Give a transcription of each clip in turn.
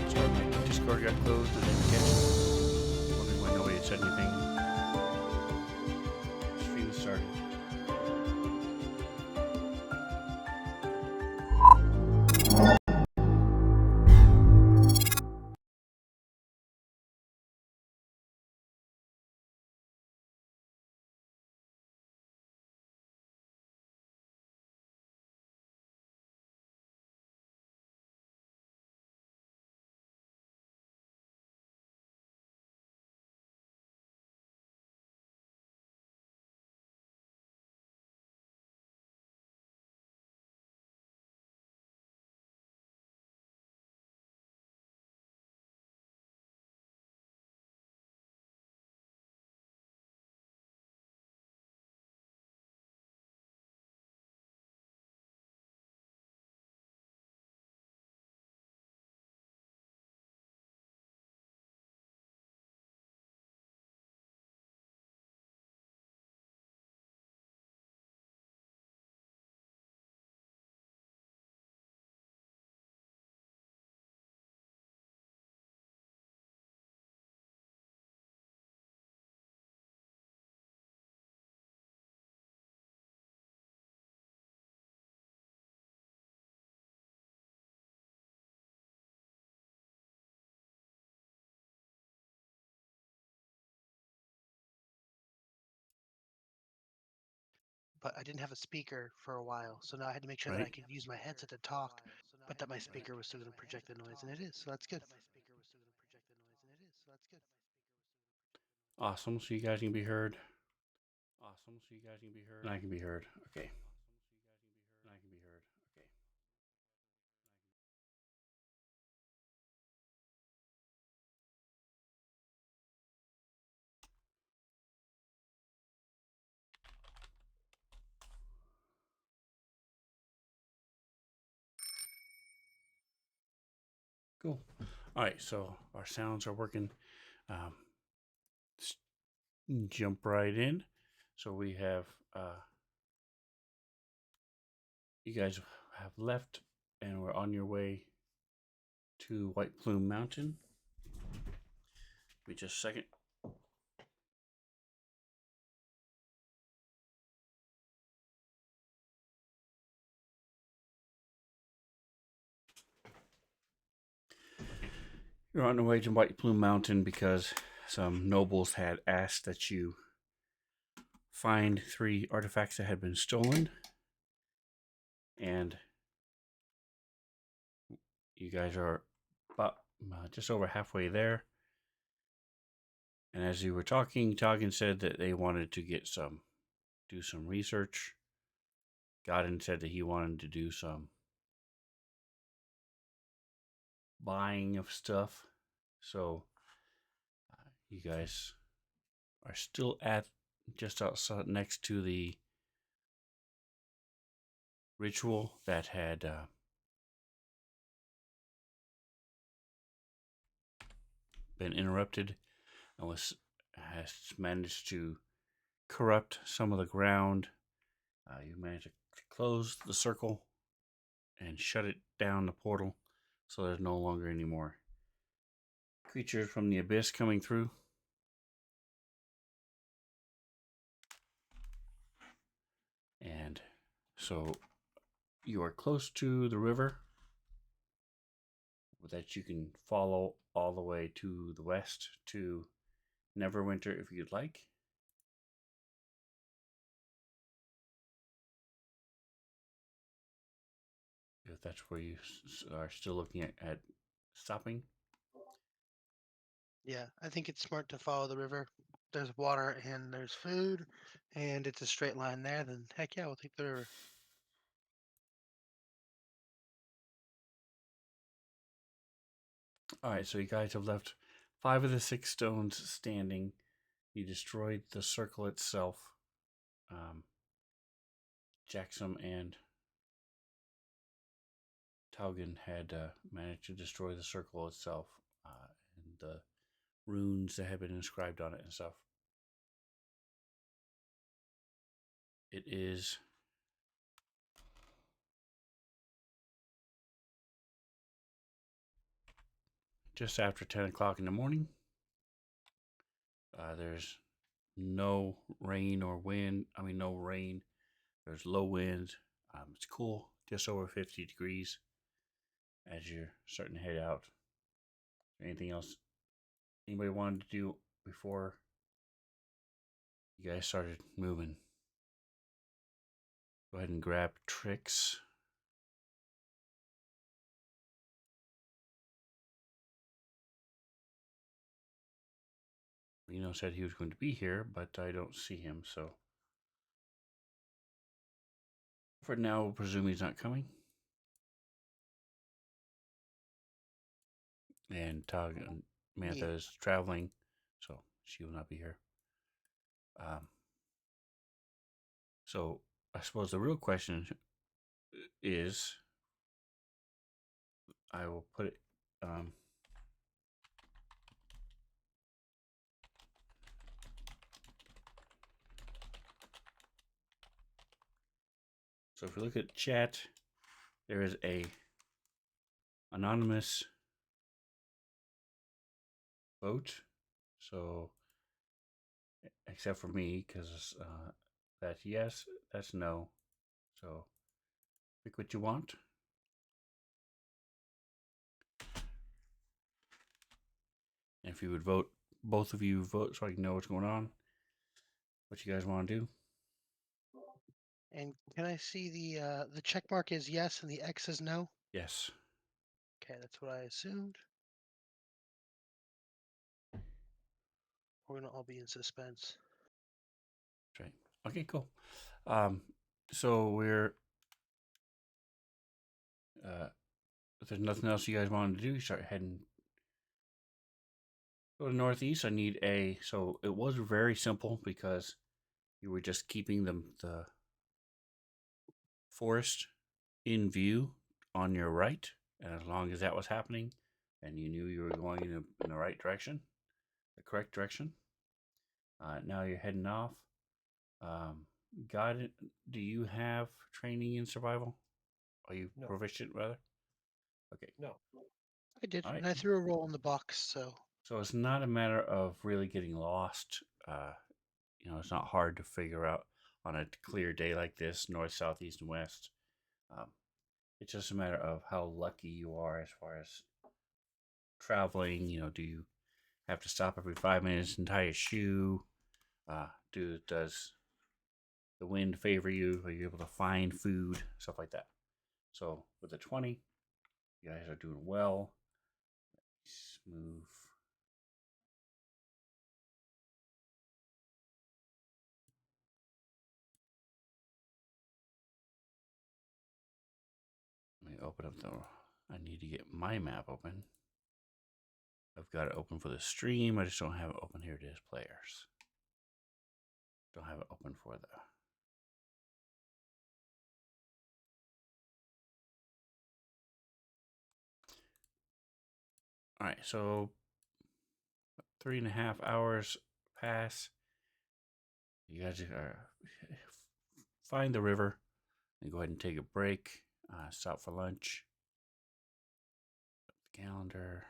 Sorry, my Discord got closed and didn't catch it. Wondering why nobody said anything. Stream started. But I didn't have a speaker for a while, so now I had to make sure that I could use my headset to talk, but that my speaker was still going to project the noise, and it is, so that's good. Awesome. So you guys can be heard. Awesome. So you guys can be heard. And I can be heard. Okay. And I can be heard. Okay. Cool. All right. So our sounds are working. Um, jump right in. So we have you guys have left and we're on your way to White Plume Mountain. Give me just a second. You're on the way to White Plume Mountain because some nobles had asked that you find 3 artifacts that had been stolen. And you guys are about just over halfway there. And as you were talking, Toggin said that they wanted to do some research. Godin said that he wanted to do some buying of stuff. So you guys are still at just outside next to the ritual that had been interrupted and has managed to corrupt some of the ground. You managed to close the circle and shut it down, the portal, so there's no longer any more creatures from the abyss coming through. And so you are close to the river that you can follow all the way to the west to Neverwinter if you'd like. If that's where you are still looking at stopping. Yeah, I think it's smart to follow the river. there's water and there's food, and it's a straight line there, then heck yeah, we'll take the river. All right, so you guys have left 5 of the 6 stones standing. You destroyed the circle itself. Jackson and Taugen had managed to destroy the circle itself and the runes that had been inscribed on it and stuff. It is just after 10 o'clock in the morning. There's no rain or wind. No rain. There's low wind. It's cool, just over 50 degrees as you're starting to head out. Anything else anybody wanted to do before you guys started moving? Go ahead and grab tricks. Reno said he was going to be here, but I don't see him, so for now, we'll presume he's not coming. And Mantha is traveling, so she will not be here. So I suppose the real question is, I will put it. So if you look at chat, there is a anonymous vote. So except for me, because that's yes, that's no. So pick what you want. And if you would vote, both of you vote so I can know what's going on. What you guys want to do? And can I see the check mark is yes and the X is no? Yes. Okay, that's what I assumed. We're gonna all be in suspense. That's right. Okay, cool. So we're if there's nothing else you guys wanted to do, you start heading. Go to northeast. I need a. So it was very simple because you were just keeping the forest in view on your right, and as long as that was happening, and you knew you were going in the right direction, the correct direction. Now you're heading off. Got it. Do you have training in survival? Are you proficient, rather? Okay. No. I did, All right. and I threw a roll in the box, so. So it's not a matter of really getting lost. It's not hard to figure out on a clear day like this, north, south, east, and west. It's just a matter of how lucky you are as far as traveling. Do you have to stop every 5 minutes and tie a shoe? Does the wind favor you? Are you able to find food? Stuff like that. So with the 20, you guys are doing well. Let's move. Let me open up I need to get my map open. I've got it open for the stream. I just don't have it open. Here it is, players. Don't have it open for the. All right, so 3.5 hours pass. You guys find the river and go ahead and take a break. Stop for lunch. The calendar.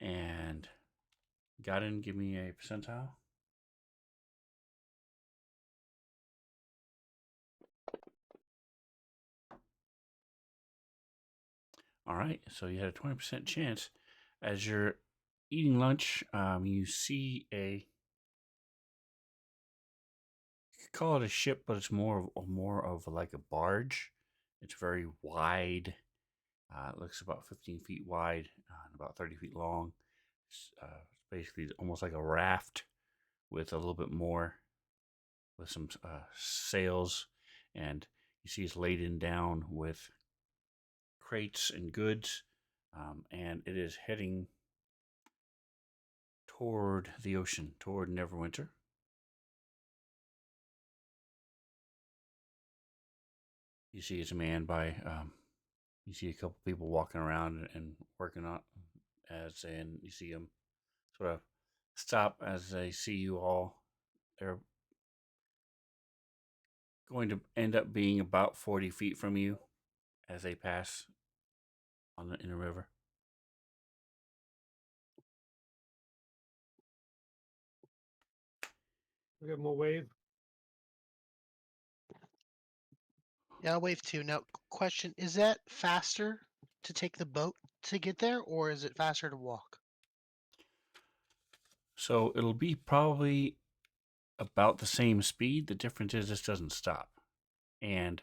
And got in. Give me a percentile. All right, so you had a 20% chance. As you're eating lunch, you see a could call it a ship, but it's more of like a barge. It's very wide. It looks about 15 feet wide and about 30 feet long. It's basically almost like a raft with a little bit more, with some sails, and you see it's laden down with crates and goods, and it is heading toward the ocean, toward Neverwinter. You see it's manned by, you see a couple people walking around and working on, and you see them sort of stop as they see you all. They're going to end up being about 40 feet from you as they pass in the river. We got more wave. Yeah, I'll wave two. Now, question: is that faster to take the boat to get there, or is it faster to walk? So it'll be probably about the same speed. The difference is this doesn't stop, and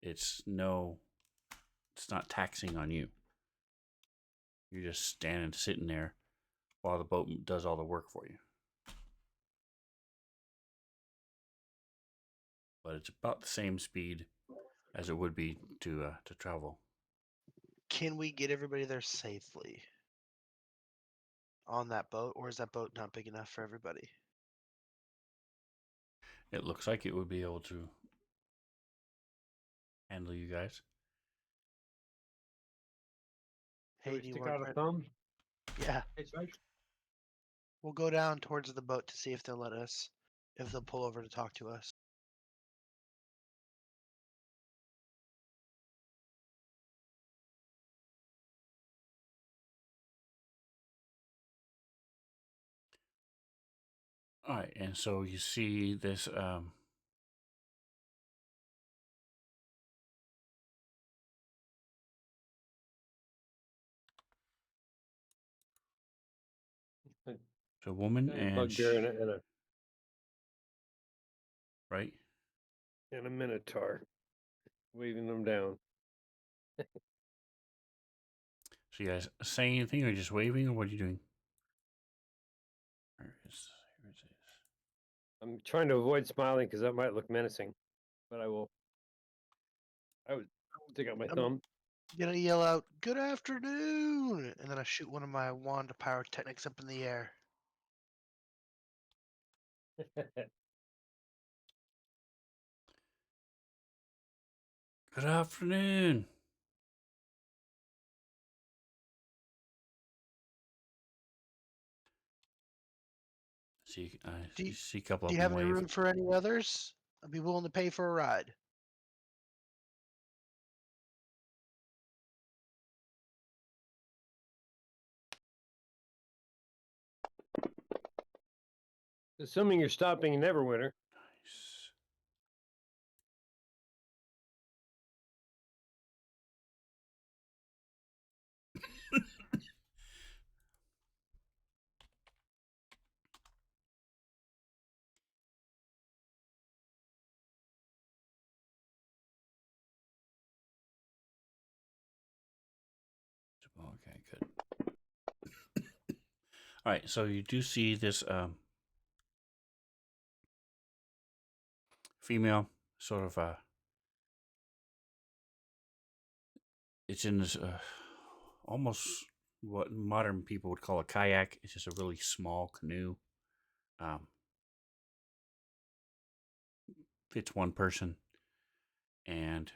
it's no, it's not taxing on you. You're just standing, sitting there while the boat does all the work for you. But it's about the same speed as it would be to travel. Can we get everybody there safely on that boat, or is that boat not big enough for everybody? It looks like it would be able to handle you guys. Can Hey, we do you stick want out a to? thumb? Yeah, Hey, Spike. we'll go down towards the boat to see if they'll let us, if they'll pull over to talk to us. All right, and so you see this. A woman Giant and bugbear and right. a minotaur waving them down. So you guys saying anything or just waving or what are you doing? Here it is. Here it is. I'm trying to avoid smiling because that might look menacing, but I will. I would stick out my I'm thumb. gonna yell out, "Good afternoon!" and then I shoot one of my wand pyrotechnics up in the air. Good afternoon. See, Do you you, see a couple do of you them have any wave. room for any others? I'd be willing to pay for a ride. Assuming you're stopping in Neverwinter. Nice. Okay, good. All right, so you do see this female sort of it's in this almost what modern people would call a kayak. It's just a really small canoe. Um, fits one person, and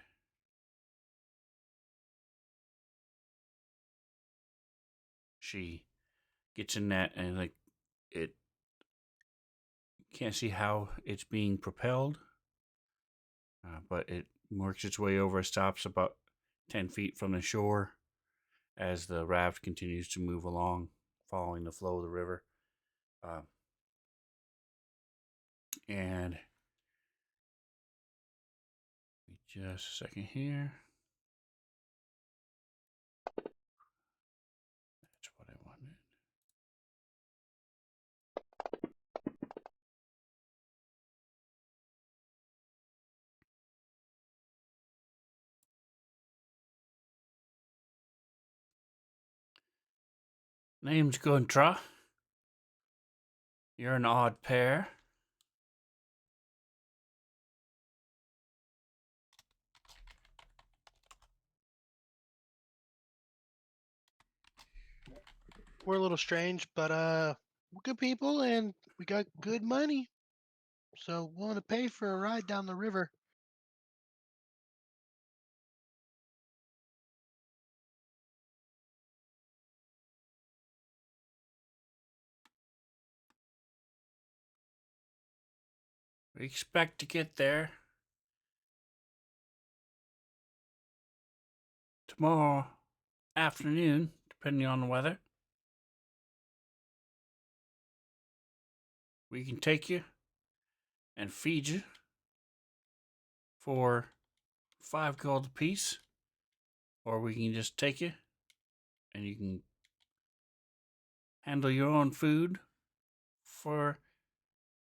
she gets in that, and like it can't see how it's being propelled, but it works its way over, stops about 10 feet from the shore as the raft continues to move along, following the flow of the river. Uh, and just a second here. That's what I wanted. Name's Guntra. You're an odd pair. We're a little strange, but we're good people and we got good money. So willing to pay for a ride down the river. We expect to get there tomorrow afternoon, depending on the weather. We can take you and feed you for 5 gold apiece, or we can just take you and you can handle your own food for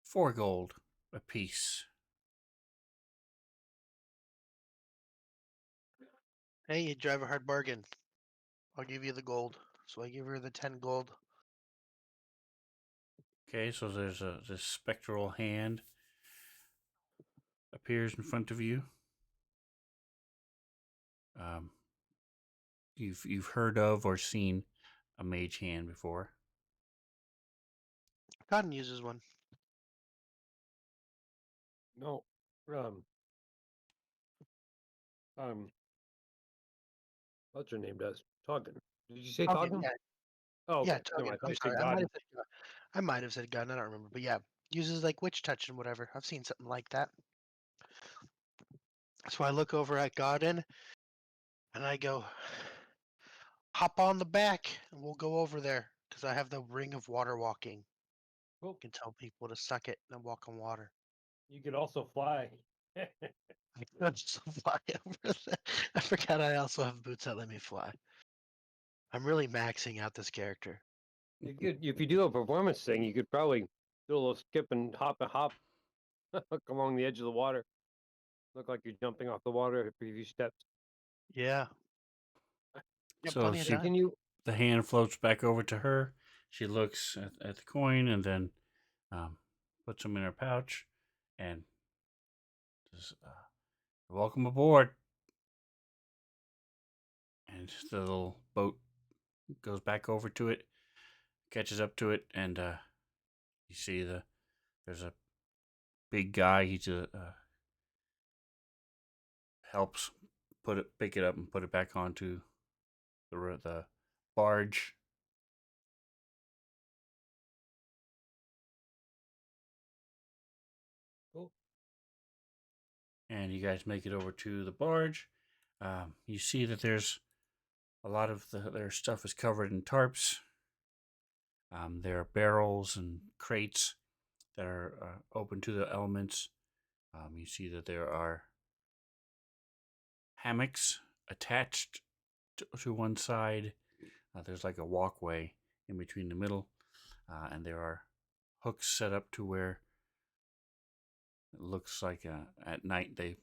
4 gold apiece. Hey, you drive a hard bargain. I'll give you the gold. So I give her the 10 gold. Okay, so there's this spectral hand appears in front of you. Um, you've heard of or seen a mage hand before. Cotton uses one. No. What's her name does? Toggin. Did you say Okay, Toggin? yeah, Oh, yeah, okay. No, Togan. I thought I'm you said sorry. Godden. I might have said gun. I don't remember, but yeah, uses like witch touch and whatever. I've seen something like that. So I look over at Godin and I go, hop on the back and we'll go over there because I have the ring of water walking. Cool. I can tell people to suck it and walk on water. You could also fly. I could just fly over there. I forgot I also have boots that let me fly. I'm really maxing out this character. You could, if you do a performance thing, you could probably do a little skip and hop along the edge of the water. Look like you're jumping off the water a few steps. Yeah. Yeah, So plenty of time. the hand floats back over to her. She looks at the coin and then puts them in her pouch and says, "Welcome aboard." And the little boat goes back over to it, catches up to it, and you see there's a big guy. He just helps pick it up and put it back onto the barge. Cool. And you guys make it over to the barge. You see that there's a lot of their stuff is covered in tarps. There are barrels and crates that are open to the elements. You see that there are hammocks attached to one side. There's like a walkway in between the middle, and there are hooks set up to where it looks like at night they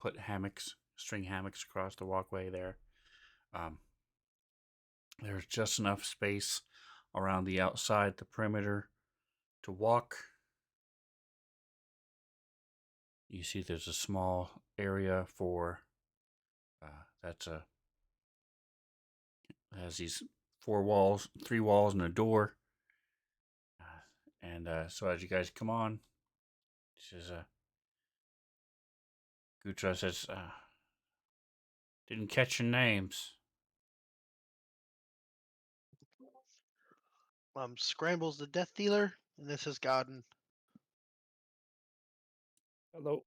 put string hammocks across the walkway there. Um, there's just enough space around the outside, the perimeter, to walk. You see there's a small area for that's a has these 4 walls, 3 walls, and a door. And so as you guys come on, says Gutra says, "Didn't catch your names." Scrambles the death dealer, and this is Godin. Hello.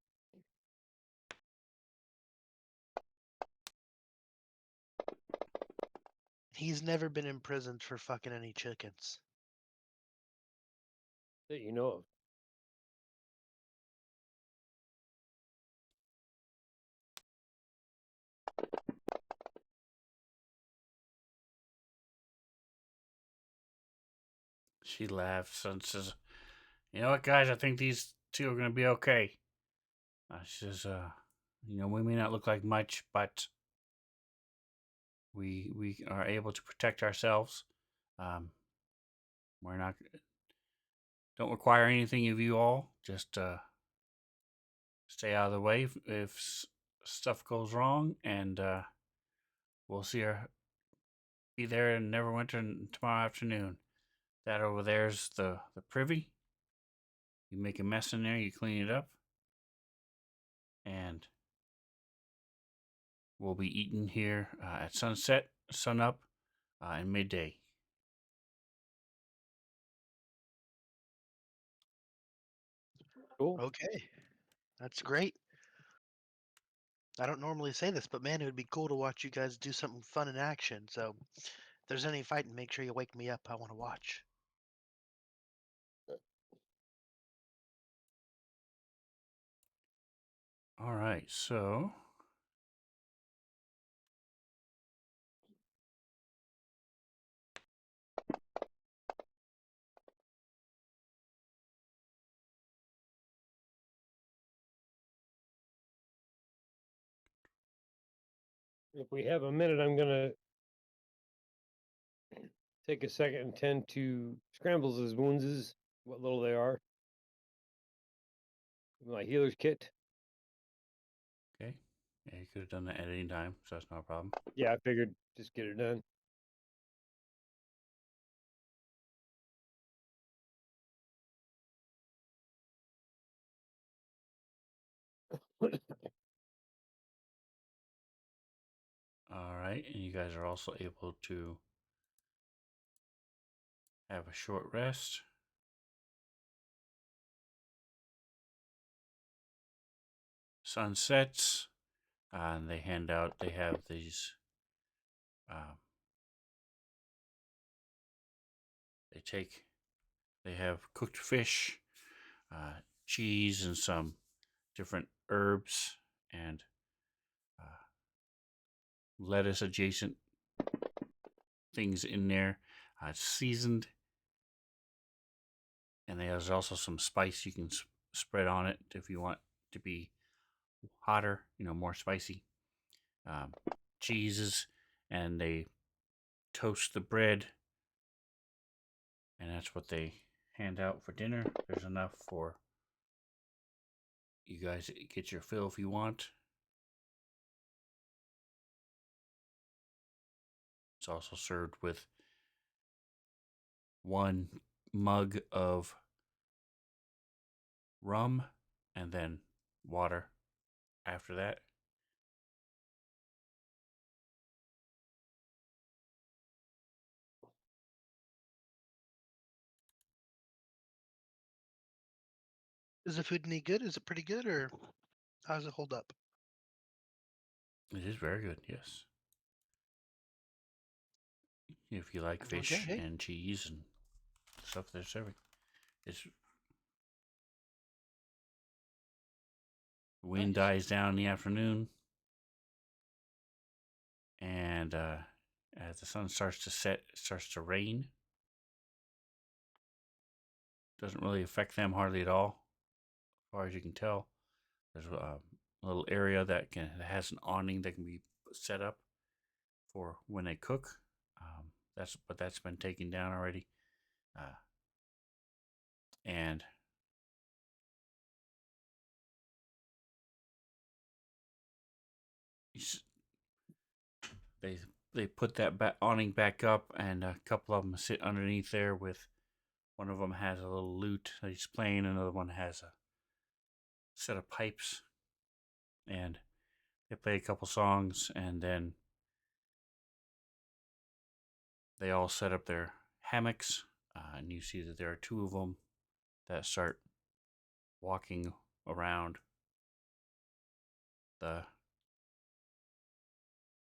He's never been imprisoned for fucking any chickens. That you know of. She laughs and says, "You know what, guys? I think these two are going to be okay." She says, "We may not look like much, but we are able to protect ourselves. Um, we're not don't require anything of you all. Just stay out of the way if stuff goes wrong, and we'll be there in Neverwinter tomorrow afternoon. That over there's the privy. You make a mess in there, you clean it up, and we'll be eating here at sunset, sun up, and midday. Cool. Okay, that's great. I don't normally say this, but man, it would be cool to watch you guys do something fun in action. So, if there's any fighting, make sure you wake me up. I want to watch. All right, so If we have a minute, I'm gonna take a second and tend to Scrambles' wounds, what little they are. My healer's kit. okay. Yeah, you could have done that at any time, so that's not a problem. Yeah, I figured just get it done. All right, and you guys are also able to have a short rest. Sun sets, and they have these, um, they have cooked fish, cheese, and some different herbs and uh, lettuce adjacent things in there. It's seasoned, and there's also some spice you can spread on it if you want to be hotter, more spicy. Um, cheeses, and they toast the bread, and that's what they hand out for dinner. There's enough for you guys to get your fill if you want. It's also served with 1 mug of rum and then water after that. Is the food any good? Is it pretty good, or how does it hold up? It is very good, yes. If you like Okay, fish hey. and cheese and stuff they're serving. It's wind Nice. dies down in the afternoon, and as the sun starts to set, it starts to rain. Doesn't really affect them hardly at all, as far as you can tell. There's a little area that has an awning that can be set up for when they cook. That's been taken down already, and they they put that awning back up, and a couple of them sit underneath there. With one of them has a little lute that he's playing, another one has a set of pipes, and they play a couple songs, and then they all set up their hammocks, and you see that there are 2 of them that start walking around the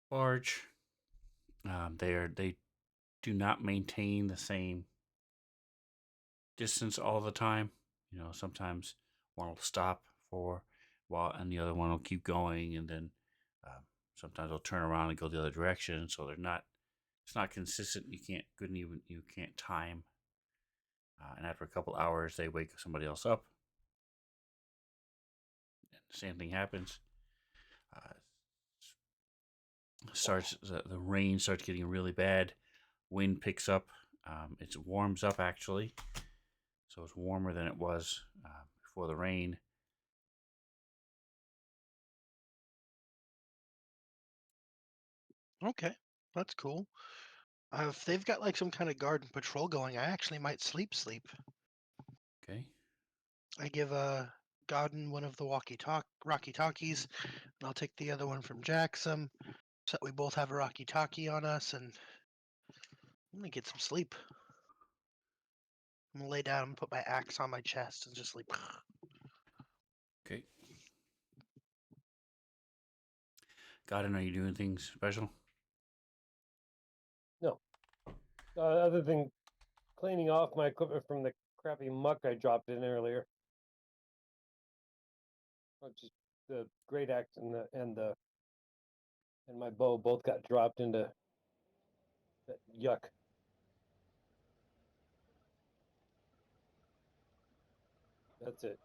barge. They do not maintain the same distance all the time. Sometimes one will stop for a while, and the other one will keep going, and then sometimes they'll turn around and go the other direction. So they're not. It's not consistent. You can't time. And after a couple hours, they wake somebody else up. And the same thing happens. Uh, the rain starts getting really bad. Wind picks up. It warms up actually, so it's warmer than it was before the rain. Okay, that's cool. If they've got like some kind of garden patrol going, I actually might sleep. Okay. I give Godden one of the Rocky Talkies, and I'll take the other one from Jackson, so that we both have a Rocky Talkie on us, and I'm gonna get some sleep. I'm gonna lay down and put my axe on my chest and just sleep. Okay. Godin, are you doing things special? No. Other than cleaning off my equipment from the crappy muck I dropped in earlier. Just the great axe and my bow both got dropped into that yuck. That's it.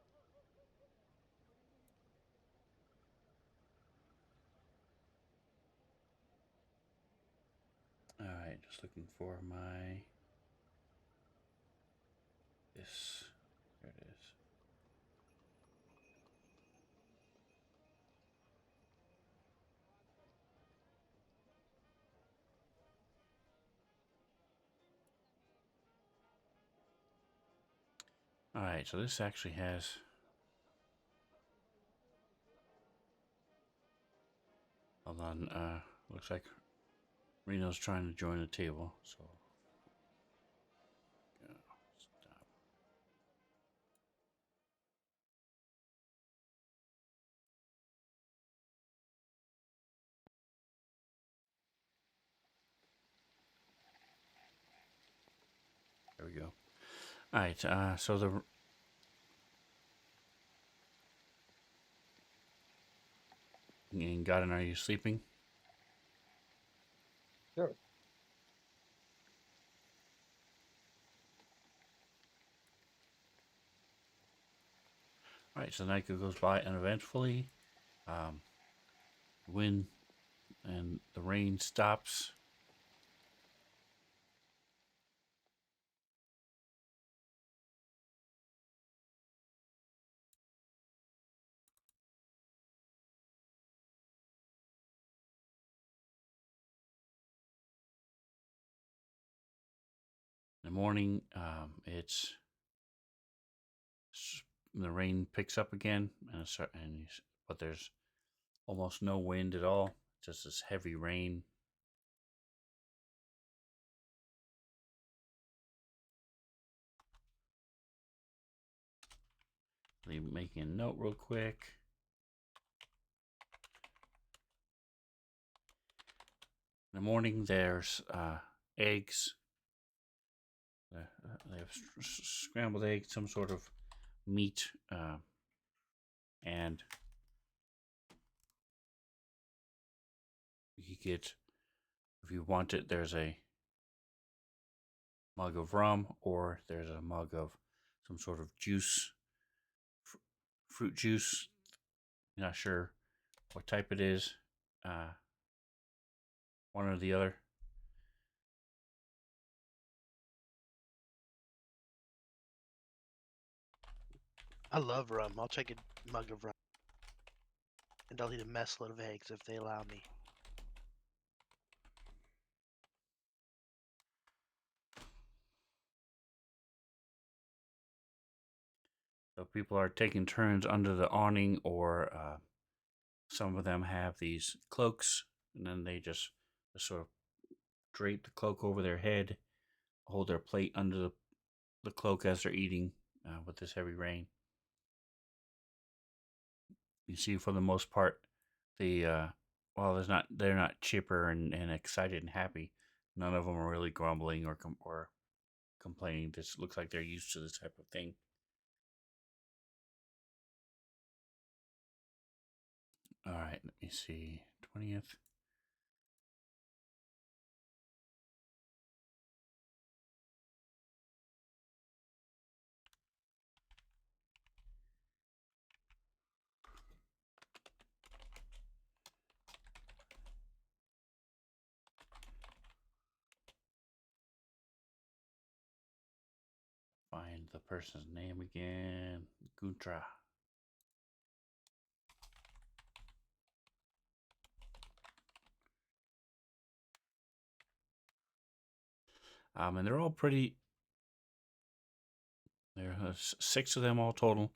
All right, just looking for my this. There it is. All right, so this actually has. Hold on. Looks like Reno's trying to join the table, so. Stop. There we go. All right. So the. And Godin, are you sleeping? Sure. All right. So the night goes by uneventfully. Um, wind and the rain stops. In the morning, it's the rain picks up again, but there's almost no wind at all. Just this heavy rain. Making a note real quick. In the morning, there's eggs. They have scrambled eggs, some sort of meat, and you get, if you want it, there's a mug of rum or there's a mug of some sort of juice, fruit juice. Not sure what type it is. Uh, one or the other. I love rum. I'll take a mug of rum, and I'll eat a mess load of eggs if they allow me. So people are taking turns under the awning, or some of them have these cloaks, and then they just sort of drape the cloak over their head, hold their plate under the cloak as they're eating with this heavy rain. You see, for the most part, they're not chipper and excited and happy. None of them are really grumbling or complaining. This looks like they're used to this type of thing. All right, let me see. 20th. the person's name again. Guntra. And they're all pretty. There are 6 of them all total.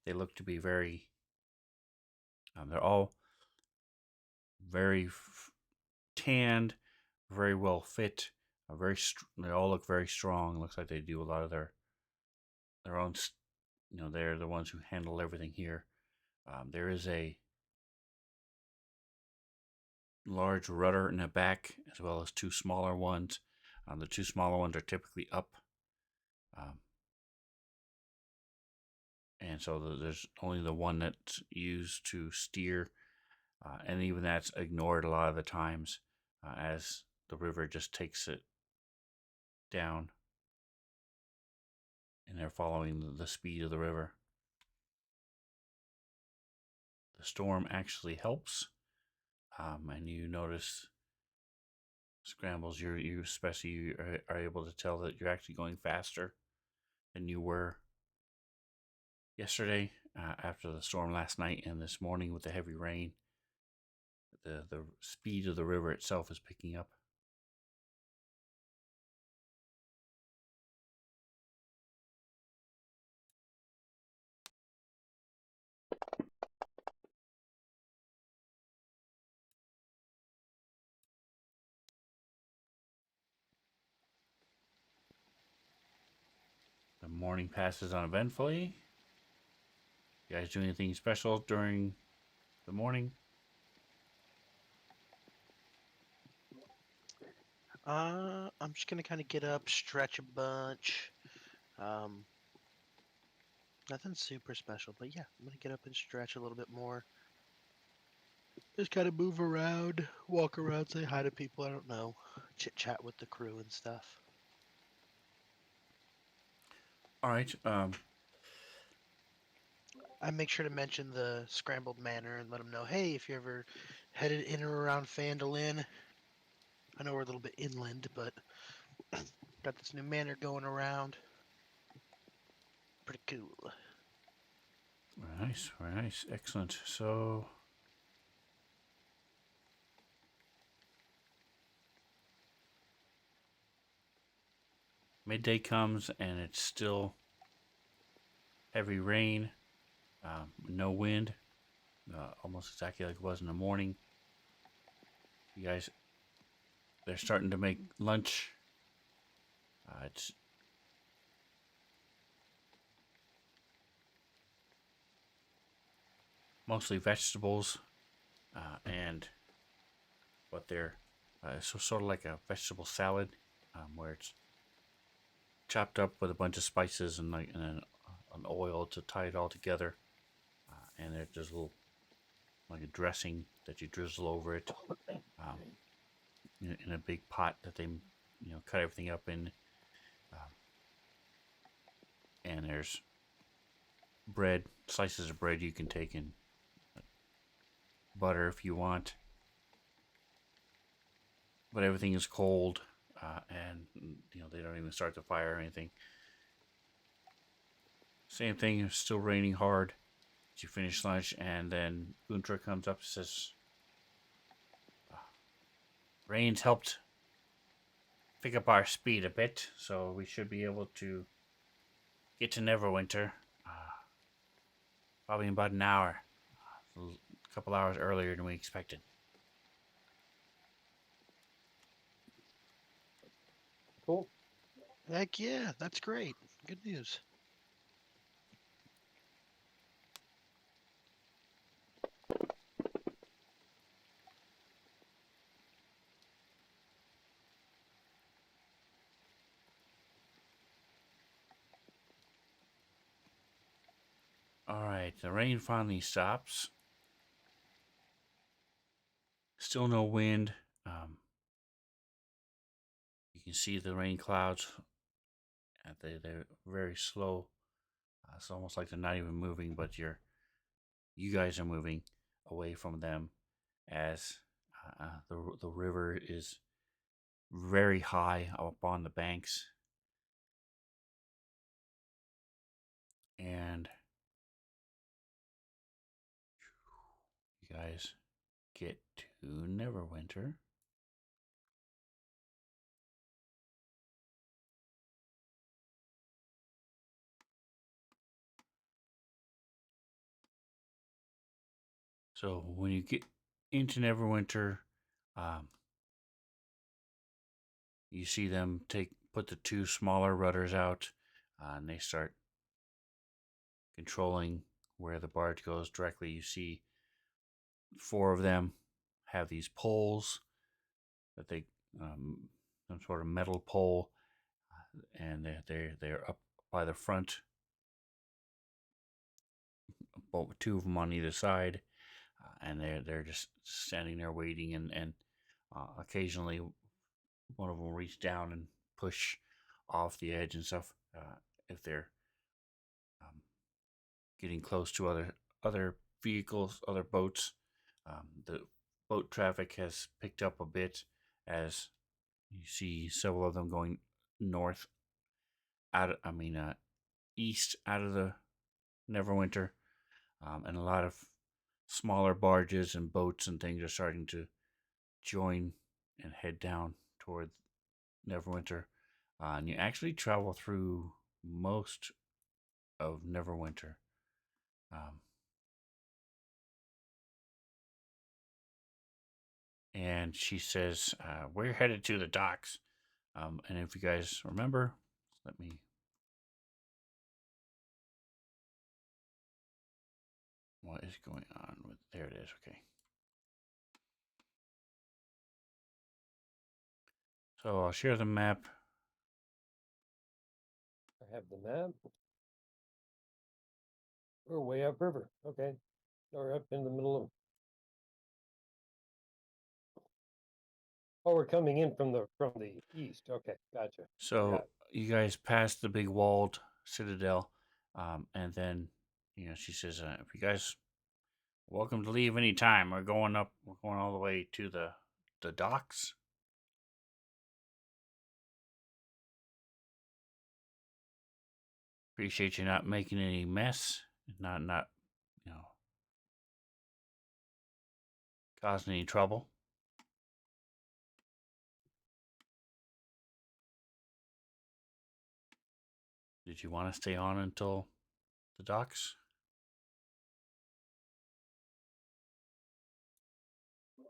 They look to be very. They're all very tanned, very well fit. They all look very strong. Looks like they do a lot of their own. They're the ones who handle everything here. There is a large rudder in the back, as well as 2 smaller ones. The 2 smaller ones are typically up. And so there's only the one that's used to steer, and even that's ignored a lot of the times, as the river just takes it down, and they're following the speed of the river. The storm actually helps, and you notice scrambles. You especially are able to tell that you're actually going faster than you were yesterday, after the storm last night, and this morning with the heavy rain. The speed of the river itself is picking up. The morning passes uneventfully. You guys do anything special during the morning? I'm just gonna kind of get up, stretch a bunch. Um, Nothing super special, but yeah, I'm gonna get up and stretch a little bit more. Just kind of move around, walk around, say hi to people I don't know, chit chat with the crew and stuff. All right. I make sure to mention the scrambled manor and let them know, hey, if you're ever headed in or around Fandolin, I know we're a little bit inland, but got this new manor going around. Pretty cool. Very nice. Very nice. Excellent. So, midday comes and it's still heavy rain, no wind, almost exactly like it was in the morning. You guys, they're starting to make lunch. It's mostly vegetables, and what they're so sort of like a vegetable salad, where it's chopped up with a bunch of spices and an oil to tie it all together, and there's a little like a dressing that you drizzle over it, um, in a big pot that they cut everything up in, um, and there's bread, slices of bread you can take, in butter if you want, but everything is cold, and they don't even start the fire or anything. Same thing, it's still raining hard as you finish lunch, and then Guntra comes up and says, rain's helped pick up our speed a bit, so we should be able to get to Neverwinter, probably in about an hour, a couple hours earlier than we expected. Cool. Heck yeah, that's great. Good news. All right, the rain finally stops. Still no wind. You can see the rain clouds. They're very slow. It's almost like they're not even moving, but you guys are moving away from them, as the river is very high up on the banks. you guys get to Neverwinter. So when you get into Neverwinter, you see them put the two smaller rudders out, and they start controlling where the barge goes directly. You see 4 of them have these poles that they some sort of metal pole, and they're up by the front, both 2 of them on either side, and they're just standing there waiting, and occasionally one of them will reach down and push off the edge and stuff if they're getting close to other vehicles, other boats. The boat traffic has picked up a bit as you see several of them going north east out of the Neverwinter, and a lot of smaller barges and boats and things are starting to join and head down toward Neverwinter. And you actually travel through most of Neverwinter. And she says, we're headed to the docks. And if you guys remember, let me. What is going on with. There it is. Okay. So I'll share the map. I have the map. We're way upriver. Okay. We're up in the middle of. Oh, we're coming in from the east. Okay, gotcha. So you guys passed the big walled citadel, and then she says, "If you guys welcome to leave any time. We're going up. We're going all the way to the docks." Appreciate you not making any mess, not causing any trouble. Did you want to stay on until the docks? I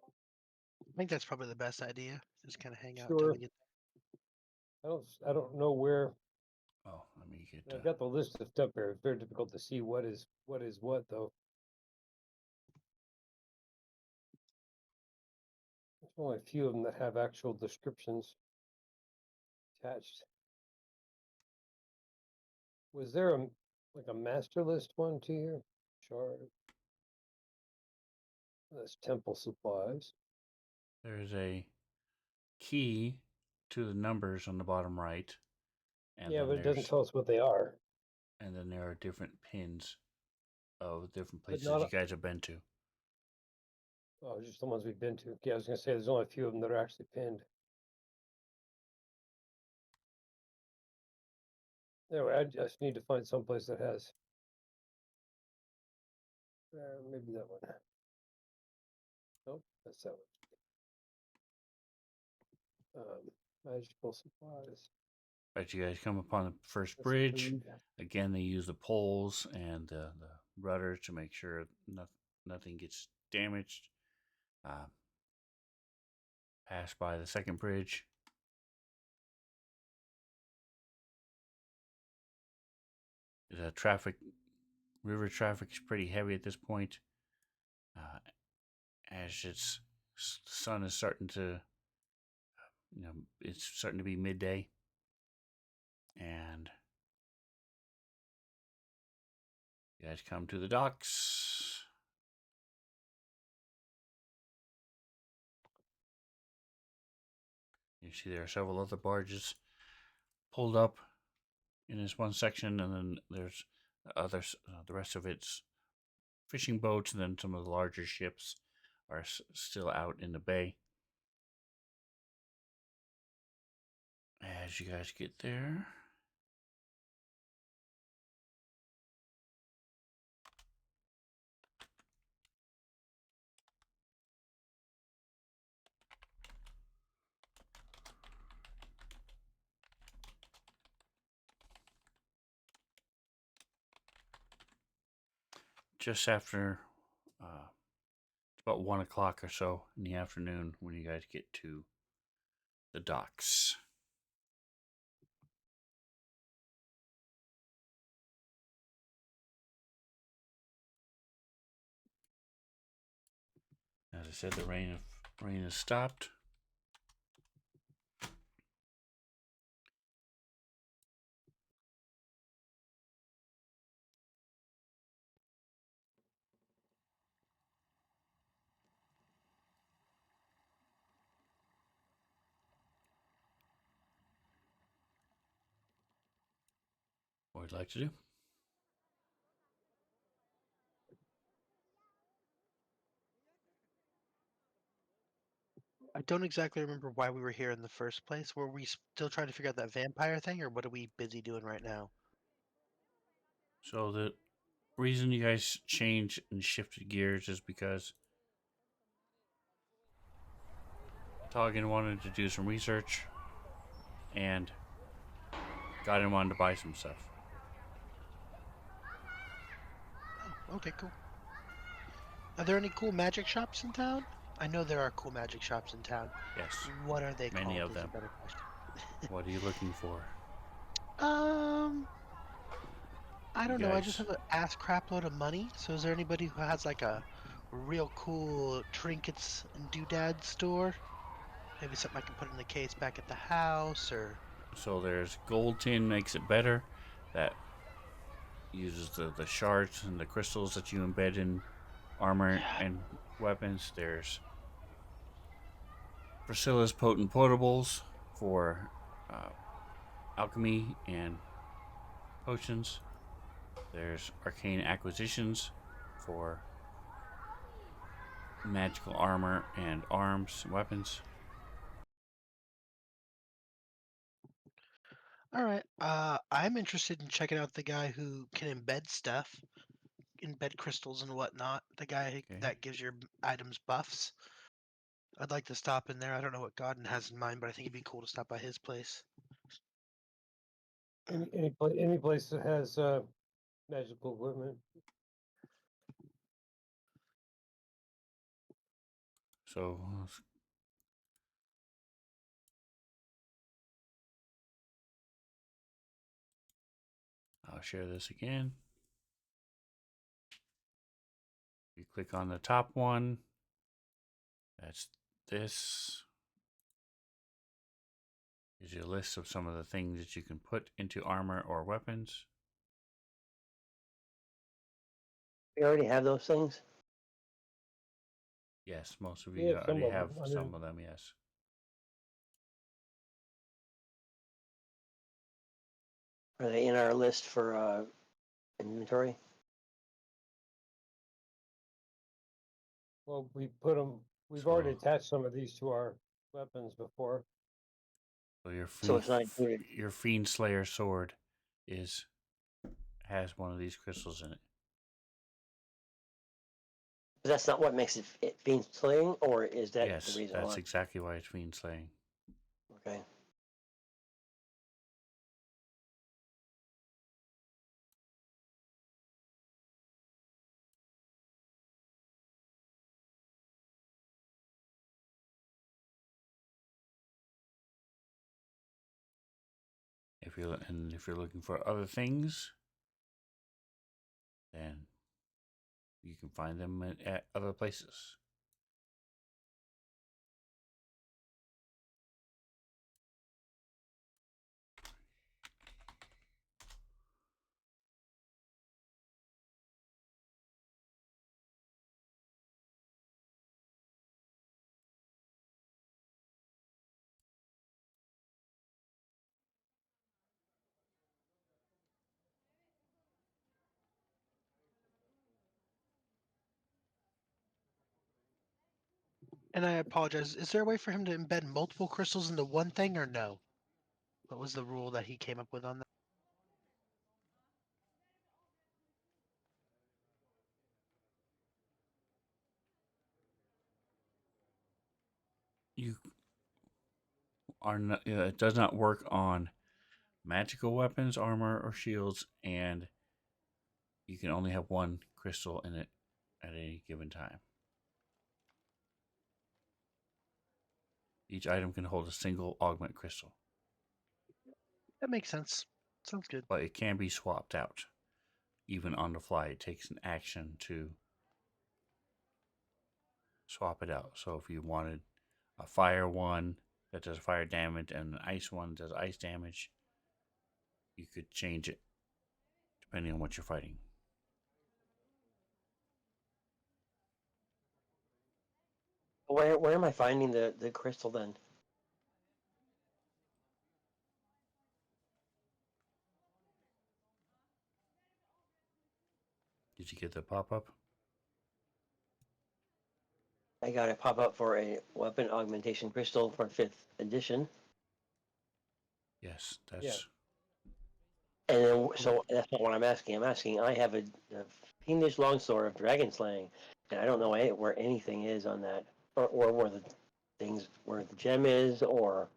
think that's probably the best idea. Just kind of hang out Sure. until we get. I don't know where. Oh, let me get. I've got the list of stuff here. It's very difficult to see what is what though. There's only a few of them that have actual descriptions attached. Was there a master list one to here? Chart. That's temple supplies. There's a key to the numbers on the bottom right, and Yeah, then but it doesn't tell us what they are. And then there are different pins of different But places you guys have been to. Oh, just the ones we've been to. Yeah, I was gonna say there's only a few of them that are actually pinned. Anyway, I just need to find someplace that has. Maybe that one. Nope, that's that one. Magical supplies. But you guys come upon the first That's bridge. food. Again, they use the poles and the rudders to make sure nothing gets damaged. Pass by the second bridge. The river traffic is pretty heavy at this point. As the sun is starting to, it's starting to be midday. And you guys come to the docks. You see there are several other barges pulled up in this one section, and then there's others. The rest of it's fishing boats, and then some of the larger ships are still out in the bay. As you guys get there, just after about 1 o'clock or so in the afternoon when you guys get to the docks. As I said, the rain has stopped. What would you like to do? I don't exactly remember why we were here in the first place. Were we still trying to figure out that vampire thing, or what are we busy doing right now? So the reason you guys changed and shifted gears is because Toggin wanted to do some research and Godin wanted to buy some stuff. Oh, okay, cool. Are there any cool magic shops in town? I know there are cool magic shops in town. Yes, What are they many called? of Is a them. better question. What are you looking for? Um, I You don't know. I just guys. have an ass crapload of money. So is there anybody who has like a real cool trinkets and doodad store? Maybe something I can put in the case back at the house, or So there's Gold Tin makes it better. That uses the shards and the crystals that you embed in armor and weapons. There's Priscilla's Potent Potables for uh, alchemy and potions. There's Arcane Acquisitions for magical armor and arms and weapons. all right. I'm interested in checking out the guy who can embed stuff, embed crystals and whatnot. The guy Okay. that gives your items buffs. I'd like to stop in there. I don't know what Godden has in mind, but I think it'd be cool to stop by his place. Any place that has magical equipment. So I'll share this again. You click on the top one. That's this. Gives you a list of some of the things that you can put into armor or weapons. We already have those things. Yes, most of We you have some already of have them. I some mean, of them, yes. Are they in our list for inventory? well, we put them. We've So, already attached some of these to our weapons before. so So it's not included. your Fiend Slayer sword has one of these crystals in it. But that's not what makes it fiend slaying, or is that the Yes, reason that's why? exactly why it's Fiend Slaying. Okay. If you're looking for other things, then you can find them at other places. And I apologize. Is there a way for him to embed multiple crystals into one thing, or no? What was the rule that he came up with on that? You are not, it does not work on magical weapons, armor, or shields, and You can only have one crystal in it at any given time. Each item can hold a single augment crystal, That makes sense. Sounds good. but it can be swapped out. Even on the fly, it takes an action to swap it out. So if you wanted a fire one that does fire damage and an ice one that does ice damage, you could change it depending on what you're fighting. Where am I finding the crystal then? Did you get the pop up? I got a pop up for a weapon augmentation crystal for 5th edition. Yes, that's Yeah. And then, so that's not what I'm asking. I'm asking, I have a fiendish longsword of dragon slaying, and I don't know where anything is on that, or where the things, where the gem is, or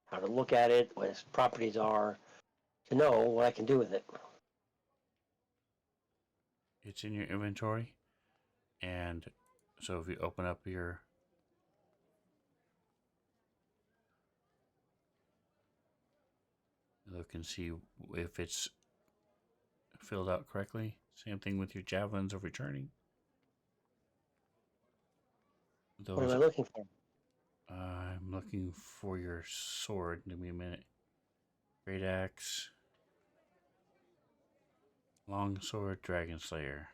how to look at it, what its properties are, to know what I can do with it. it's in your inventory, and so if you open up your look and see if it's filled out correctly. Same thing with your javelins of returning. What am Those I looking for? I'm looking for your sword. Give me a minute. Great axe, long sword, dragon slayer.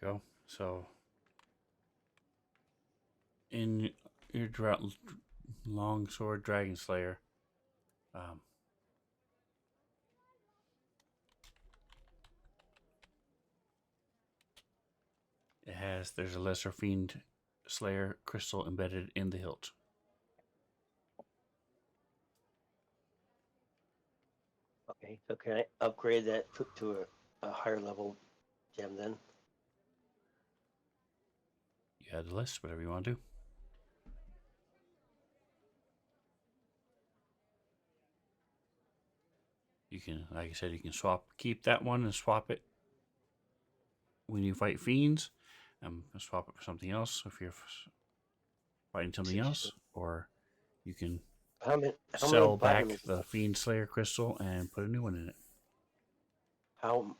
There you go. So in your long sword, dragon slayer, um, there's a lesser fiend slayer crystal embedded in the hilt. Okay, so can I upgrade that to a higher level gem then? You have the list, whatever you want to do. You can, like I said, you can keep that one and swap it when you fight fiends, and swap it for something else if you're fighting something else, or you can How many sell platinum back is the fiend slayer crystal and put a new one in it. how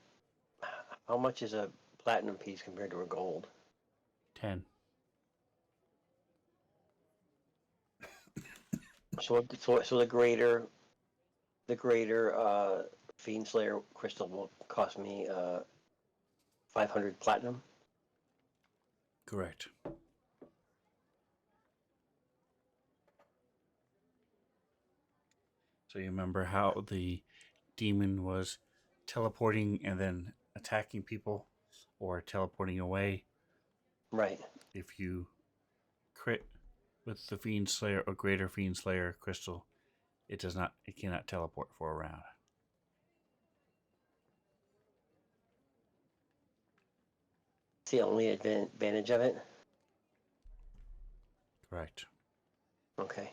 how much is a platinum piece compared to a gold? 10. So the greater Fiend Slayer crystal will cost me 500 platinum. Correct. So you remember how the demon was teleporting and then attacking people or teleporting away? Right. If you crit with the Fiend Slayer or Greater Fiend Slayer crystal, it cannot teleport for a round. It's the only advantage of it. Correct. Okay.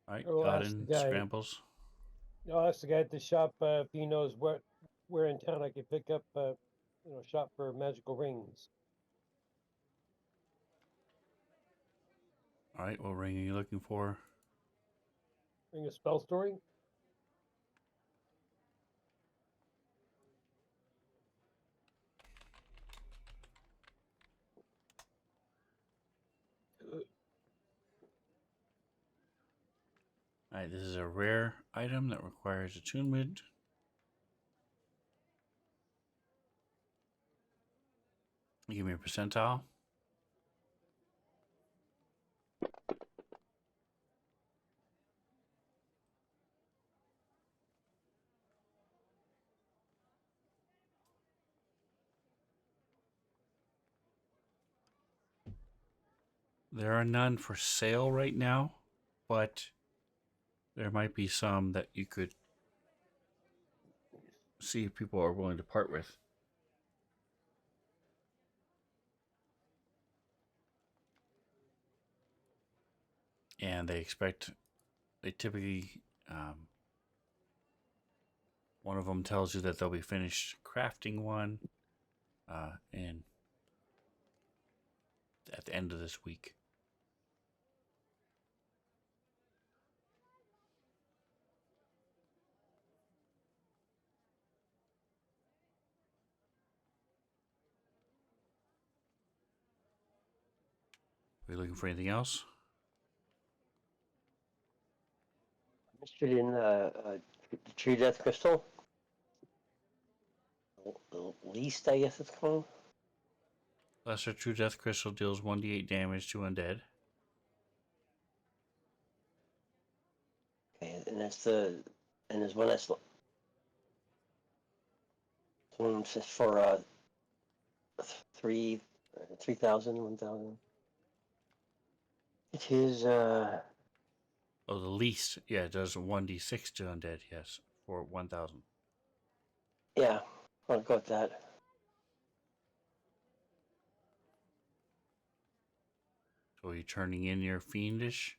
All right, I'll ask Godin the guy. scrambles. I'll ask the guy at the shop if he knows what where in town I could pick up, shop for magical rings. All right, what ring are you looking for? Ring of spell storing. All right, this is a rare item that requires attunement. Give me a percentile. There are none for sale right now, but there might be some that you could see if people are willing to part with. And they typically, one of them tells you that they'll be finished crafting one and at the end of this week. Are you looking for anything else? I'm interested in the True Death Crystal. The least, I guess it's called. Lesser True Death Crystal deals 1d8 damage to undead. Okay, and there's one that's one that's for 3,000, 1,000. It is Oh, the least, yeah, it does 1d6 to undead, yes, for 1,000. yeah, I'll go with that. So are you turning in your fiendish?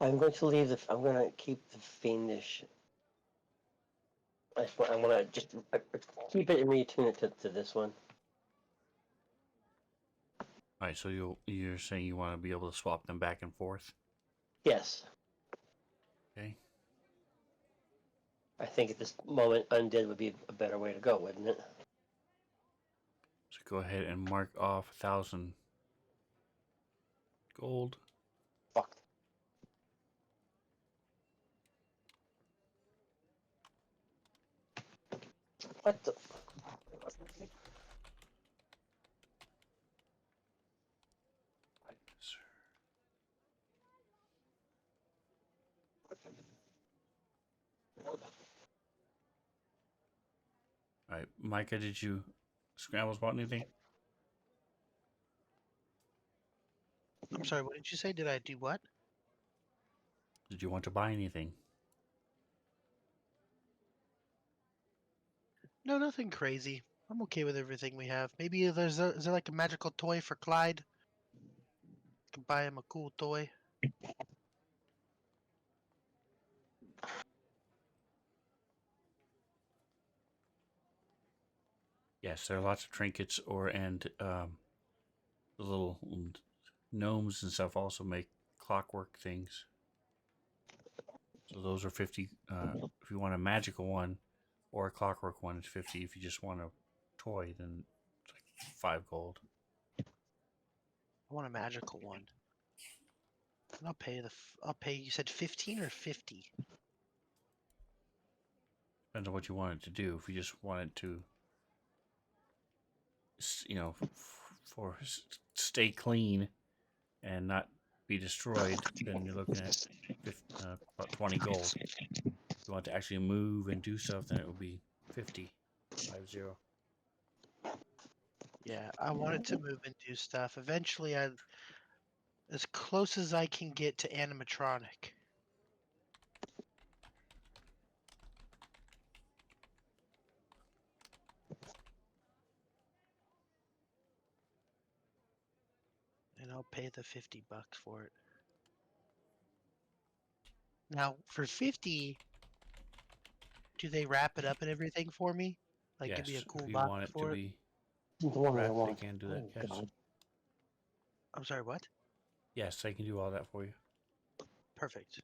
I'm going to keep the fiendish. I want to just keep it and retune it to this one. All right, so you're saying you want to be able to swap them back and forth? Yes. Okay. I think at this moment, undead would be a better way to go, wouldn't it? So go ahead and mark off 1,000 gold. Fuck. What the? All right, Micah, did you scramble spot anything? I'm sorry, what did you say? Did I do what? Did you want to buy anything? No, nothing crazy. I'm okay with everything we have. Maybe is there like a magical toy for Clyde? Can buy him a cool toy. Yes, there are lots of trinkets the little gnomes and stuff also make clockwork things. So those are 50. If you want a magical one or a clockwork one, it's 50. If you just want a toy, then it's like 5 gold. I want a magical one. And I'll pay. You said 15 or 50? Depends on what you want it to do. If you just want it to, stay clean and not be destroyed, then you're looking at about 20 gold. If you want to actually move and do stuff, then it would be 50. 50. Yeah, I wanted to move and do stuff. Eventually, as close as I can get to animatronic. And I'll pay the $50 for it. Now, for 50, do they wrap it up and everything for me? Like, give me a Yes, cool if you box want it to for it. be The one I wrapped, they want. can do that. Oh, Yes. God. I'm sorry, what? Yes, they can do all that for you. Perfect.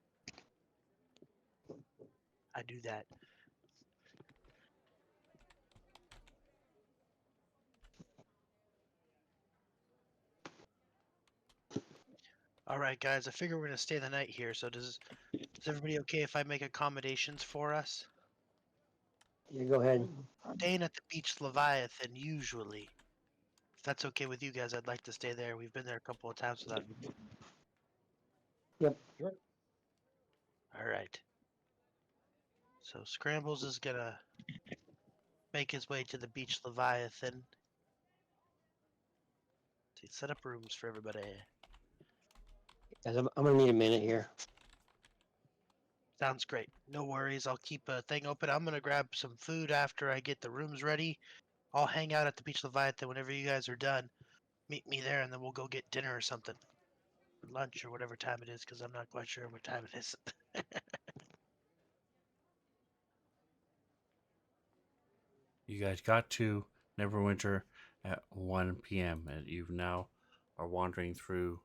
I do that. All right, guys. I figure we're gonna stay the night here. So is everybody okay if I make accommodations for us? You go ahead. Staying at the beach Leviathan usually. If that's okay with you guys, I'd like to stay there. We've been there a couple of times without. Yep. Sure. All right. So Scrambles is gonna make his way to the beach Leviathan to set up rooms for everybody. Guys, I'm gonna need a minute here. Sounds great. No worries. I'll keep a thing open. I'm gonna grab some food after I get the rooms ready. I'll hang out at the beach Leviathan whenever you guys are done. Meet me there, and then we'll go get dinner or something, or lunch or whatever time it is, because I'm not quite sure what time it is. You guys got to Neverwinter at 1 p.m. and you now are wandering through.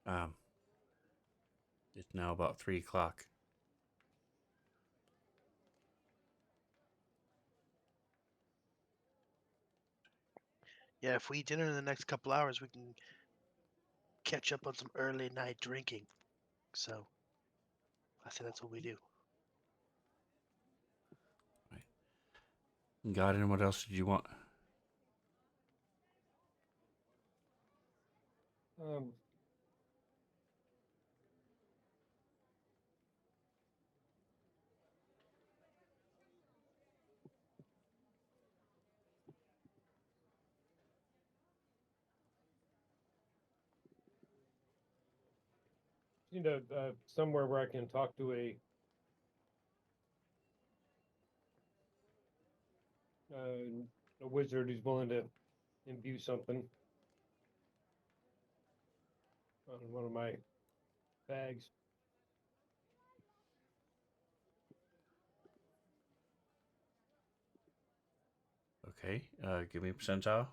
Um, it's now about 3 o'clock. Yeah, if we eat dinner in the next couple hours, we can catch up on some early night drinking. So I say that's what we do. Got in? What else did you want? Um, somewhere where I can talk to a wizard who's willing to imbue something on one of my bags. Okay, give me a percentile.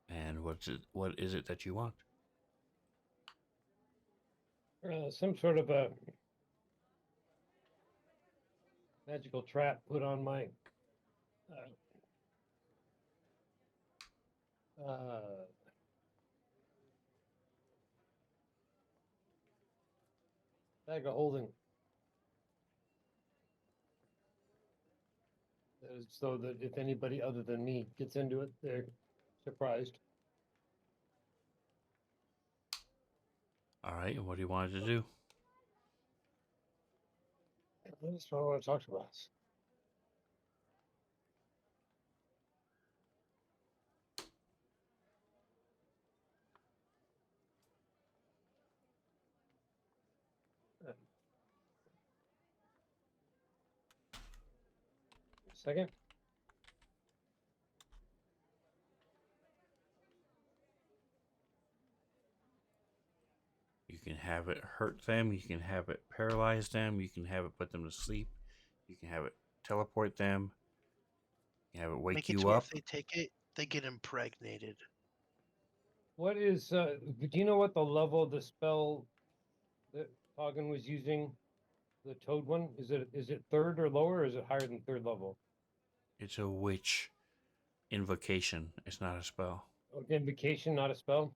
And what is it that you want? Some sort of a magical trap put on my bag of holding. So that if anybody other than me gets into it, they're surprised. All right, and what do you want it to do? That's what I want to talk about. Second. You can have it hurt them. You can have it paralyze them. You can have it put them to sleep. You can have it teleport them. You can have it wake Make it you to where up. if they take it, they get impregnated. What is do you know what the level of the spell that Hagen was using? The toad one? Is it third or lower, or is it higher than third level? It's a witch invocation. It's not a spell. Oh, invocation, not a spell.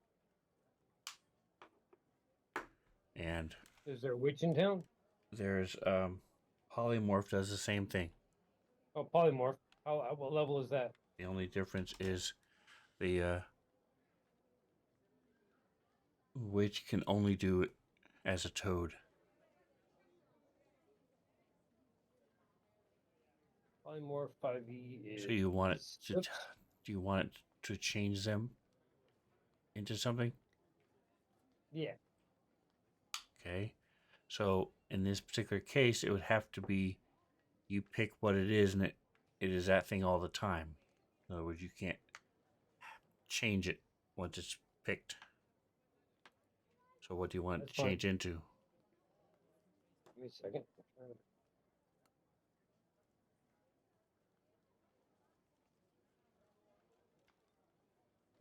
And Is there a witch in town? there's polymorph does the same thing. Oh, polymorph. How what level is that? The only difference is the witch can only do it as a toad. Polymorph 5e is. So you want it to do you want it to change them into something? Yeah. Okay. So in this particular case, it would have to be you pick what it is, and it is that thing all the time. In other words, you can't change it once it's picked. So what do you want That's to fine. change into? Give me a second. I'm trying to-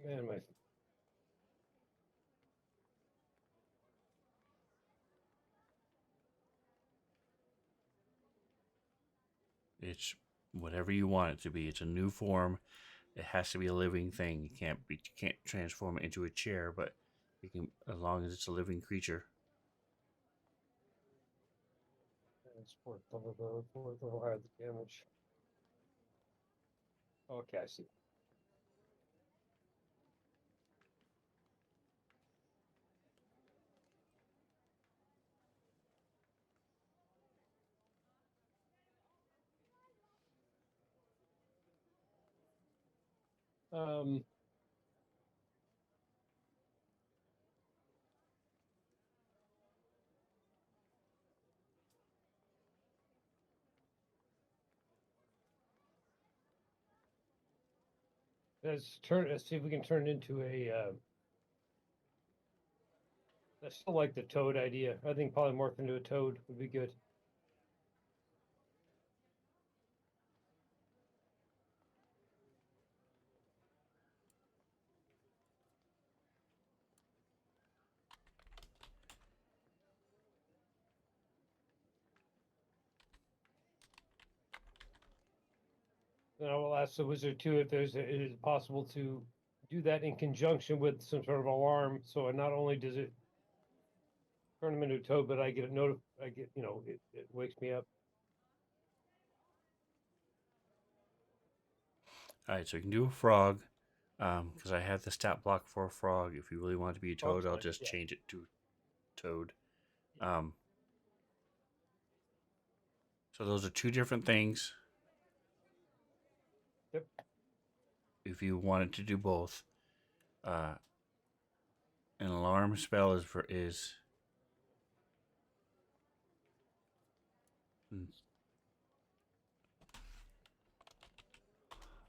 Man, my It's whatever you want it to be. It's a new form. It has to be a living thing. You can't transform it into a chair, but you can, as long as it's a living creature. fourth level higher the damage. Okay, I see. Um, let's see if we can turn it into a. I still like the toad idea. I think polymorph into a toad would be good. Then I will ask the wizard too if it is possible to do that in conjunction with some sort of alarm. So not only does it turn him into a toad, but I get I get, it wakes me up. All right, so you can do a frog, because I have the stat block for a frog. If you really want it to be a Oh, I'm toad, I'll sorry, just yeah. change it to toad. So those are two different things. Yep. If you wanted to do both, an alarm spell is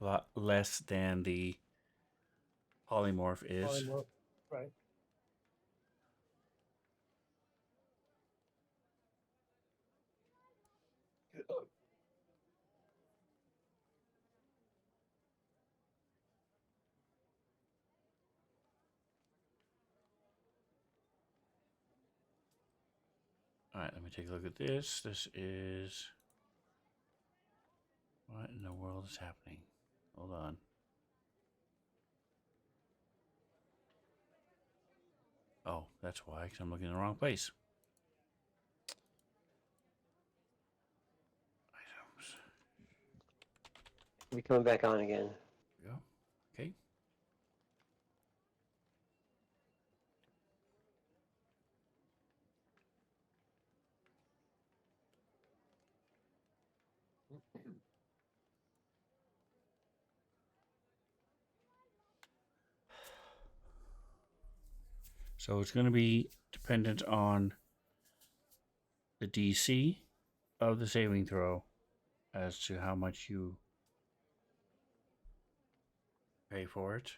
a lot less than the polymorph is. Polymorph, right. All right, let me take a look at this. This is, what in the world is happening? Hold on. Oh, that's why, because I'm looking in the wrong place. Items. Be coming back on again. There we go. Okay. So it's going to be dependent on the DC of the saving throw as to how much you pay for it.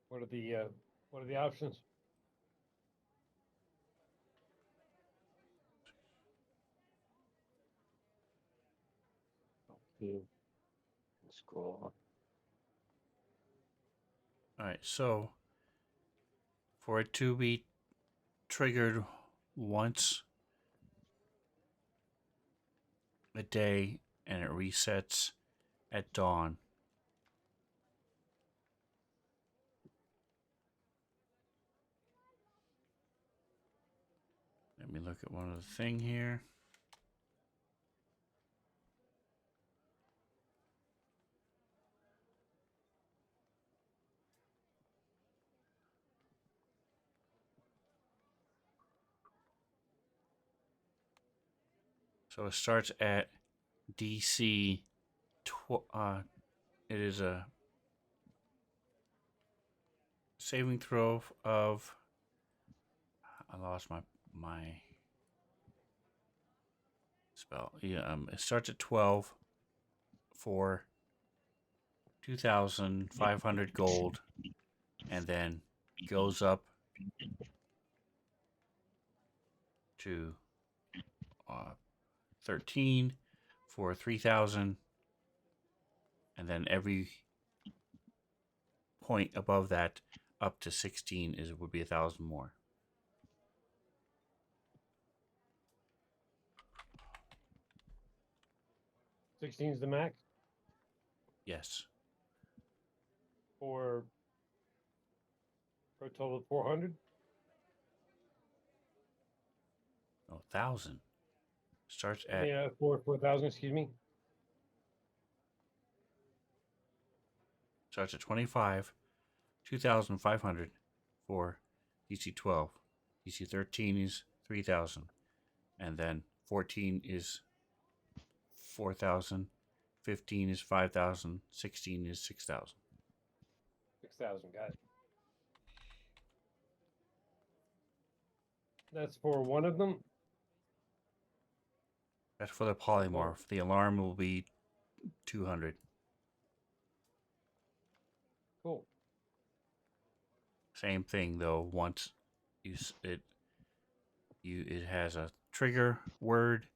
What are the options? Scroll. All right, so for it to be triggered once a day and it resets at dawn. Let me look at one other thing here. So it starts at DC. It is a saving throw of. I lost my spell. Yeah, it starts at 12 for 2,500 gold. and then goes up to 13 for 3,000, and then every point above that up to 16 would be 1,000 more. $16 is the max Yes. for a total of 400. Oh, 1,000 starts I at mean, 4,000. Excuse me. starts at 25, 2,500 for DC 12. DC 13 is 3,000, and then 14 is 4,000, 15 is 5,000, 16 is 6,000. 6,000. Got it. That's for one of them. That's for the polymorph. The alarm will be 200. Cool. Same thing though. Once it has a trigger word.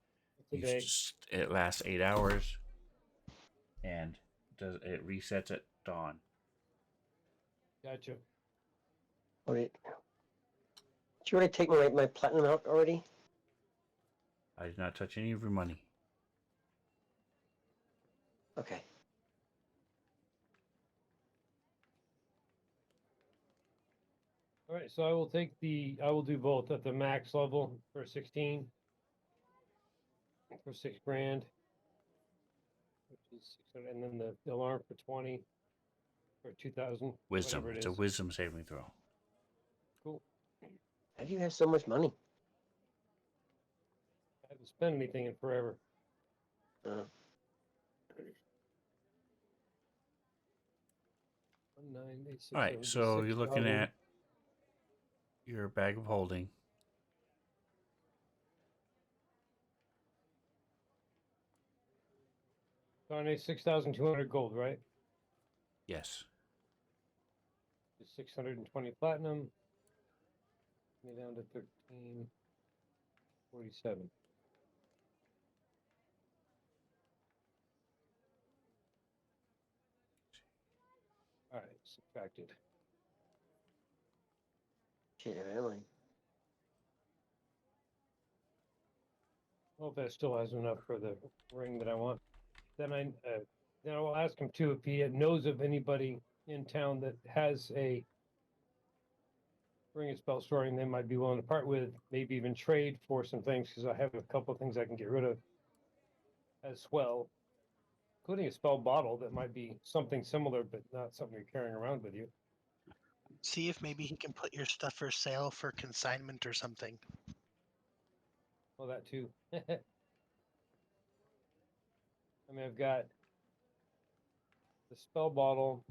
Today. It lasts 8 hours, and it resets at dawn. Gotcha. All right. Did you already take my platinum out already? I did not touch any of your money. Okay. All right, so I will do both at the max level for 16 for $6,000, which is 600, and then the alarm for 20 or 2,000. Wisdom. Whatever it It's is. a wisdom saving throw. Cool. How do you have so much money? I haven't spent anything in forever. Uh, 1986. All right, so you're looking at your bag of holding. Darn, 6,200 gold, right? Yes. 620 platinum. Me down to 1347. All right, subtracted. shit, evidently. Well, if that still has enough for the ring that I want, then I will ask him too if he knows of anybody in town that has a ring of spell storing they might be willing to part with, maybe even trade for some things, because I have a couple of things I can get rid of as well, including a spell bottle that might be something similar but not something you're carrying around with you. See if maybe he can put your stuff for sale for consignment or something. Well, that too. I mean, I've got the spell bottle.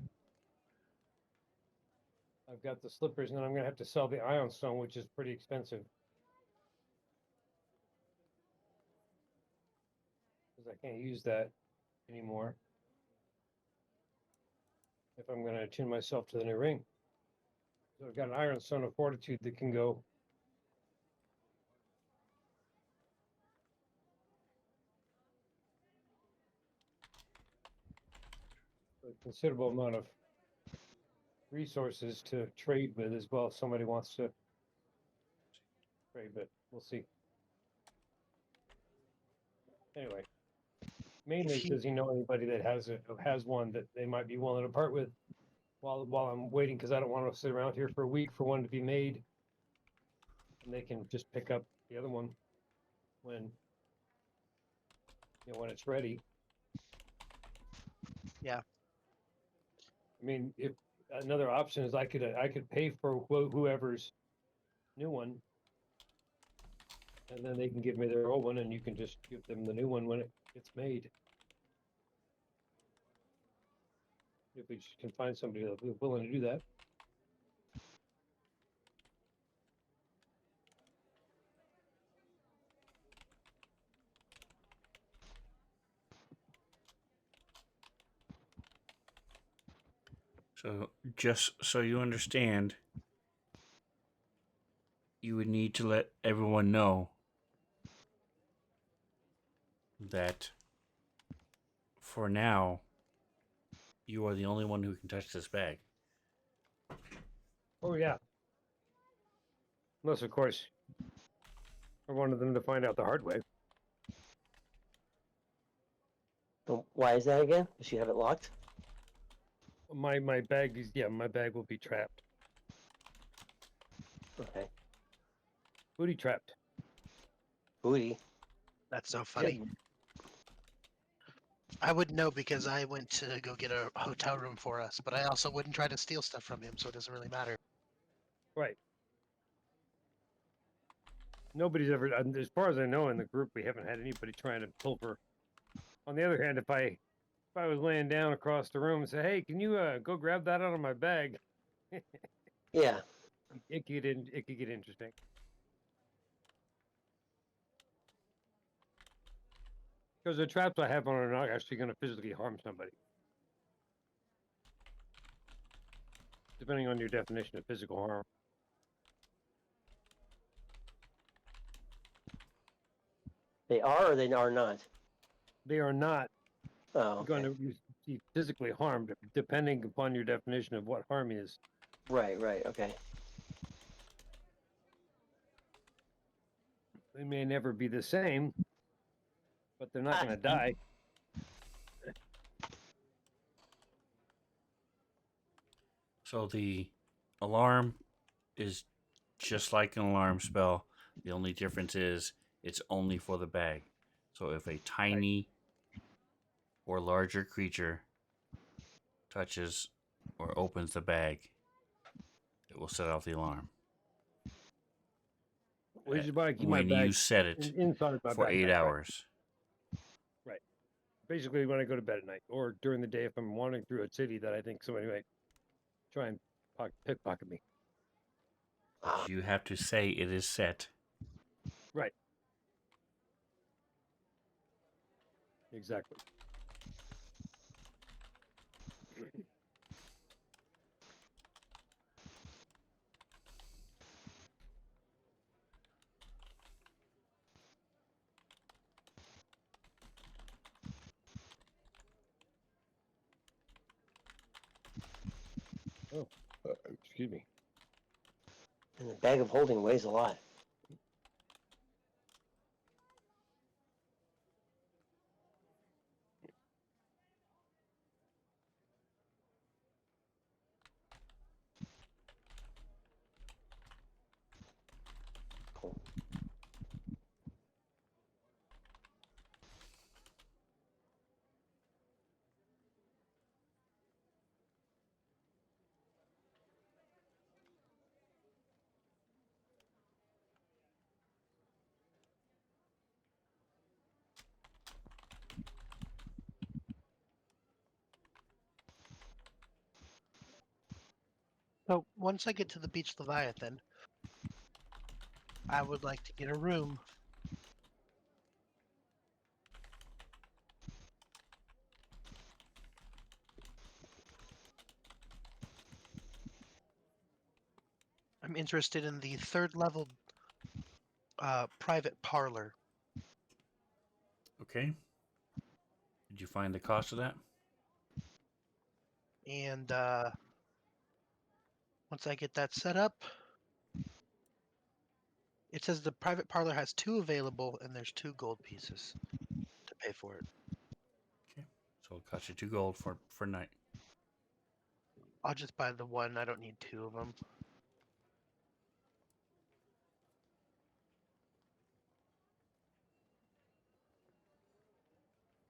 I've got the slippers, and then I'm going to have to sell the ion stone, which is pretty expensive. Because I can't use that anymore if I'm going to attune myself to the new ring. So I've got an iron stone of fortitude that can go. A considerable amount of resources to trade with as well if somebody wants to trade, but we'll see. Anyway, mainly he- does he know anybody that has one that they might be willing to part with while I'm waiting, because I don't want to sit around here for a week for one to be made, and they can just pick up the other one when when it's ready. Yeah. I mean, if another option is I could pay for whoever's new one, and then they can give me their old one, and you can just give them the new one when it gets made. If we can find somebody that'll be willing to do that. So, just so you understand, you would need to let everyone know that for now, you are the only one who can touch this bag. Oh yeah. Unless, of course, I wanted them to find out the hard way. So why is that again? Does she have it locked? My bag is my bag will be trapped. Okay. Booty trapped. Booty. That's so Yeah. funny. I wouldn't know because I went to go get a hotel room for us, but I also wouldn't try to steal stuff from him, so it doesn't really matter. Right. Nobody's ever, as far as I know, in the group, we haven't had anybody trying to pilfer. On the other hand, if I was laying down across the room and say, "Hey, can you go grab that out of my bag?" Yeah. It could get interesting. Because the traps I have on are not actually going to physically harm somebody. Depending on your definition of physical harm. They are or they are not. They are not Oh, going okay. to be physically harmed, depending upon your definition of what harm is. Right, right, okay. They may never be the same, but they're not going to die. So the alarm is just like an alarm spell. The only difference is it's only for the bag. So if a tiny or larger creature touches or opens the bag, it will set off the alarm. Which is why I keep my When you bag set it inside my for backpack. 8 hours. Right. Basically, when I go to bed at night, or during the day if I'm wandering through a city that I think somebody might try and pickpocket me. Ah, You have to say it is set. Right. Exactly. Oh, excuse me. and the bag of holding weighs a lot. Cool. So once I get to the Beach Leviathan, I would like to get a room. I'm interested in the third level private parlor. Okay. Did you find the cost of that? And once I get that set up, it says the private parlor has 2 available and there's 2 gold pieces to pay for it. Okay. So it cost you 2 gold for night. I'll just buy the one. I don't need 2 of them.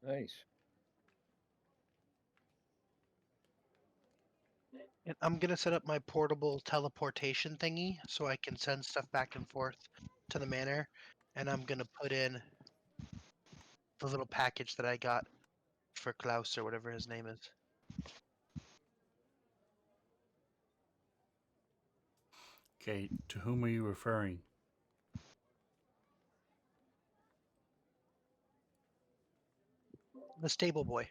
Nice. And I'm going to set up my portable teleportation thingy so I can send stuff back and forth to the manor. And I'm going to put in the little package that I got for Klaus or whatever his name is. Okay. To whom are you referring? The stable boy.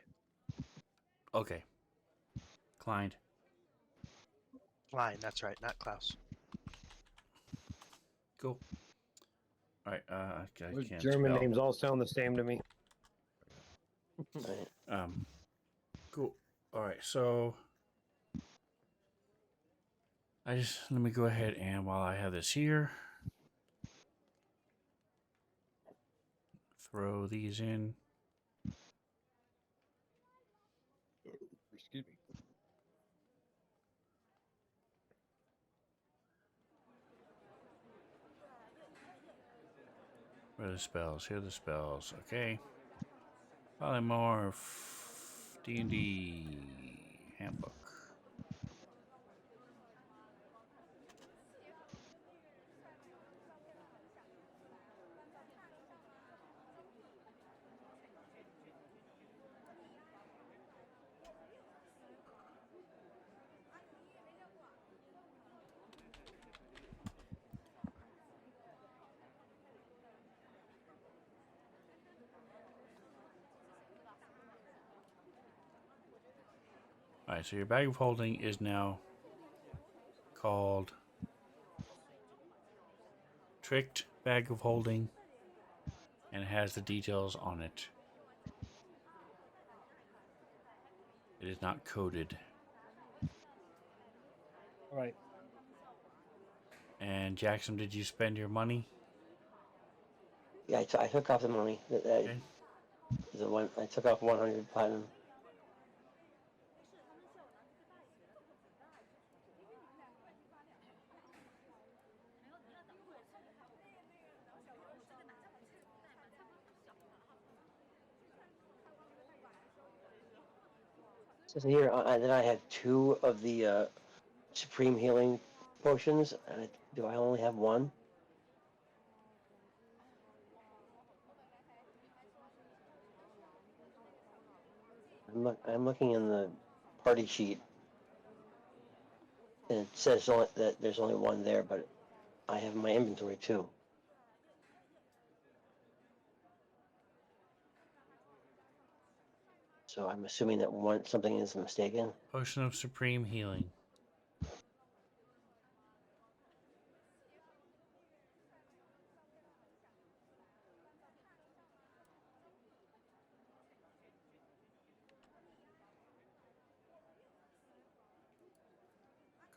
Okay. Klein. Klein, that's right, not Klaus. Cool. All right. I Those can't German spell. names all sound the same to me. Right. Cool. All right. So let me go ahead and while I have this here, throw these in. Excuse me. Where are the spells? Here are the spells. Okay. Polymorph. D&D handbook. All right. So your bag of holding is now called Tricked Bag of Holding, and it has the details on it. It is not coded. All right. And Jackson, did you spend your money? Yeah, I took off the money. Okay. The one I took off 100 platinum. So here, then I have 2 of the supreme healing potions. Do I only have 1? I'm looking in the party sheet, and it says that there's only 1 there, but I have my inventory too. So I'm assuming that something is mistaken. Potion of Supreme Healing.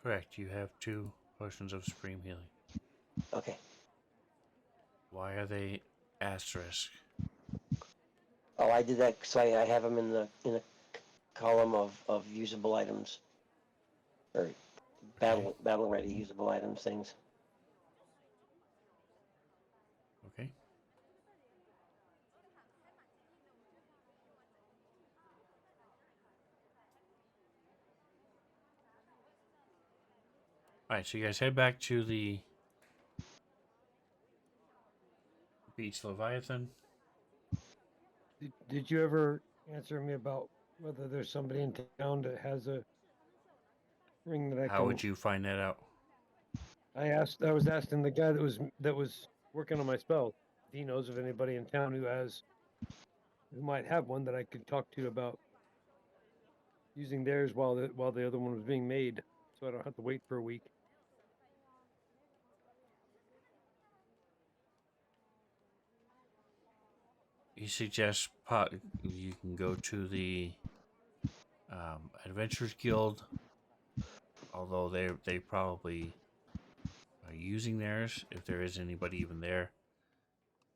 Correct. You have 2 potions of Supreme Healing. Okay. Why are they asterisk? Oh, I did that so I have them in the column of usable items, or battle ready usable items things. Okay. All right, so you guys head back to the Beach Leviathan. Did you ever answer me about whether there's somebody in town that has a ring that I How can? would you find that out? I was asking the guy that was working on my spell if he knows of anybody in town who might have one that I could talk to about using theirs while the other one was being made, so I don't have to wait for a week. He suggests you can go to the Adventurers Guild, although they probably are using theirs if there is anybody even there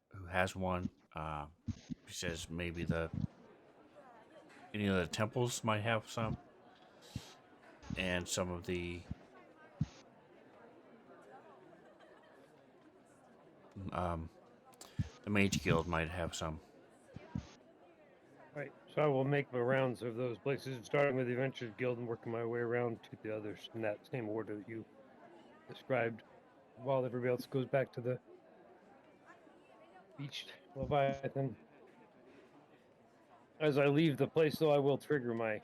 who has one. He says maybe any of the temples might have some, and some of um, the Mage Guild might have some. Right, so I will make my rounds of those places, starting with the Adventurers Guild and working my way around to the others in that same order that you described, while everybody else goes back to the Beached Leviathan. As I leave the place, though, I will trigger my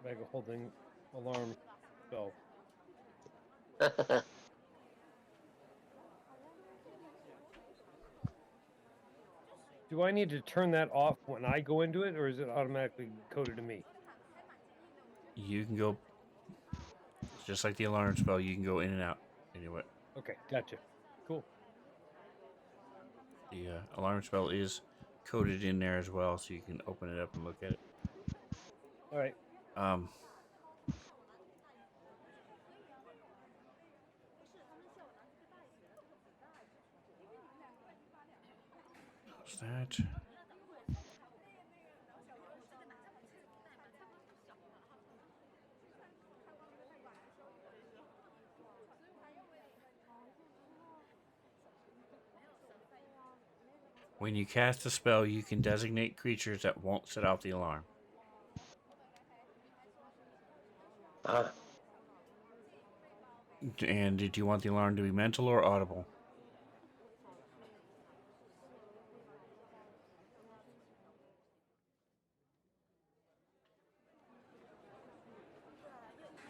bag of holding alarm spell. Do I need to turn that off when I go into it, or is it automatically coded to me? You can go just like the alarm spell, you can go in and out anyway. Okay, gotcha. Cool. The alarm spell is coded in there as well, so you can open it up and look at it. All right. Um, what's that? When you cast a spell, you can designate creatures that won't set off the alarm. Ah, And did you want the alarm to be mental or audible?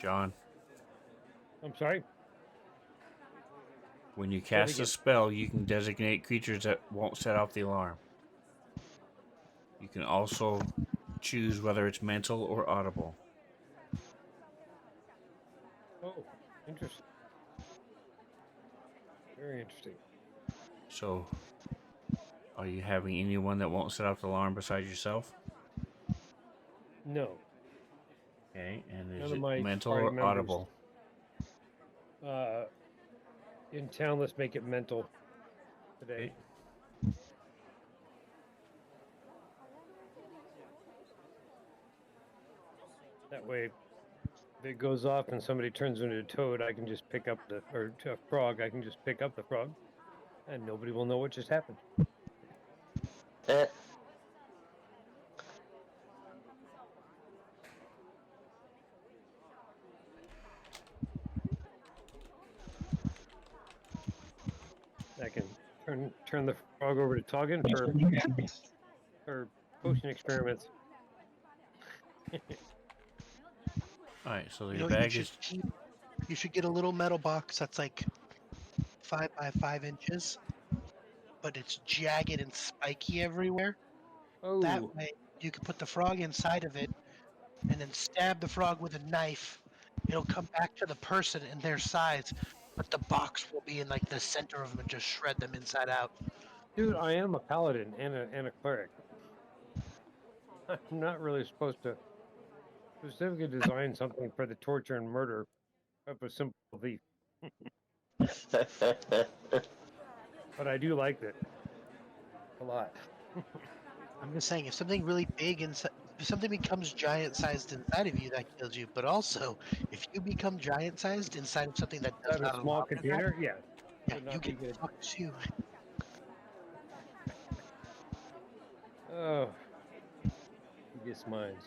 John, I'm sorry. when you Say it cast a again. spell, you can designate creatures that won't set off the alarm. You can also choose whether it's mental or audible. Oh, interesting. Very interesting. So, are you having anyone that won't set off the alarm besides yourself? No, Okay, and none is of it my mental party or members. audible? In town, let's make it mental today. Okay. That way, if it goes off and somebody turns into a toad, I can just pick up or a frog. I can just pick up the frog, and nobody will know what just happened. eh, I can turn the frog over to Toggin for potion experiments. All right, so You your know what you bag should is keep? You should get a little metal box that's like 5 by 5 inches, but it's jagged and spiky everywhere. That Oh, way, you can put the frog inside of it and then stab the frog with a knife. It'll come back to the person in their size, but the box will be in like the center of them and just shred them inside out. dude, I am a paladin and a cleric. I'm not really supposed to specifically design something for the torture and murder of a simple thief, but I do like it a lot. I'm just saying, if something really big inside, if something becomes giant sized inside of you, that kills you. But also, if you become giant sized inside of something that does Out of not a allow small for that, container, yeah, yeah, would you not be get good. fucked too. Oh, tedious minds.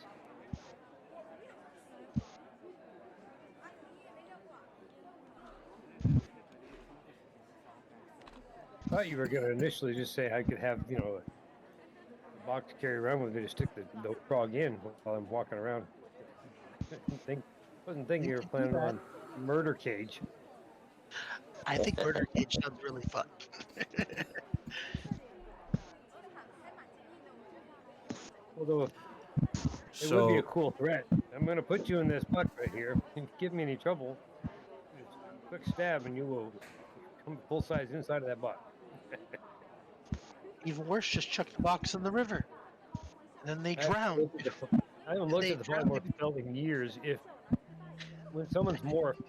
Thought you were going to initially just say I could have, a box to carry around with me to stick the frog in while I'm walking around. Wasn't thinking You you were can do planning that. on murder cage. I think Murder Cage sounds really fun. Although it would be a so cool threat. I'm going to put you in this box right here. If you give me any trouble, just quick stab and you will come full size inside of that box. Even worse, just chuck the box in the river, and then they I haven't drown. looked at I haven't And looked they at the drown. polymorph spell in years. If when someone's morphed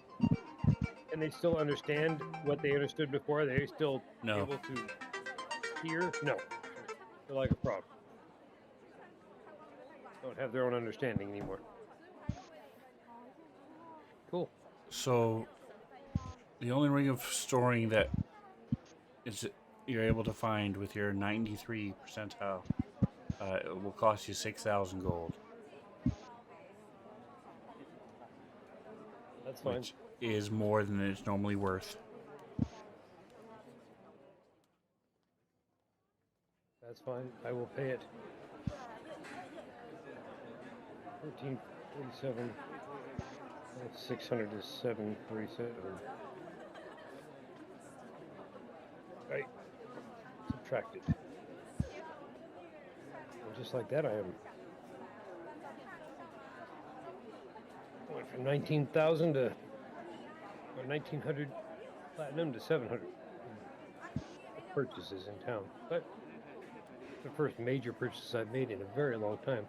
and they still understand what they understood before, are they still no. able to hear? No, they're like a frog. Don't have their own understanding anymore. Cool. So the only ring of storing that is you're able to find with your 93 percentile, it will cost you 6,000 gold, That's fine. which is more than it's normally worth. That's fine. I will pay it. 1447. 600 is 747. Right. Subtracted. And just like that, I am going from 19,000 to or 1900 platinum to 700 purchases in town. But the first major purchase I've made in a very long time.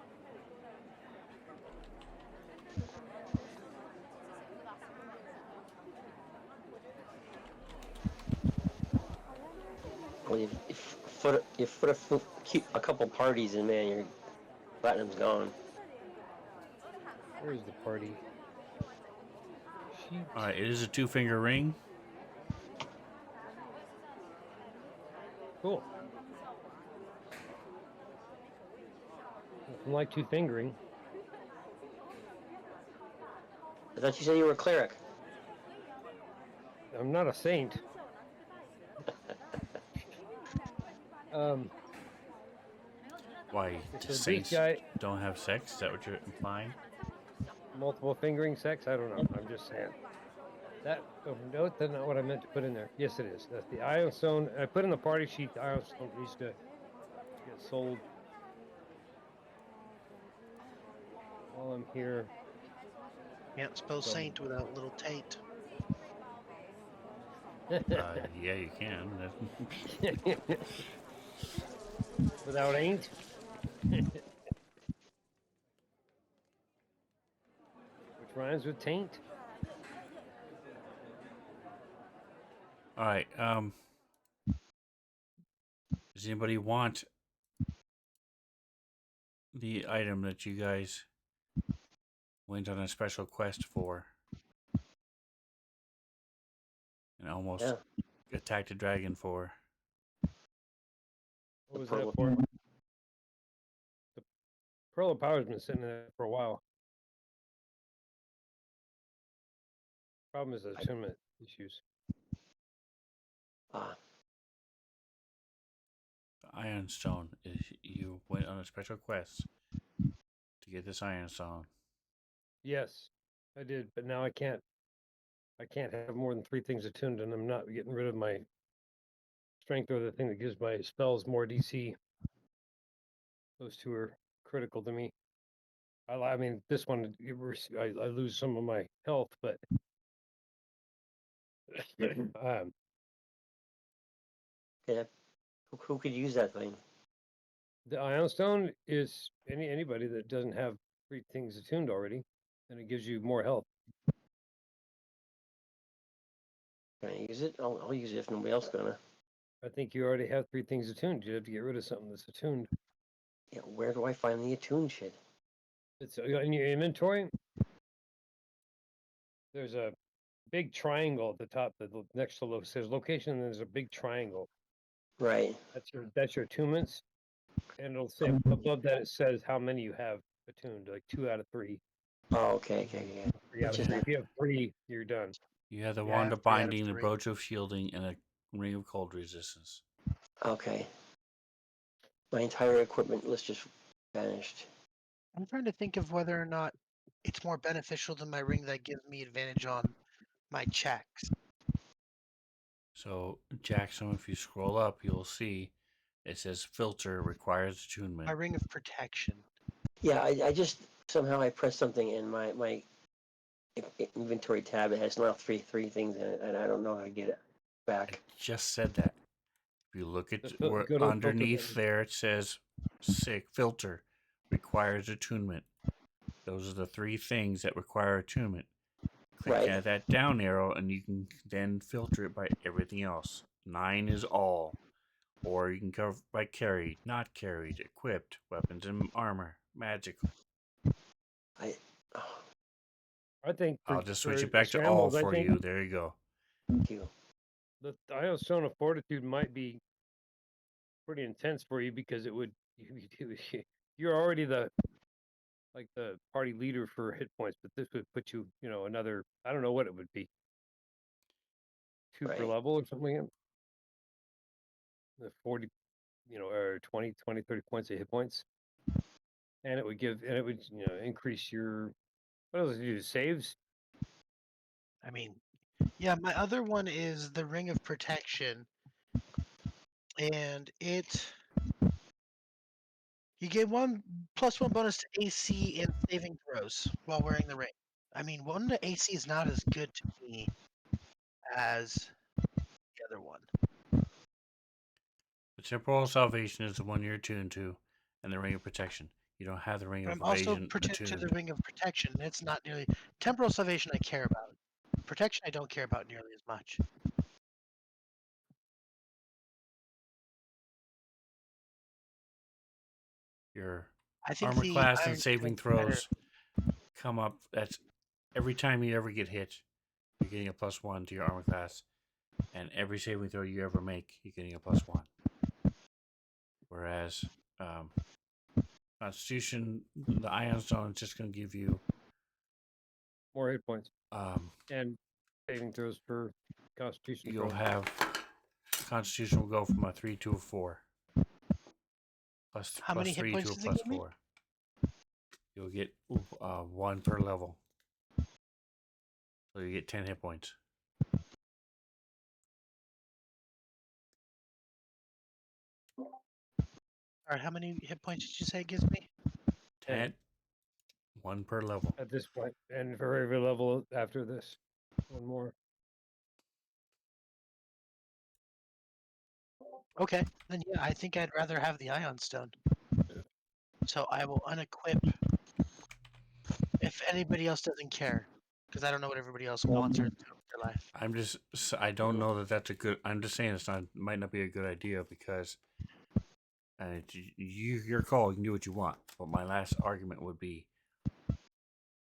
Well, you keep a couple parties and man, your platinum's gone. Where's the party? Sheet. All right, it is a 2-finger ring. Cool. Nothing like two fingering. I thought you said you were a cleric. I'm not a saint. Why? So The this saints guy, don't have sex? Is that what you're implying? multiple fingering sex? I don't know. I'm just saying. That, oh, no, that's not what I meant to put in there. Yes, it is. That's the Ion Stone. I put in the party sheet. The Ion Stone needs to get sold while I'm here. Can't spell saint without little taint. Yeah, you can. Without ain't. Which rhymes with taint. All right. Does anybody want the item that you guys went on a special quest for and almost attacked a dragon for? What was The that for? The Pearl of Power's been sitting there for a while. Problem is the attunement issues. The Iron Stone is you went on a special quest to get this Iron Stone. Yes, I did, but now I can't have more than 3 things attuned, and I'm not getting rid of my strength or the thing that gives my spells more DC. Those two are critical to me. I mean, this one, I lose some of my health, but Yeah. Who could use that thing? the Ion Stone is anybody that doesn't have 3 things attuned already, and it gives you more health. Can I use it? I'll use it if nobody else gonna. I think you already have 3 things attuned. You have to get rid of something that's attuned. Yeah, where do I find the attune shit? It's in your inventory. There's a big triangle at the top that next to says location, and there's a big triangle. Right. That's your attunements, and it'll say above that it says how many you have attuned, like 2 out of 3. Oh, okay. 3 out of 3. If you have 3, you're done. You have the Yeah, Wand of 3 out of Binding, the 3. Brooch of Shielding, and a Ring of Cold Resistance. Okay. My entire equipment list just vanished. I'm trying to think of whether or not it's more beneficial than my ring that gives me advantage on my checks. So, Jackson, if you scroll up, you'll see it says Filter requires attunement. My ring of protection. Yeah, I just somehow I pressed something in my inventory tab. It has now three things in it, and I don't know how to get it I back. just said that. If you look at Good old filter underneath button. there, it says Filter requires attunement. Those are the 3 things that require attunement. Click Right. that down arrow, and you can then filter it by everything else. 9 is all. Or you can cover by carried, not carried, equipped, weapons and armor, magical. I think I'll just switch it back to all for you. There you go. Thank you. The Ion Stone of Fortitude might be pretty intense for you because it would you're already the party leader for hit points, but this would put you, another, I don't know what it would be, 2 per Right. level or something like that. The 40, or 20, 30 points of hit points, and it would increase your, what else do you do? Saves. I mean, yeah, my other one is the ring of protection, and you get +1 bonus to AC and saving throws while wearing the ring. I mean, 1 to AC is not as good to me as the other one. The temporal salvation is the one you're attuned to, and the ring of protection. You don't have the ring But of I'm also evasion to the attuned. ring of protection. And it's not nearly temporal salvation. I care about. Protection, I don't care about nearly as much. Your I think armor the class and Iron saving Stone better. throws come up. That's every time you ever get hit, you're getting a +1 to your armor class, and every saving throw you ever make, you're getting a +1. Whereas Constitution, the Ion Stone is just going to give you More hit points um, and saving throws per Constitution. you'll throw. have Constitution will go from a 3 to a 4. How many hit 3 points to a does it give me? +4. You'll get 1 per level. So you get 10 hit points. Or how many hit points did you say it gives me? 10. 1 per level. At this point, and for every level after this, one more. Okay, then yeah, I think I'd rather have the Ion Stone. So I will unequip if anybody else doesn't care, because I don't know what everybody else wants or is doing with their life. I don't know that that's a good. I'm just saying might not be a good idea because your call. You can do what you want. But my last argument would be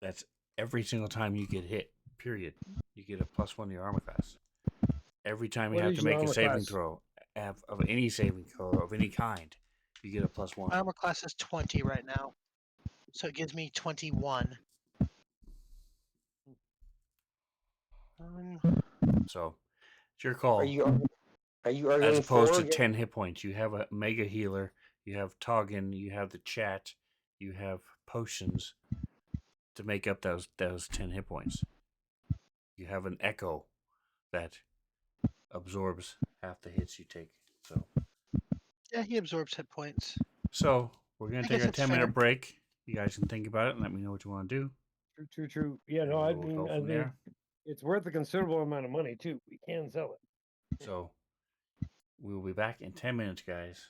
that's every single time you get hit. Period. You get a +1 to your armor class. Every time you What have is to your make a armor saving class? throw of any saving throw of any kind, you get a +1. My armor class is 20 right now, so it gives me 21. So it's your call. Are you As arguing opposed for? to 10 hit points, you have a mega healer, you have Toggin, you have the chat, you have potions to make up those 10 hit points. You have an echo that absorbs half the hits you take. Yeah, he absorbs hit points. So we're gonna I take guess a it's 10-minute fair. break. You guys can think about it and let me know what you want to do. True. Yeah, And no, I we'll mean, go from there. it's worth a considerable amount of money too. We can sell it. So we will be back in 10 minutes, guys.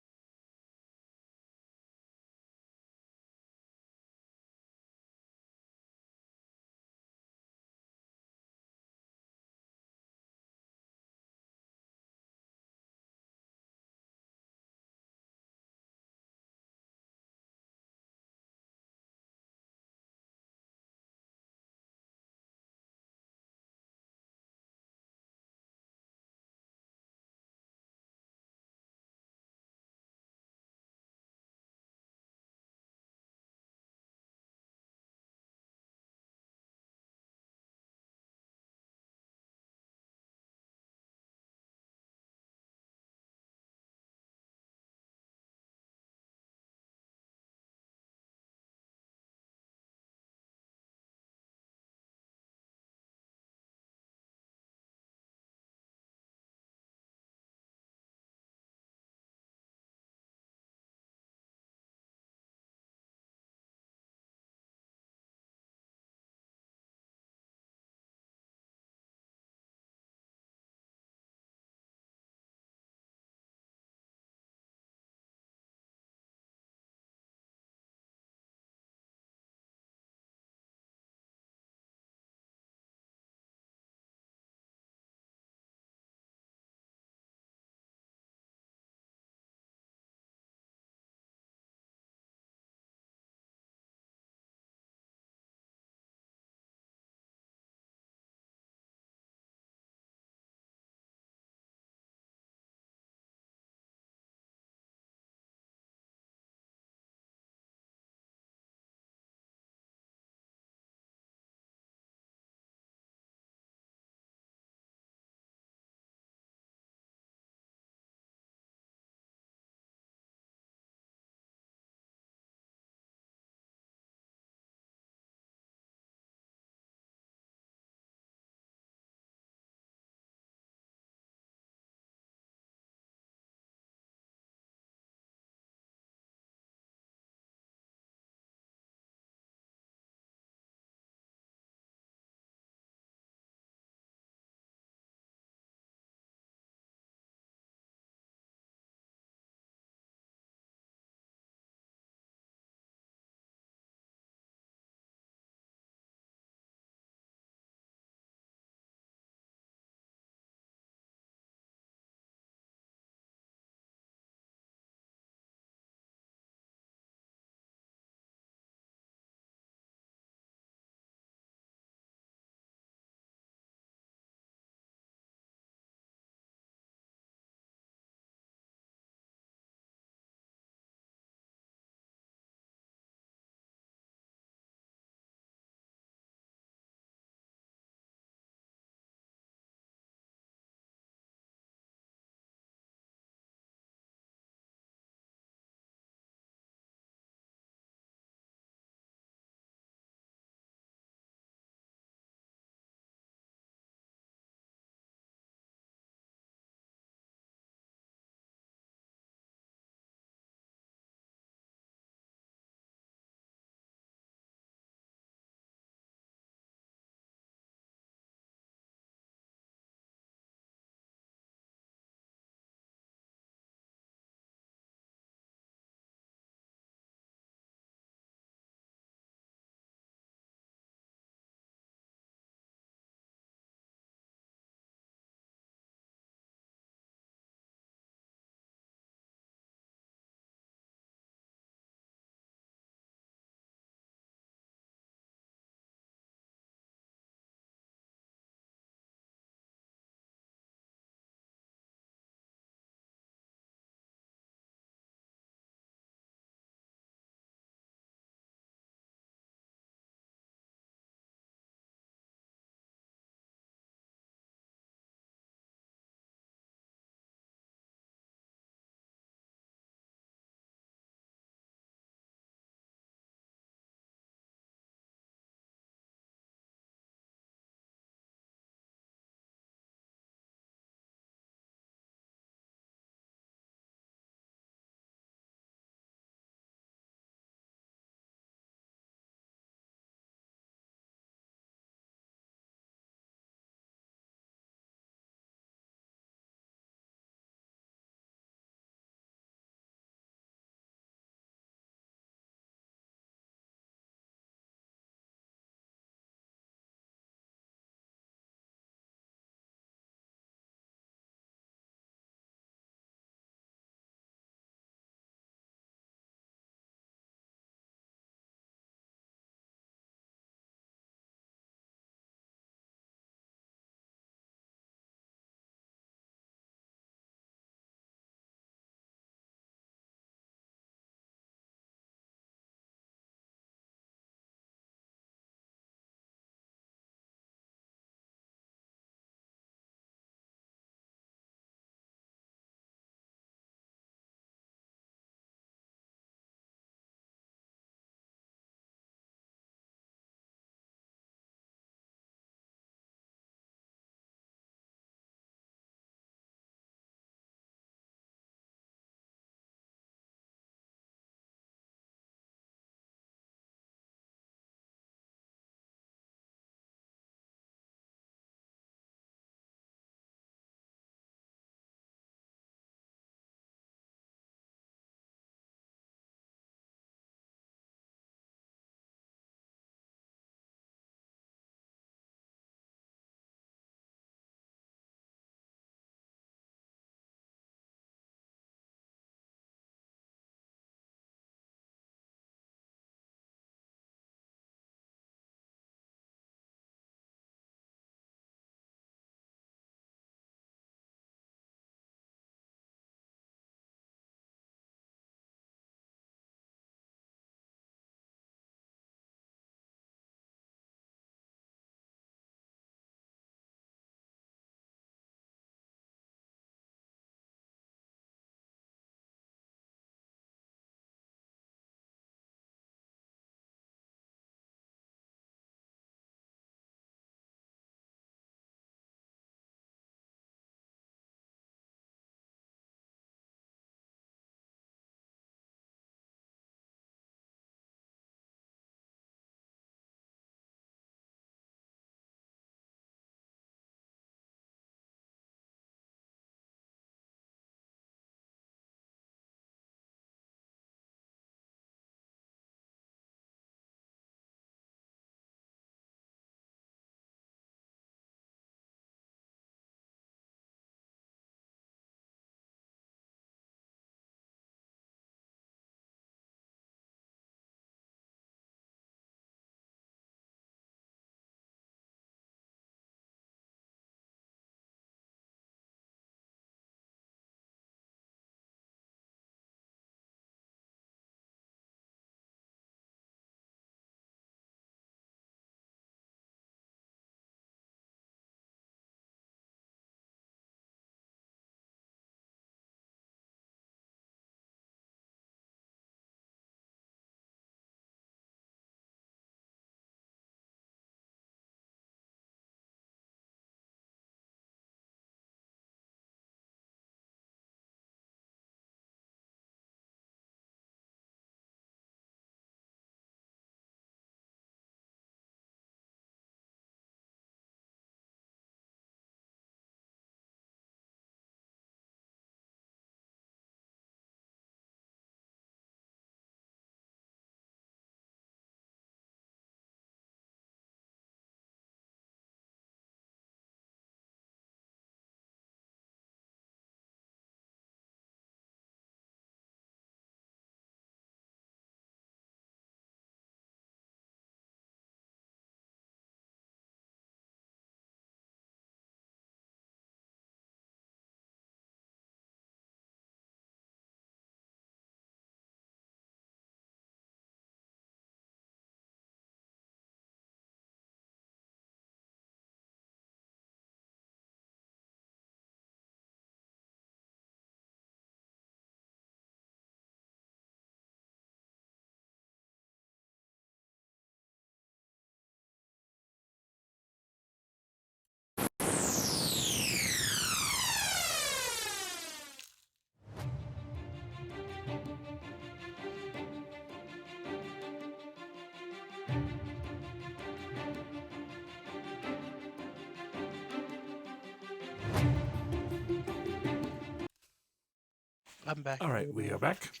I'm back. All right, we are back.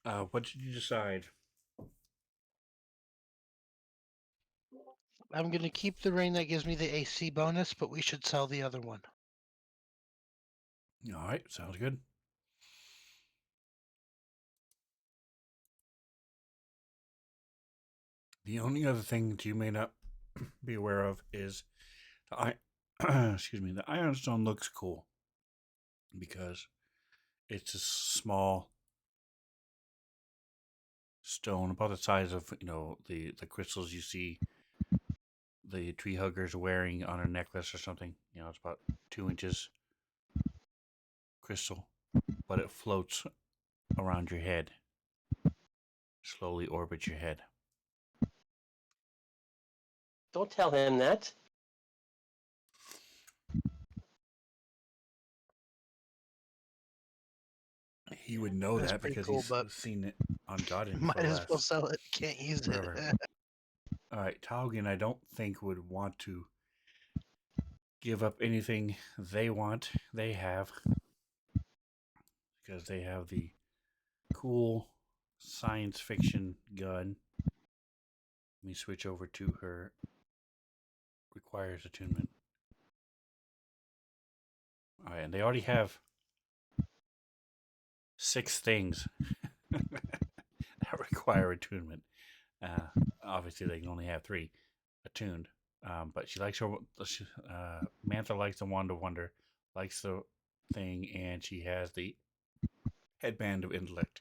What did you decide? I'm going to keep the ring that gives me the AC bonus, but we should sell the other one. All right, sounds good. The only other thing that you may not be aware of is excuse me, the ironstone looks cool because it's a small stone about the size of the crystals you see the tree huggers wearing on a necklace or something. It's about 2 inches crystal, but it floats around your head, slowly orbits your head. Don't tell him that. He would know That's that pretty because cool, he's but seen it on God might Info as well last sell it. Can't use forever. it. All right, Taugen, I don't think would want to give up anything they have, because they have the cool science fiction gun. Let me switch over to her. Requires attunement. All right, and they already have 6 things that require attunement. Obviously, they can only have 3 attuned. But she likes her. Mantha likes the Wand of Wonder, likes the thing, and she has the headband of intellect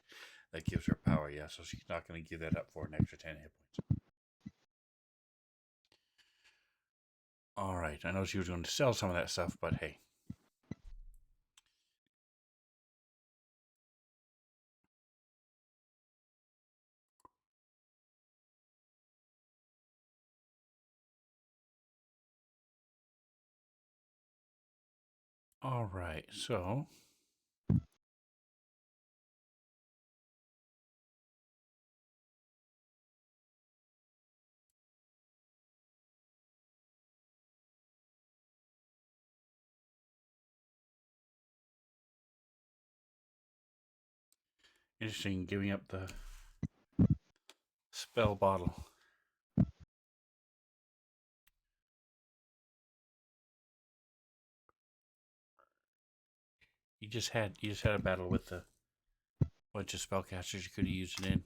that gives her power. Yeah, so she's not going to give that up for an extra 10 hit points. All right, I know she was going to sell some of that stuff, but hey. All right, so interesting, giving up the spell bottle. You just had a battle with a bunch of spellcasters. You could have used it in.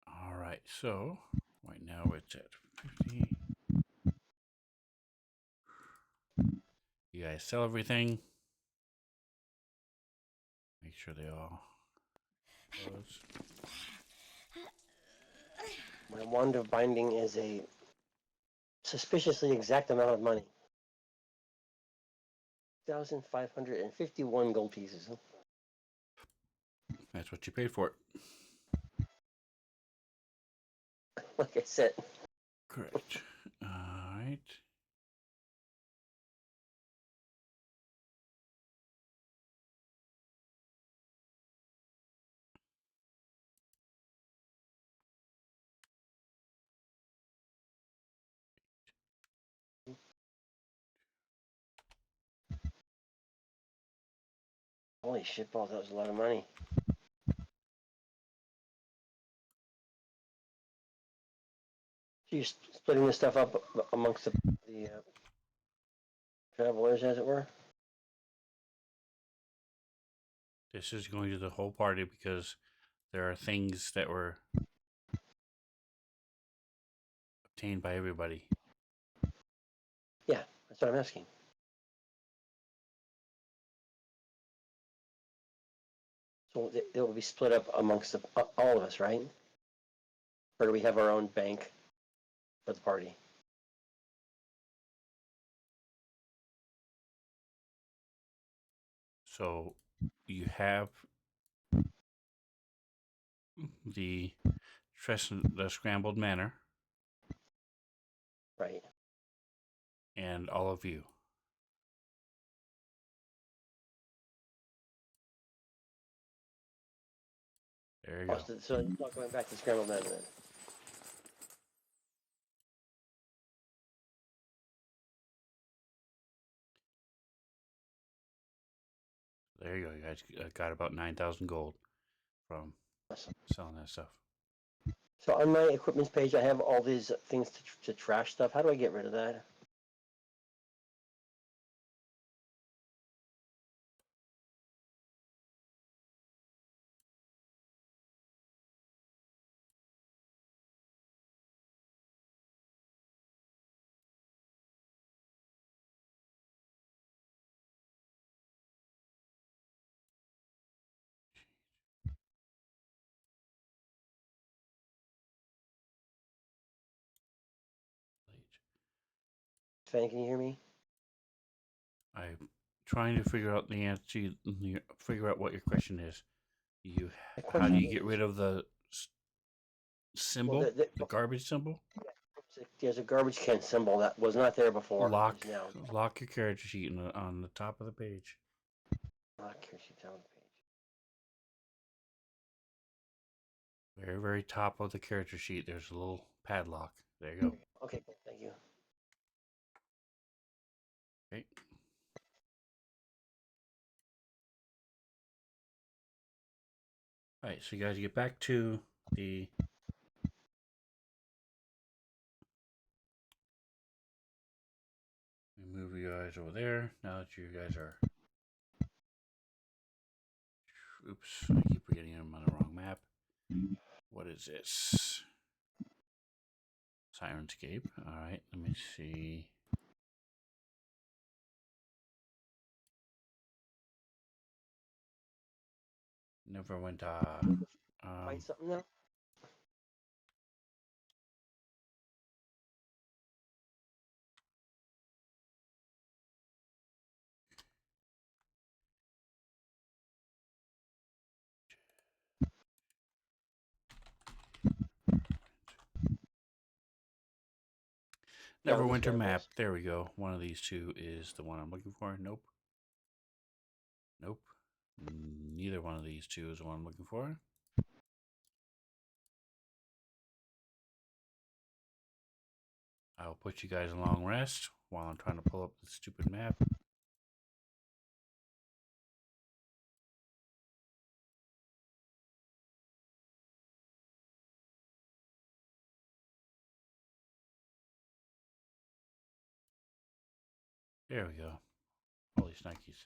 All right, so right now it's at 50. You guys sell everything. Make sure they all close. My wand of binding is a suspiciously exact amount of money. 1,551 gold pieces. That's what you paid for it. Like I said. Correct. All right. Holy shitballs, that was a lot of money. So you're splitting this stuff up amongst the travelers, as it were? This is going to the whole party because there are things that were obtained by everybody. Yeah, that's what I'm asking. So it will be split up amongst all of us, right? Or do we have our own bank for the party? So you have the the scrambled manor, Right. and all of you. There you Oh, go. so you're not going back to Scrambled Manor then? there you go. You guys got about 9,000 gold from Awesome. selling that stuff. So on my equipment page, I have all these things to trash stuff. How do I get rid of that? Sven, can you hear me? I'm trying to figure out the answer. Figure out what your question is. How do you get rid of the symbol, Well, the garbage symbol? there's a garbage can symbol that was not there before. Lock It's now. your character sheet on the top of the page. Lock your sheet on the page. Very, very top of the character sheet. There's a little padlock. There you go. Okay, cool. Thank you. Okay. All right, so you guys get back to the we move you guys over there. Now that you guys are, oops, I keep forgetting I'm on the wrong map. What is this? Sirenscape. All right, let me see. Never went. Find something now. Neverwinter map. There we go. One of these two is the one I'm looking for. Nope. Nope. Neither one of these two is the one I'm looking for. I'll put you guys in long rest while I'm trying to pull up the stupid map. There we go. Holy snikes.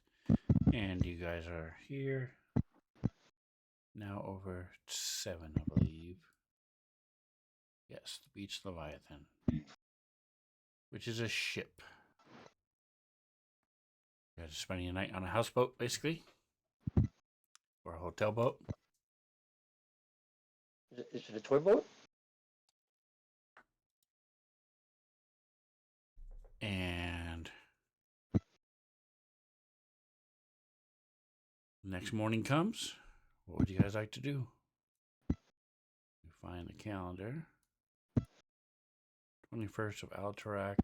And you guys are here. Now over 7, I believe. Yes, the Beach Leviathan. Which is a ship. You guys are spending a night on a houseboat, basically. Or a hotel boat. Is it a toy boat? And next morning comes. What would you guys like to do? You find the calendar. 21st of Alterac.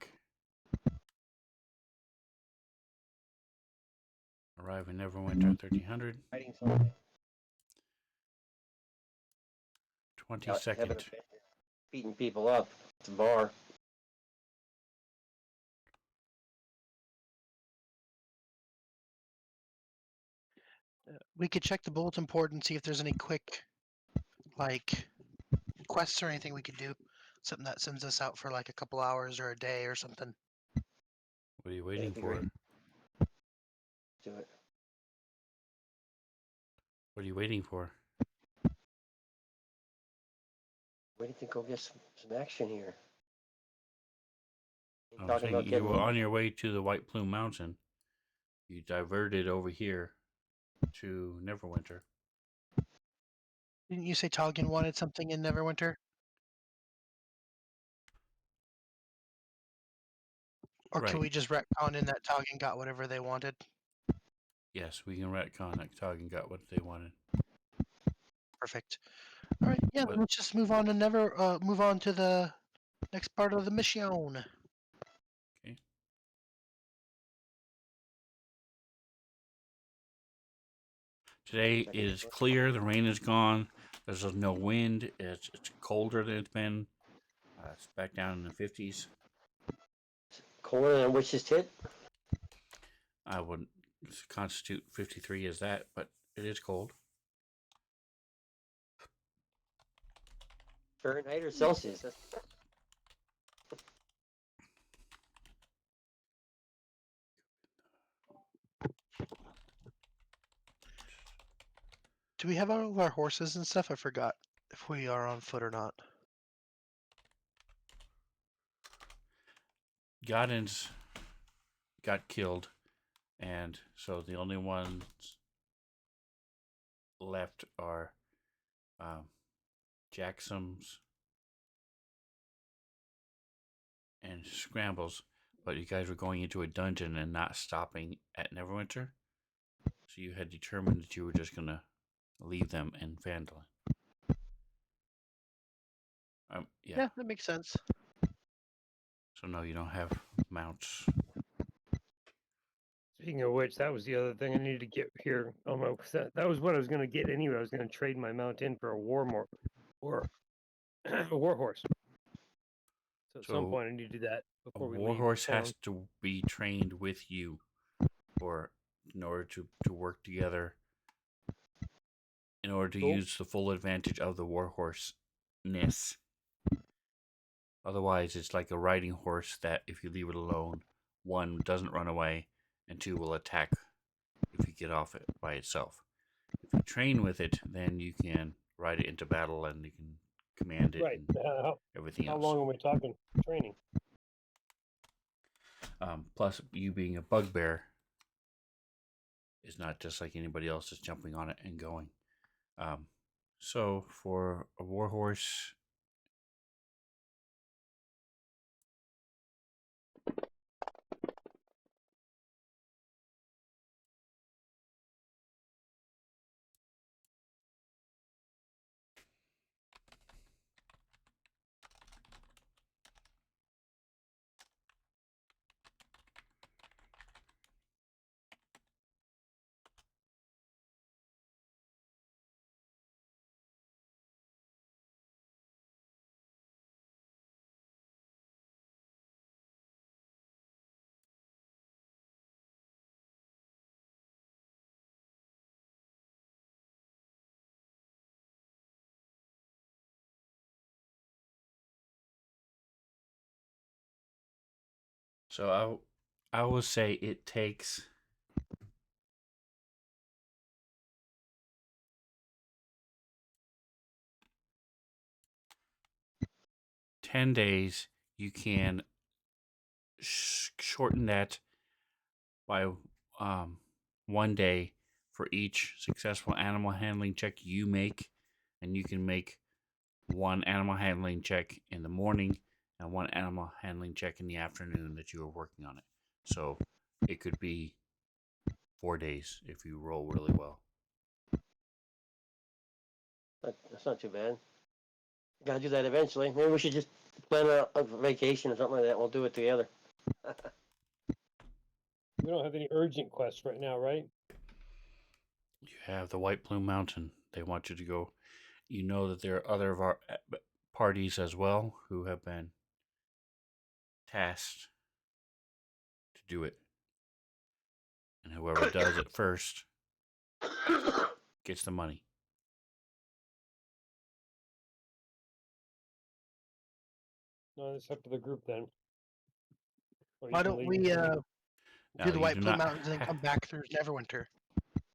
Arrive in Neverwinter 1300. Fighting something. 22nd. Beating people up at the bar. We could check the bulletin board and see if there's any quick, like, quests or anything we could do. Something that sends us out for like a couple hours or a day or something. What are you waiting be for? great. Do it. What are you waiting for? Waiting to go get some action here. I'm Talking saying about you getting were on your way to the White Plume Mountain. You diverted over here to Neverwinter. Didn't you say Toggen wanted something in Neverwinter? Or Right. can we just retcon in that Toggen got whatever they wanted? Yes, we can retcon that Toggen got what they wanted. Perfect. All right, yeah. What- Let's just move on and move on to the next part of the mission. Okay. Today is clear. The rain is gone. There's no wind. It's colder than it's been. It's back down in the 50s. colder than a witch's tit. I wouldn't constitute 53 as that, but it is cold. Fahrenheit or Celsius? Do we have all of our horses and stuff? I forgot if we are on foot or not. Goddins got killed, and so the only ones left are Jackson's and Scrambles. But you guys were going into a dungeon and not stopping at Neverwinter, so you had determined that you were just gonna leave them in Phandalin. Yeah. Yeah, that makes sense. So no, you don't have mounts. Speaking of which, that was the other thing I needed to get here. Oh my, that was what I was going to get anyway. I was going to trade my mount in for a a war horse. So at some So, point, I need to do that A before we leave. warhorse town. has to be trained with you, in order to work together. In order to Cool. use the full advantage of the warhorse-ness. Otherwise, it's like a riding horse that, if you leave it alone, one, doesn't run away, and two, will attack if you get off it by itself. If you train with it, then you can ride it into battle and you can command it Right. and everything How else. long are we talking training? Plus, you being a bugbear is not just like anybody else just jumping on it and going. So for a warhorse, so I will say it takes 10 days. You can shorten that by 1 day for each successful animal handling check you make, and you can make one animal handling check in the morning and one animal handling check in the afternoon that you are working on it. So it could be 4 days if you roll really well. That's not too bad. Gotta do that eventually. Maybe we should just plan a vacation or something like that. We'll do it together. We don't have any urgent quests right now, right? You have the White Plume Mountain. They want you to go. You know that there are other of our parties as well who have been tasked to do it. And whoever does it first gets the money. No, it's up to the group then. Or you Why can don't leave we and- do the you White do Plume not Mountains and come back through Neverwinter?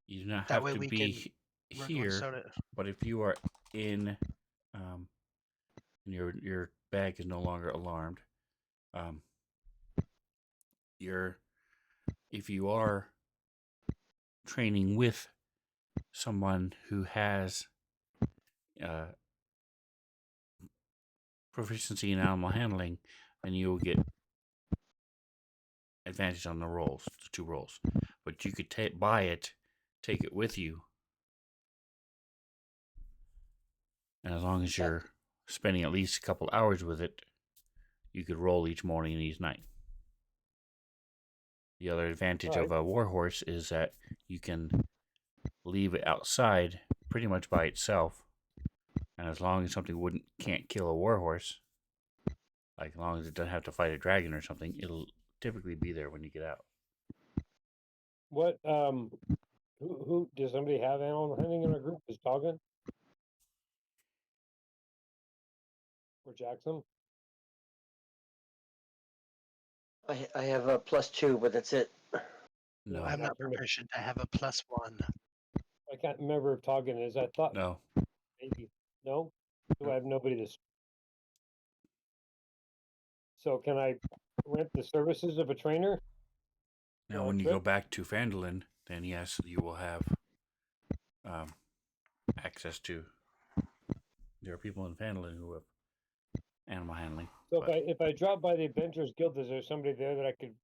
You do not That have way to we be We're going here, Sona. but if you are in, and your bag is no longer alarmed, if you are training with someone who has proficiency in animal handling, then you will get advantage on the rolls, the 2 rolls. But you could buy it, take it with you, and as long as you're spending at least a couple hours with it, you could roll each morning and each night. The other advantage of a warhorse is that you can leave it outside pretty much by itself, and as long as something can't kill a warhorse, like as long as it doesn't have to fight a dragon or something, it'll typically be there when you get out. What who does somebody have animal handling in our group? Is talking or Jackson? I have a +2, but that's it. No, I'm not for me. proficient. I have a +1. I can't remember if talking is. I thought no. maybe no. So I have nobody to. So can I rent the services of a trainer? Now, for our when you go trip? back to Fandolin, then yes, you will have access to. There are people in Fandolin who have animal handling. So But if I drop by the Adventurers Guild, is there somebody there that I could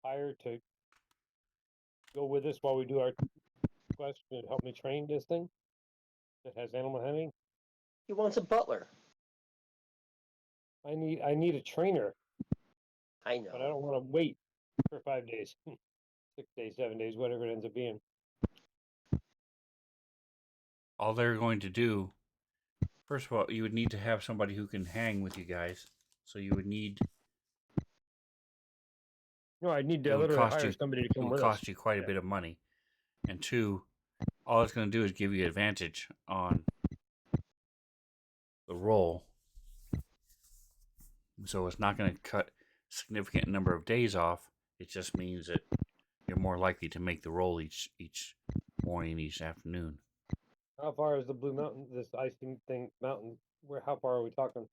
hire to go with us while we do our quest to help me train this thing that has animal handling? He wants a butler. I need a trainer, I but I know. don't want to wait for 5 days, 6 days, 7 days, whatever it ends up being. all they're going to do, first of all, you would need to have somebody who can hang with you guys. So you would need. No, I need It to would literally cost hire you. somebody to It come would with us. cost you quite a Yeah. bit of money, and two, all it's going to do is give you advantage on the roll. So it's not going to cut a significant number of days off. It just means that you're more likely to make the roll each morning, each afternoon. How far is the Blue Mountain? This icy thing mountain? Where? How far are we talking?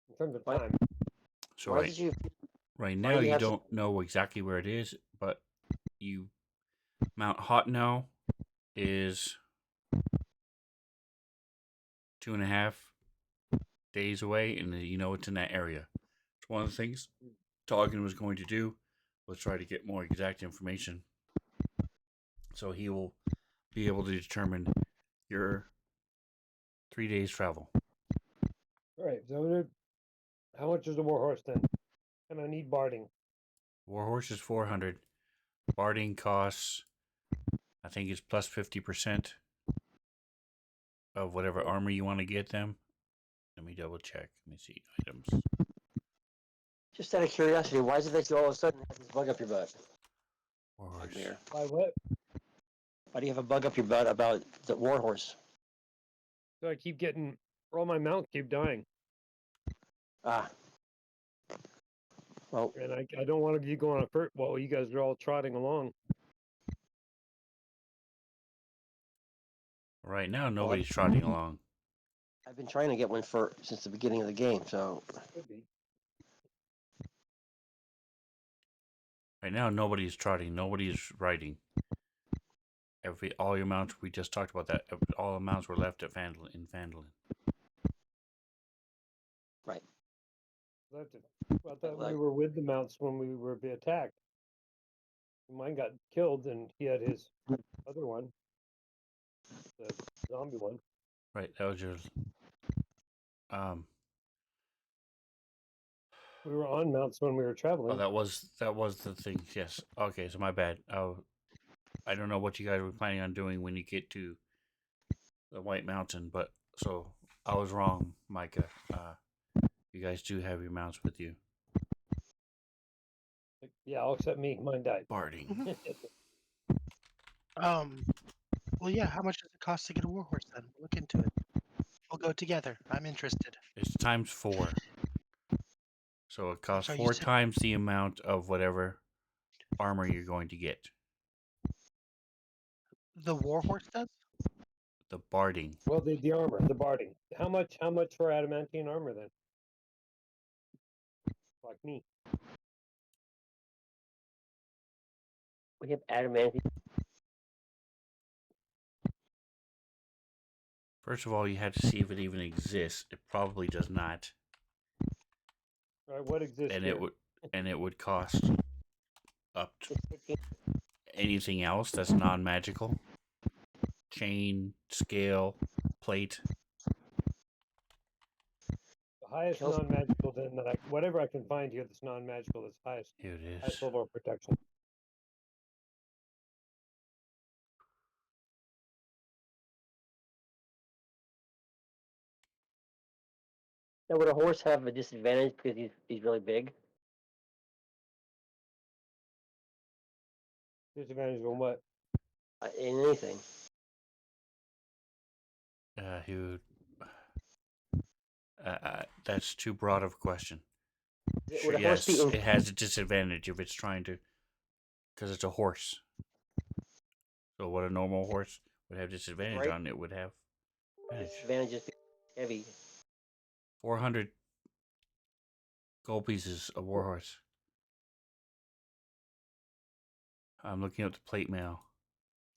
In terms of Why- time. So Why did you? right Why now do you you have don't know exactly where it is, but you Mount Hotno is 2.5 days away, and you know it's in that area. It's one of the things Toggin was going to do was try to get more exact information, so he will be able to determine your 3 days travel. All right. So how much is the warhorse then? And I need barding. Warhorse is 400. Barding costs, I think it's plus 50% of whatever armor you want to get them. Let me double check. Let me see items. Just out of curiosity, why is it that you all of a sudden have this bug up your butt? Warhorse. Bugbear. By what? Why do you have a bug up your butt about the warhorse? So I keep getting all my mounts keep dying, Ah. Well, and I don't want to be going on foot while you guys are all trotting along. Right now, nobody's trotting along. I've been trying to get one since the beginning of the game, so Could be. Right now, nobody's trotting. Nobody's riding. All your mounts, we just talked about that. All the mounts were left at in Fandolin. right. I thought we were with the mounts when we were being attacked. Mine got killed, and he had his other one, the zombie one. Right, that was yours. We were on mounts when we were traveling. Oh, that was the thing. Yes. Okay, so my bad. I don't know what you guys were planning on doing when you get to the White Mountain, but so I was wrong, Micah. You guys do have your mounts with you. Yeah, all except me. Mine died. Barding. Well, yeah. How much does it cost to get a warhorse? Then we'll look into it. We'll go together. I'm interested. It's times 4. So it costs Sorry, you 4 said times the amount of whatever armor you're going to get. the warhorse does. The barding. Well, the armor, the barding. How much for adamantine armor then? Like me. We have adamantine. First of all, you had to see if it even exists. It probably does not, All right, what exists and here? it would cost up to It's 15. anything else that's non-magical. Chain, scale, plate. The highest Kills- non-magical then that whatever I can find here that's non-magical that's highest Here it is. highest level of protection. Now, would a horse have a disadvantage because he's really big? Disadvantage on what? In anything. He would. That's too broad of a question. Sure, Would a horse be yes, in? it has a disadvantage if it's trying to, because it's a horse. So what a normal horse would have disadvantage Right. on, it would have advantage. Disadvantage is heavy. 400 gold pieces a warhorse. I'm looking up the plate mail.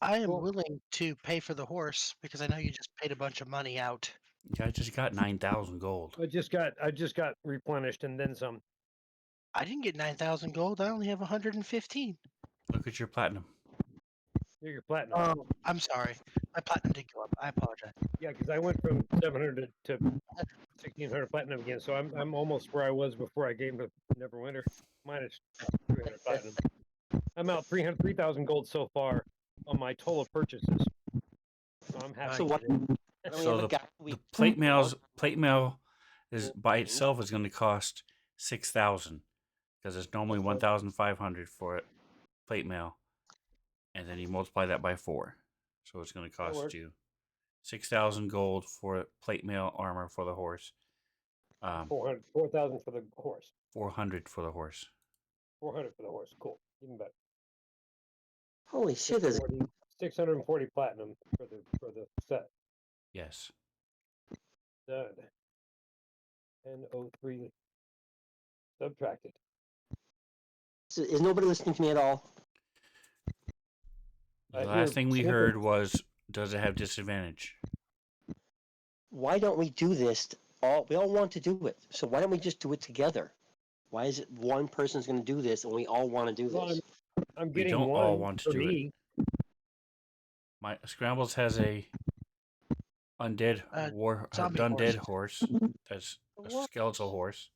I am Cool. willing to pay for the horse because I know you just paid a bunch of money out. I just got 9,000 gold. I just got replenished and then some. I didn't get 9,000 gold. I only have 115. Look at your platinum. Your platinum. Oh, I'm sorry. My platinum did go up. I apologize. Yeah, because I went from 700 to 1,600 platinum again, so I'm almost where I was before I gained the Neverwinter, minus 300 platinum. I'm out 3,000 gold so far on my total purchases. So I'm happy. So what? with it. Why don't we So have a the guy we- plate mail is by itself is going to cost 6,000 because it's normally 1,500 for a plate mail, and then you multiply that by 4, so it's going to cost works. you 6,000 gold for plate mail armor for the horse. 4,000 for the horse. 400 for the horse. 400 for the horse. Cool. Even better. Holy shit! There's 640 platinum for the set. Yes. Done. 1003 subtracted. is nobody listening to me at all? The I last hear thing we snippets. heard was, does it have disadvantage? Why don't we do this? We all want to do it. So why don't we just do it together? Why is it one person's going to do this and we all want to do Well, this? I'm We getting don't one all want to for do it. me. My Scrambles has a undead zombie undead horse. horse. That's a skeletal horse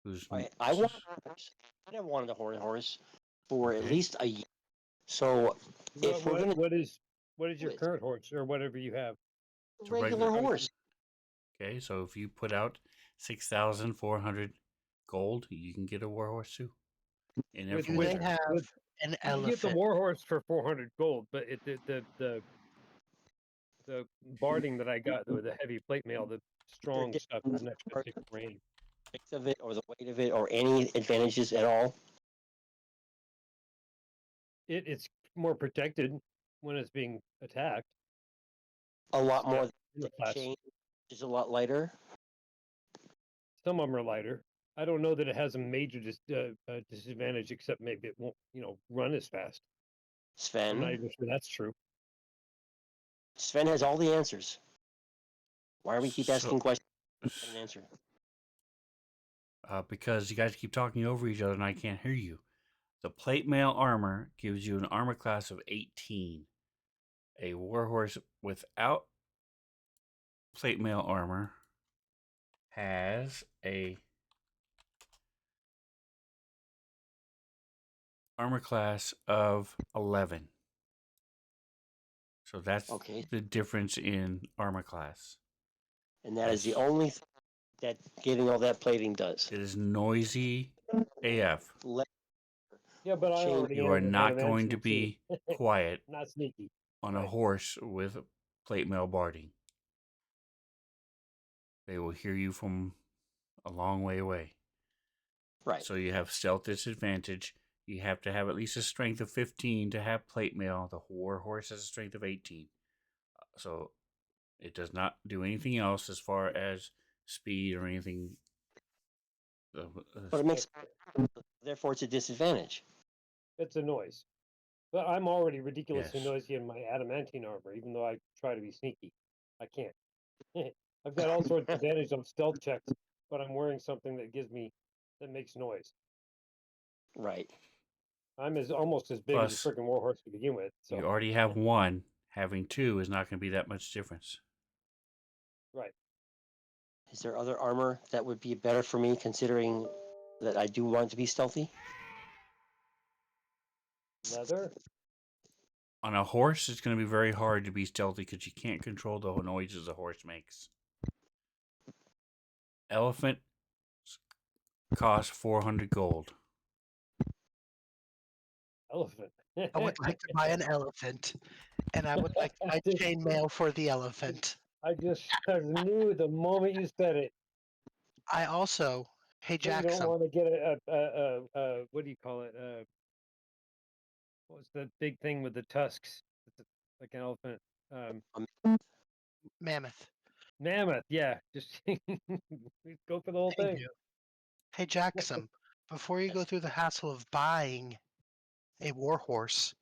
who's I want a horse. I wanted a horse for at Okay. least a year. So if we're going to What is your Wait. current horse or whatever you have? It's a regular regular- horse, Okay, so if you put out 6,400 gold, you can get a warhorse too. In With- Do every they with- winter. have with- an You can get the elephant? warhorse for 400 gold, but the barding that I got with the heavy plate mail, the strong stuff, is an extra 6 grain. strength of it, or the weight of it, or any advantages at all? It's more protected when it's being attacked. A lot Yeah, more in the than class. chain, which is a lot lighter. Some of them are lighter. I don't know that it has a major disadvantage, except maybe it won't, run as fast. I'm not Sven. even sure that's true. Sven has all the answers. Why do we keep So- asking questions? Get an answer. Because you guys keep talking over each other and I can't hear you. The plate mail armor gives you an armor class of 18. A warhorse without plate mail armor has a armor class of 11. So that's Okay. the difference in armor class. And that is the Yes. only thing that getting all that plating does. It is noisy AF. Yeah, but I Chain- already You are am not going to adamantium, too. be quiet Not sneaky. on a Right. horse with plate mail barding. They will hear you from a long way away. Right. So you have stealth disadvantage. You have to have at least a strength of 15 to have plate mail. The war horse has a strength of 18. So it does not do anything else as far as speed or anything. But it makes therefore it's a disadvantage. It's a noise. But I'm already ridiculously Yes. noisy in my adamantine armor, even though I try to be sneaky. I can't. I've got all sorts of advantage on stealth checks, but I'm wearing something that makes noise. Right. I'm almost as big as a Plus, freaking warhorse to begin with. So you already have one. Having two is not going to be that much difference. right. Is there other armor that would be better for me, considering that I do want to be stealthy? Leather. On a horse, it's going to be very hard to be stealthy because you can't control the noises a horse makes. Elephant costs 400 gold. Elephant. I would like to buy an elephant, and I would like to buy chainmail for the elephant. I knew the moment you said it. I also, hey You don't Jackson, want to get what do you call it? What's the big thing with the tusks? Like an elephant. mammoth. Mammoth. Yeah, just go for the whole Thank thing. you. Hey Jackson, before you go through the hassle of buying a warhorse,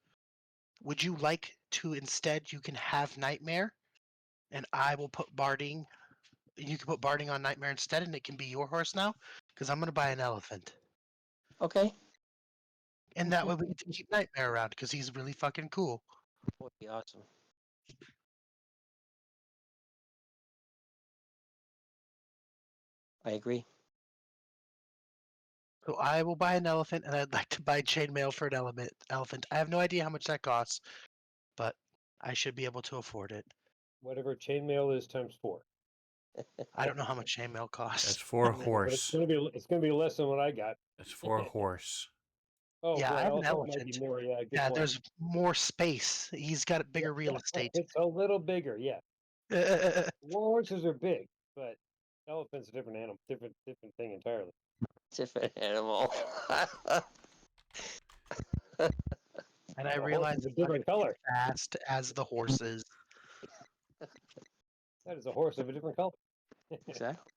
would you like to instead you can have Nightmare, and I will put Barding. You can put Barding on Nightmare instead, and it can be your horse now. Because I'm gonna buy an elephant, Okay. and that way we get to keep Nightmare around because he's really fucking cool. Would be awesome. I agree. So I will buy an elephant, and I'd like to buy chainmail for an elephant. I have no idea how much that costs, but I should be able to afford it. Whatever chainmail is times 4. I don't know how much chainmail That's costs. for a But it's horse. gonna be less than what I got. That's for a horse. Oh, Yeah, for I an have an elephant might be elephant. more. Yeah, good Yeah, point. there's more space. He's got bigger real estate. It's a little bigger. Yeah, warhorses are big, but elephant's a different animal, different thing entirely. Different animal. And I A horse realize is a it's not different gonna be color. as fast as the horses. That is a horse of a different color. Exactly.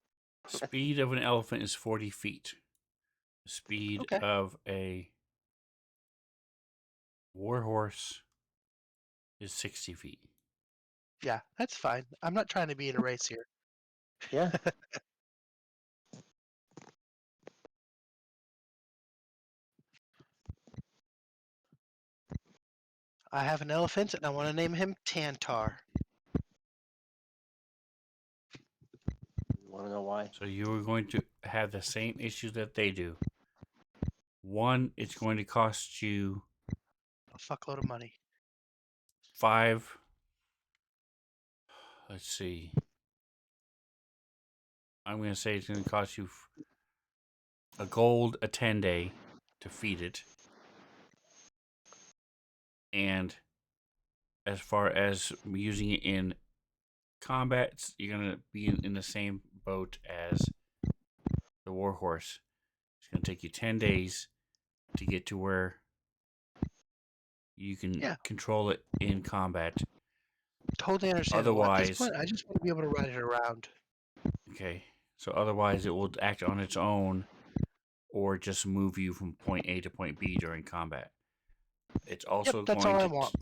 Speed of an elephant is 40 feet. The speed Okay. of a warhorse is 60 feet. Yeah, that's fine. I'm not trying to be in a race here. Yeah. I have an elephant, and I want to name him Tantar. Want to know why? So you are going to have the same issue that they do. One, it's going to cost you A fuckload of money. 5. Let's see. I'm going to say it's going to cost you a gold a 10-day to feed it. And as far as using it in combat, you're going to be in the same boat as the warhorse. It's going to take you 10 days to get to where you can Yeah. control it in combat. Totally understandable. At this Otherwise, point, I just want to be able to ride it around. okay. So otherwise, it will act on its own, or just move you from point A to point B during combat. It's also Yep, that's going all I to. want.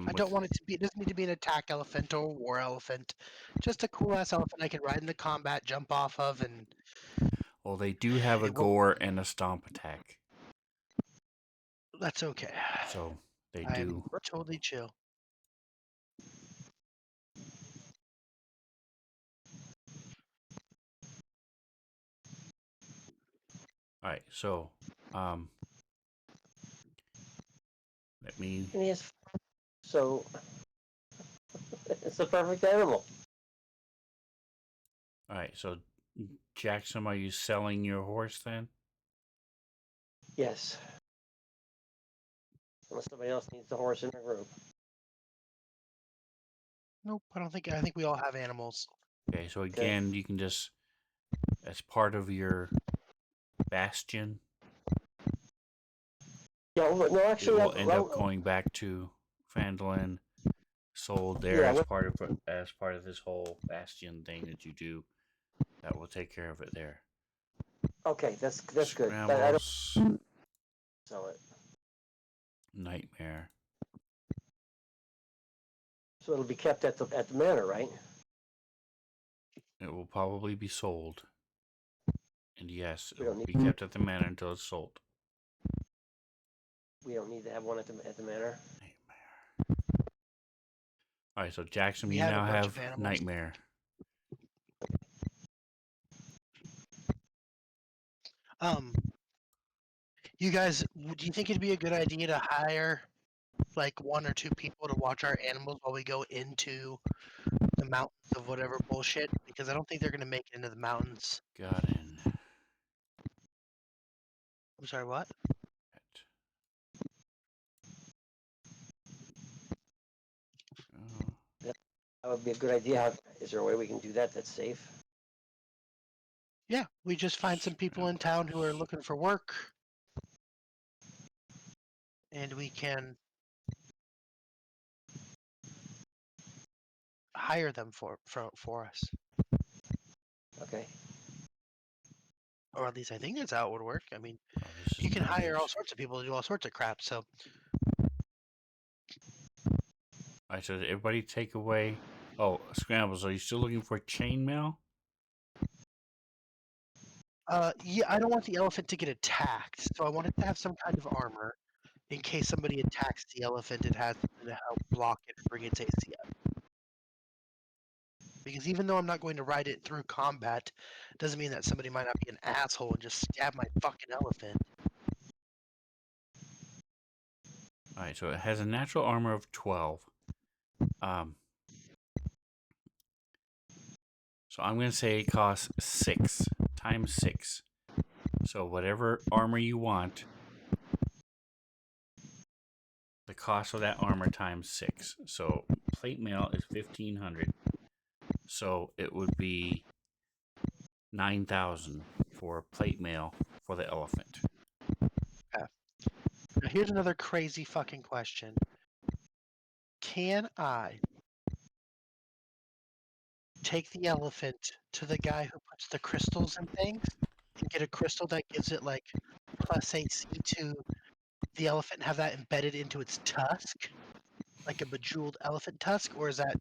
I don't want it to be. It doesn't need to be an attack elephant or a war elephant. Just a cool ass elephant I can ride into combat, jump off of, and Well, they do have a it won't- gore and a stomp attack, that's okay. so they I'm do. totally chill. All right, so let me. And yes. So it's a perfect animal. All right, so Jackson, are you selling your horse then? Yes. Unless somebody else needs the horse in the group. Nope, I don't think. I think we all have animals. Okay, so again, you can just, as part of your bastion, Yeah. Well, no, it actually, will end up going back to Fandolin, sold there Yeah, as what- part of this whole bastion thing that you do. That will take care of it there. Okay, that's good. Scrambles, Sell it. nightmare. So it'll be kept at the manor, right? It will probably be sold. And yes, it We don't will be need- kept at the manor until it's sold. We don't need to have one at the manor. Nightmare. Alright, so Jackson, We you have a now bunch of have animals. Nightmare. You guys, do you think it'd be a good idea to hire like 1 or 2 people to watch our animals while we go into the mountains of whatever bullshit? Because I don't think they're gonna make it into the mountains. Got in. I'm sorry, what? would be a good idea. Is there a way we can do that that's safe? Yeah, we just find some people in town who are looking for work, and we can hire them for us. Okay. Or at least I think that's how it would work. I mean, Oh, this is you can hire all nice. sorts of people to do all sorts of crap. So All right, so did everybody take away? Oh, Scrambles, are you still looking for chainmail? yeah, I don't want the elephant to get attacked, so I want it to have some kind of armor in case somebody attacks the elephant. It has something to help block it and bring its AC up. Because even though I'm not going to ride it through combat, doesn't mean that somebody might not be an asshole and just stab my fucking elephant. All right, so it has a natural armor of 12. So I'm going to say it costs 6 times 6. So whatever armor you want, the cost of that armor times 6. So plate mail is 1,500. So it would be 9,000 for plate mail for the elephant. Now here's another crazy fucking question. Can I take the elephant to the guy who puts the crystals and things and get a crystal that gives it like plus AC to the elephant and have that embedded into its tusk? Like a bejeweled elephant tusk? Or is that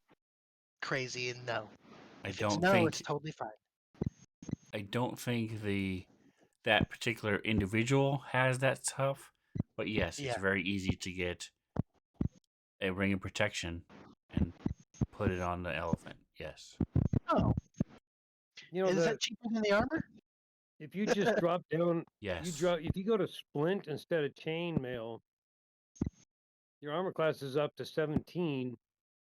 crazy and no? I If it's don't no, think it's totally fine. that particular individual has that stuff, but yes, it's Yeah. very easy to get a ring of protection and put it on the elephant. Yes. Oh, You know, is that cheaper than the armor? if you just drop down, Yes. if you go to splint instead of chainmail, your armor class is up to 17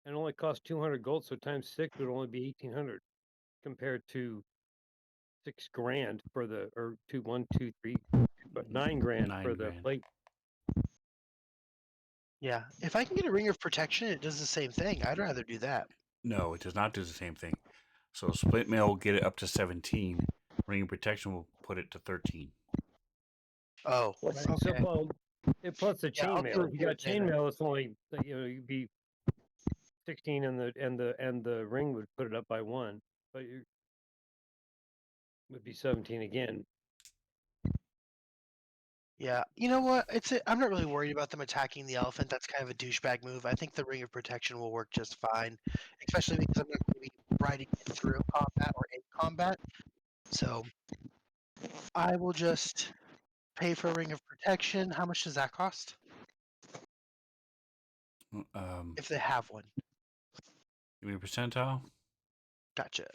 and only costs 200 gold. So times 6 would only be 1,800 compared to 6 grand for the, or 2, 1, 2, 3, but 9 grand for the 9 grand. plate. Yeah. If I can get a ring of protection, it does the same thing. I'd rather do that. No, it does not do the same thing. So split mail will get it up to 17. Ring of protection will put it to 13. Oh, What's Right. So, okay. well, plus the Yeah, I'll do chainmail. it If you here got and later. chainmail, it's only, you'd be 16 and the ring would put it up by 1, but you would be 17 again. Yeah. You know what? I'm not really worried about them attacking the elephant. That's kind of a douchebag move. I think the ring of protection will work just fine, especially because I'm not going to be riding it through combat or in combat. So I will just pay for a ring of protection. How much does that cost? If they have one. Give me a percentile. Gotcha.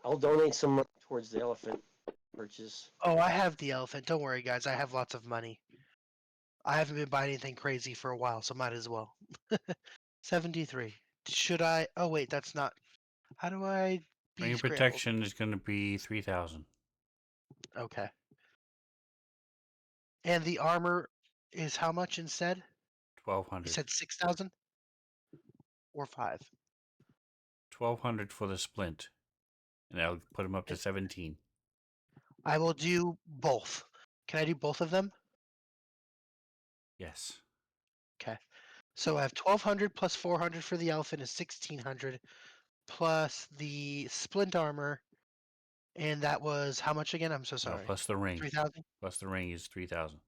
I'll donate some money towards the elephant purchase. Oh, I have the elephant. Don't worry, guys. I have lots of money. I haven't been buying anything crazy for a while, so might as well. 73. Should I? Oh, wait, that's not. How do I Ring be of scrambled? protection is going to be 3,000. Okay. And the armor is how much instead? You 1,200. said 6,000 or 5? 1,200 for the splint. And that'll put him up to 17. I will do both. Can I do both of them? Yes. Okay. So I have 1,200 plus 400 for the elephant is 1,600 plus the splint armor, and that was how much again? I'm so sorry. Plus the ring. 3,000. Plus the ring is 3,000.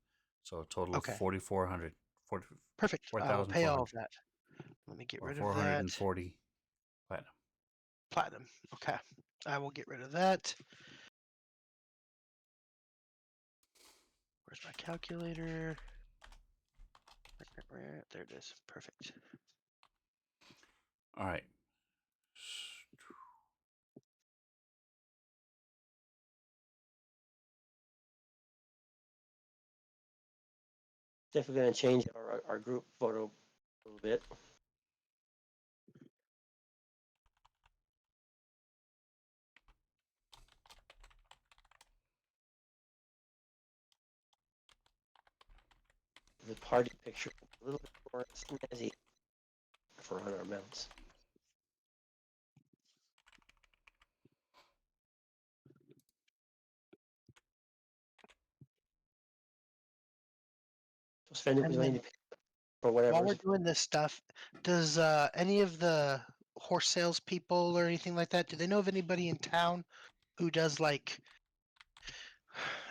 So a total Okay. of 4,400. Perfect. I will pay all of 4,400. that. Let me get Or rid of that. 440 platinum. Platinum. Okay. I will get rid of that. Where's my calculator? There it is. Perfect. All right. Definitely going to change our group photo a little bit. The party picture a little bit more snazzy for on our mounts. Spend it And was only then for while whatever. we're doing this stuff, does any of the horse salespeople or anything like that, do they know of anybody in town who does like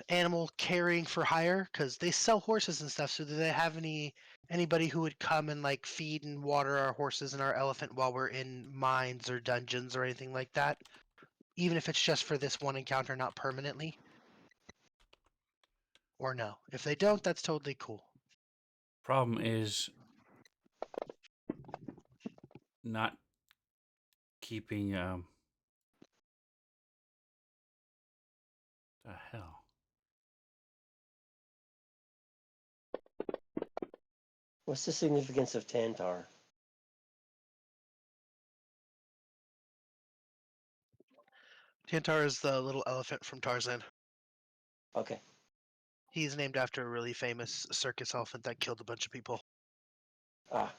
animal carrying for hire? Because they sell horses and stuff. So do they have anybody who would come and like feed and water our horses and our elephant while we're in mines or dungeons or anything like that? Even if it's just for this one encounter, not permanently? Or no? If they don't, that's totally cool. Problem is not keeping the hell. What's the significance of Tantar? Tantar is the little elephant from Tarzan. Okay. He's named after a really famous circus elephant that killed a bunch of people. Ah,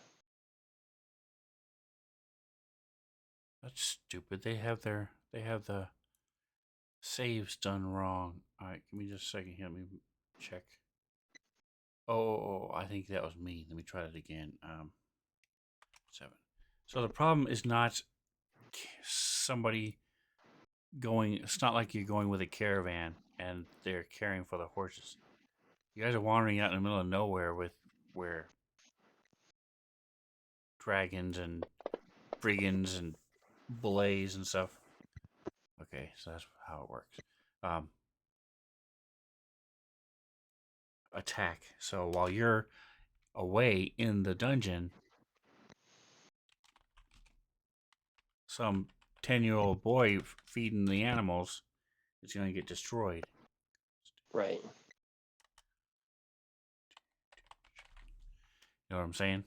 That's stupid. They have the saves done wrong. All right, give me just a second here. Let me check. Oh, I think that was me. Let me try that again. 7. So the problem is not somebody going. It's not like you're going with a caravan and they're caring for the horses. You guys are wandering out in the middle of nowhere with where dragons and brigands and blaze and stuff. Okay, so that's how it works. Attack. So while you're away in the dungeon, some 10-year-old boy feeding the animals is going to get destroyed. right. You know what I'm saying?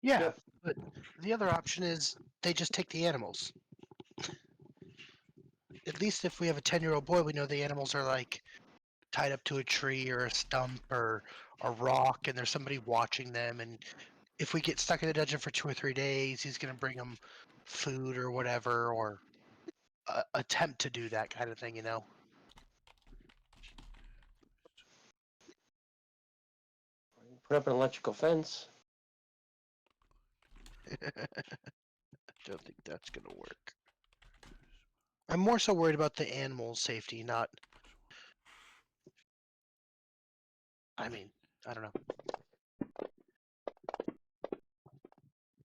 Yeah, Yep. but the other option is they just take the animals. At least if we have a 10-year-old boy, we know the animals are like tied up to a tree or a stump or a rock, and there's somebody watching them. And if we get stuck in the dungeon for 2 or 3 days, he's going to bring them food or whatever, or attempt to do that kind of thing, you know? Put up an electrical fence. I don't think that's going to work. I'm more so worried about the animals' safety, not. I mean, I don't know.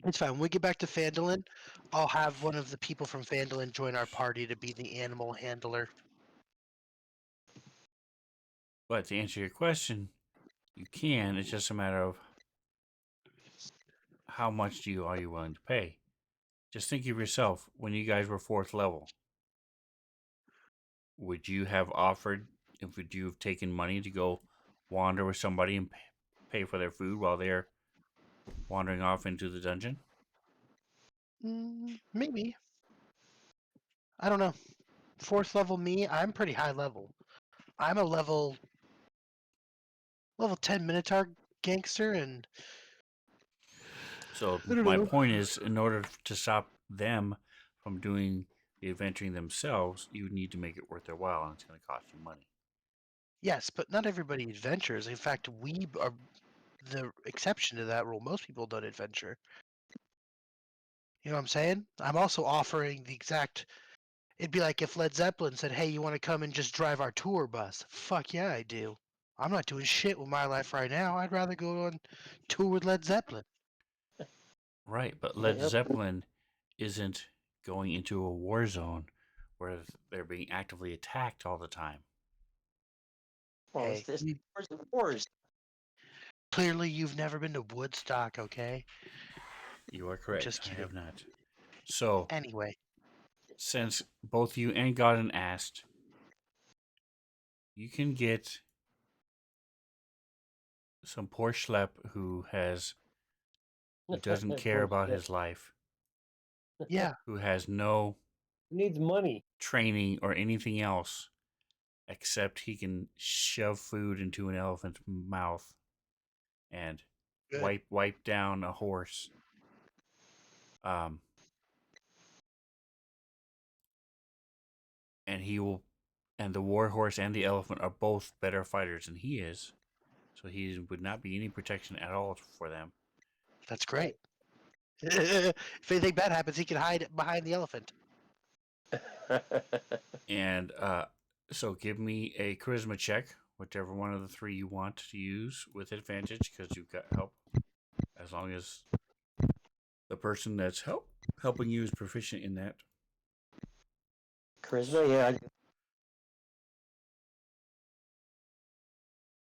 It's fine. When we get back to Phandalin, I'll have one of the people from Phandalin join our party to be the animal handler. But to answer your question, you can. It's just a matter of how much are you willing to pay. Just think of yourself when you guys were 4th level. Would you have offered? Would you have taken money to go wander with somebody and pay for their food while they're wandering off into the dungeon? Maybe. I don't know. 4th level me, I'm pretty high level. I'm a level 10 Minotaur gangster, and So I don't my know. point is, in order to stop them from doing the adventuring themselves, you need to make it worth their while, and it's going to cost you money. Yes, but not everybody adventures. In fact, we are the exception to that rule. Most people don't adventure. You know what I'm saying? I'm also offering the exact. It'd be like if Led Zeppelin said, "Hey, you want to come and just drive our tour bus?" Fuck yeah, I do. I'm not doing shit with my life right now. I'd rather go on tour with Led Zeppelin. Right, but Led Yep. Zeppelin isn't going into a war zone where they're being actively attacked all the time. Well, Hey, it's wars and wars. clearly you've never been to Woodstock, okay? You are I'm correct. just I kidding. have not. So, Anyway, since both you and Godden asked, you can get some poor schlep who doesn't care about his life, yeah, who has no Needs money. training or anything else except he can shove food into an elephant's mouth and good. wipe down a horse. Um, and he will, and the war horse and the elephant are both better fighters than he is. So he would not be any protection at all for them. That's great. If anything bad happens, he can hide behind the elephant. And so give me a charisma check, whichever one of the three you want to use with advantage, because you've got help. As long as the person that's helping you is proficient in that. Charisma, yeah.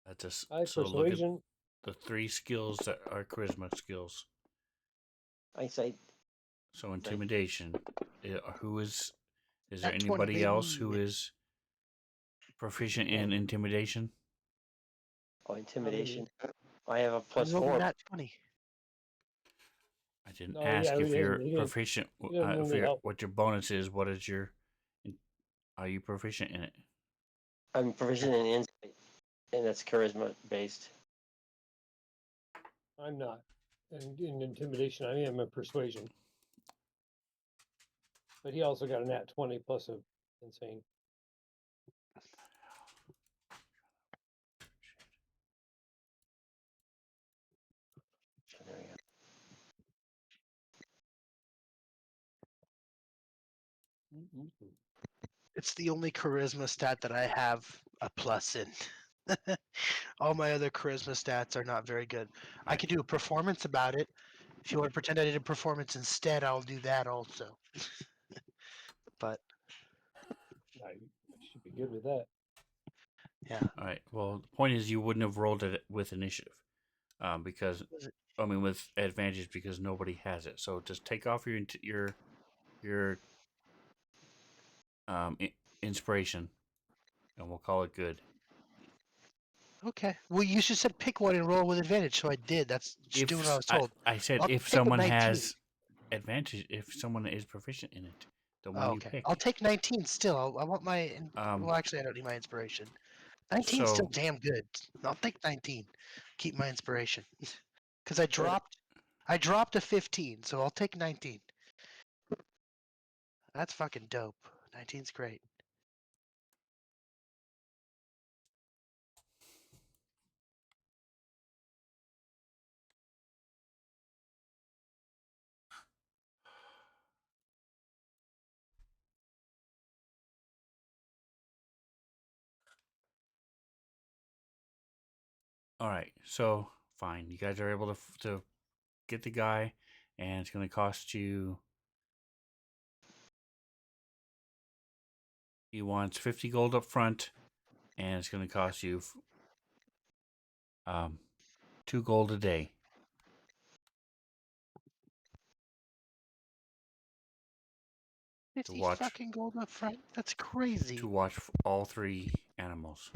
That's a I so look at persuasion. the three skills that are charisma skills. I say So intimidation. Who is there Nat 20, anybody else who baby. is proficient in intimidation? intimidation. I have a I plus rolled a 4. nat 20. I didn't Oh, ask yeah, if he you're doesn't- he doesn't- proficient. he doesn't If need help. what your bonus is. What is your? Are you proficient in it? I'm proficient in insight, and that's charisma based. I'm not. And in intimidation, I am a persuasion. But he also got a nat 20 plus a insane. So there we go. It's the only charisma stat that I have a plus in. All my other charisma stats are not very good. I could do a performance about it. If you want to pretend I did a performance instead, I'll do that also. But I should be good with that. yeah, All right. Well, the point is you wouldn't have rolled it with initiative, because Was it- with advantage because nobody has it. So just take off your inspiration, and we'll call it good. okay. Well, you should said pick one and roll with advantage, so I did. That's just doing what I was told. I said I'll if take a someone 19. has advantage, if someone is proficient in it, the one Oh, you okay. pick. I'll take 19 still. I want my. Um, Well, actually, I don't need my inspiration. 19 is still So damn good. I'll take 19. Keep my inspiration. Because I dropped a 15, so I'll take 19. That's fucking dope. 19's great. all right. So fine, you guys are able to get the guy, and it's going to cost you. He wants 50 gold up front, and it's going to cost you 2 gold a day 50 watch. fucking gold up front. That's crazy. to watch all three animals.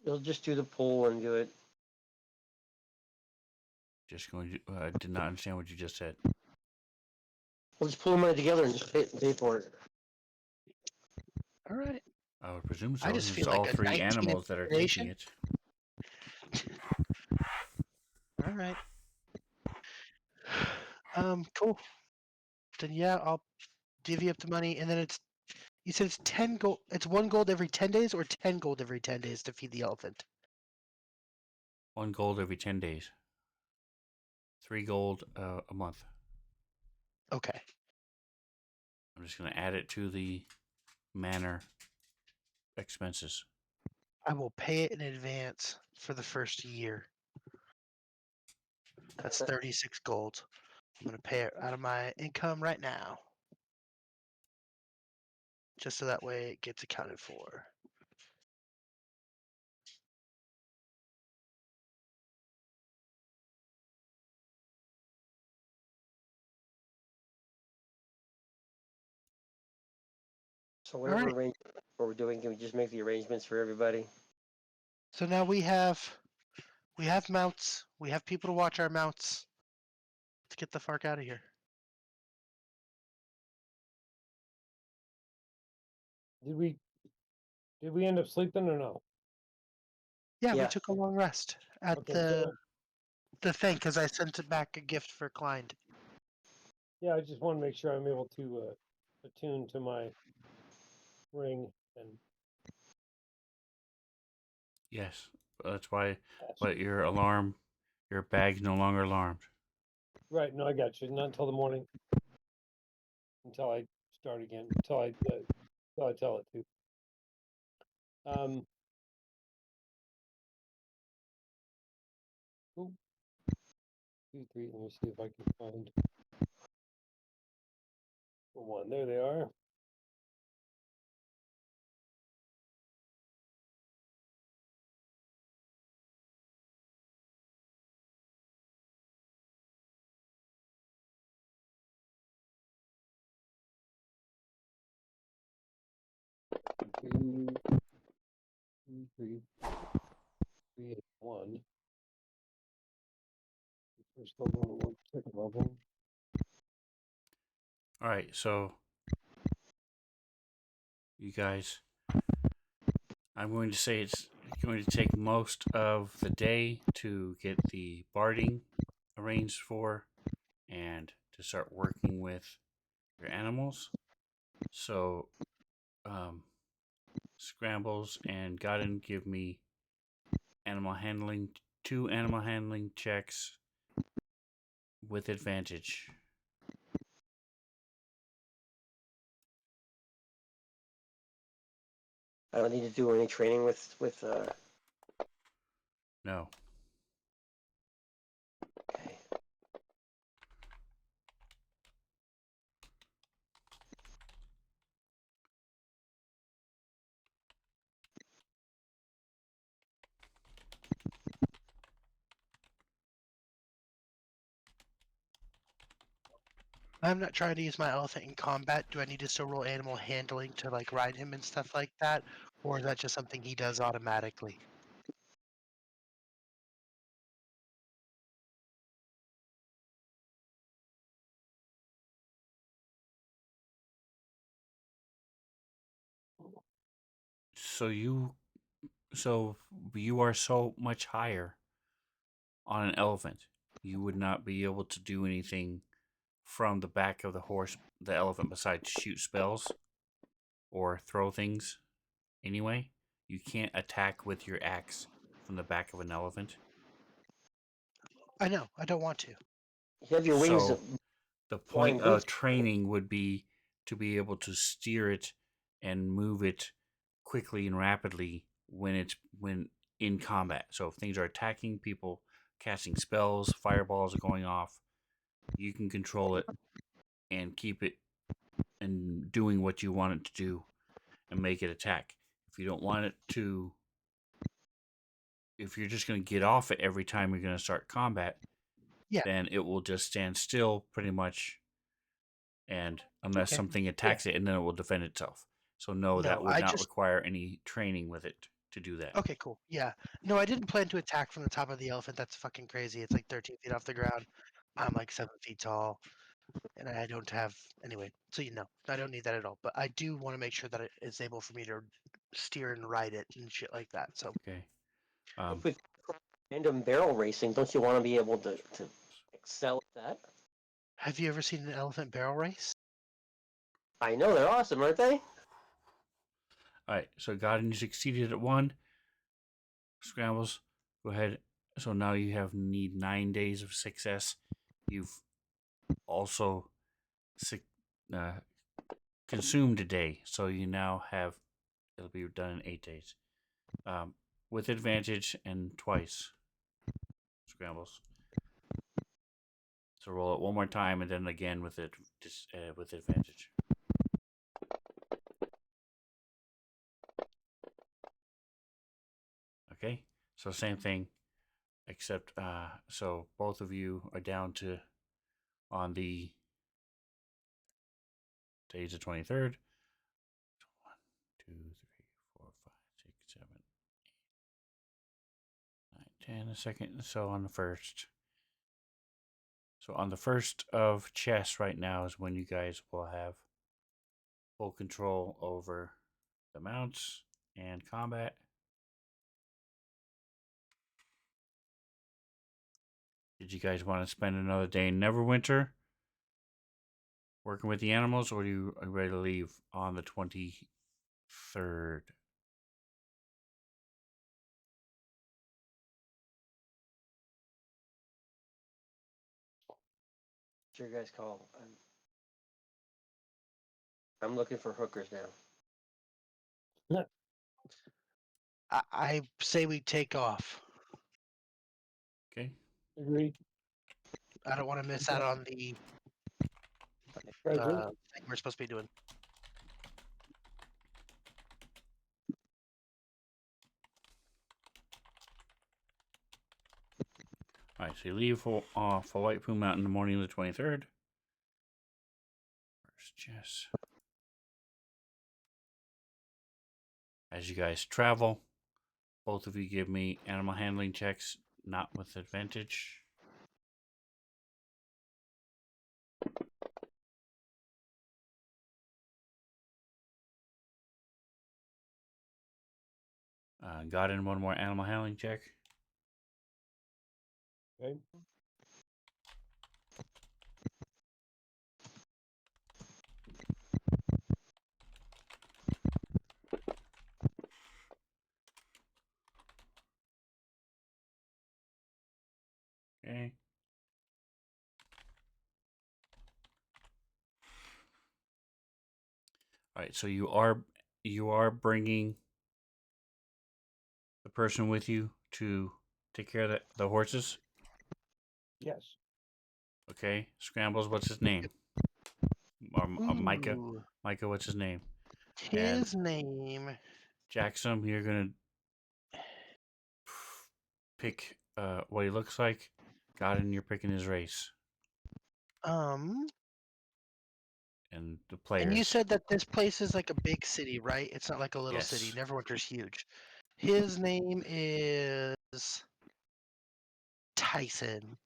You'll just do the pool and do it. Just going to. I did not understand what you just said. We'll just pull them right together and just pay for it. All right. I would presume so. I just It's feel all like a three 19 animals that are taking intimidation. it. All right. Cool. Then yeah, I'll divvy up the money, and then it's. You said it's 10 gold. It's 1 gold every 10 days, or 10 gold every 10 days to feed the elephant. 1 gold every 10 days. 3 gold a month. Okay. I'm just going to add it to the manor expenses. I will pay it in advance for the first year. That's 36 gold. I'm going to pay it out of my income right now. Just so that way it gets accounted for. So whatever Alright. arrangement what we're doing, can we just make the arrangements for everybody? So now we have mounts. We have people to watch our mounts. Let's get the fuck out of here. Did we end up sleeping or no? Yeah, we Yeah. took a long rest at Okay, the thing because I sent it back a gift for Klein. yeah, I just want to make sure I'm able to attune to my ring and Yes, that's why. But your bag's no longer alarmed. Right. No, I got you. Not until the morning. Until I start again. Until I tell it to. Um. Ooh, 2, 3. Let me see if I can find one. There they are. Two, 2, 3, 3, 1. First level, one, second level. All right, so you guys, I'm going to say it's going to take most of the day to get the barding arranged for and to start working with your animals. So, Scrambles and Godin give me animal handling, 2 animal handling checks with advantage. I don't need to do any training with No. okay. I'm not trying to use my elephant in combat. Do I need to still roll animal handling to like ride him and stuff like that, or is that just something he does automatically? So you are so much higher on an elephant. You would not be able to do anything from the back of the elephant, besides shoot spells or throw things anyway. You can't attack with your axe from the back of an elephant. I know. I don't want to. You have your wings So the flying point of boots. training would be to be able to steer it and move it quickly and rapidly when in combat. So if things are attacking people, casting spells, fireballs are going off, you can control it and keep it and doing what you want it to do and make it attack. If you don't want it to, if you're just going to get off it every time you're going to start combat, Yeah. then it will just stand still pretty much, and unless Okay. something attacks it, and then it will defend itself. So no, that No, would I not just. require any training with it to do that. Okay, cool. Yeah. No, I didn't plan to attack from the top of the elephant. That's fucking crazy. It's like 13 feet off the ground. I'm like 7 feet tall, and I don't have anyway. So I don't need that at all. But I do want to make sure that it is able for me to steer and ride it and shit like that. So Okay. With random barrel racing, don't you want to be able to excel at that? have you ever seen an elephant barrel race? I know they're awesome, aren't they? All right. So God, you succeeded at 1. Scrambles. Go ahead. So now you need 9 days of success. You've also uh, consumed a day, so you now have it'll be done in 8 days, with advantage and twice. Scrambles. So roll it one more time and then again with with advantage. Okay. So same thing, except so both of you are down to on the days of 23rd. 1, 2, 3, 4, 5, 6, 7, 8, 9, 10. A second. So on the first. So on the first of chess right now is when you guys will have full control over the mounts and combat. Did you guys want to spend another day in Neverwinter working with the animals, or are you ready to leave on the 23rd? your guys' call? I'm looking for hookers now. I say we take off. Okay. Agreed. I don't want to miss out on the Treasure. thing we're supposed to be doing. All right, so you leave for White Plume Mountain in the morning of the 23rd. Where's Jess? As you guys travel, both of you give me animal handling checks, not with advantage. Got in one more animal handling check. Okay. Okay. All right, so you are bringing the person with you to take care of the horses. Yes. Okay, Scrambles, what's his name? Or Micah. Ooh, Micah, what's his name? his name. Jackson, you're gonna pick what he looks like. Godin, you're picking his race. And the players. And you said that this place is like a big city, right? It's not like a little city. Yes. Neverwinter's huge. His name is Tyson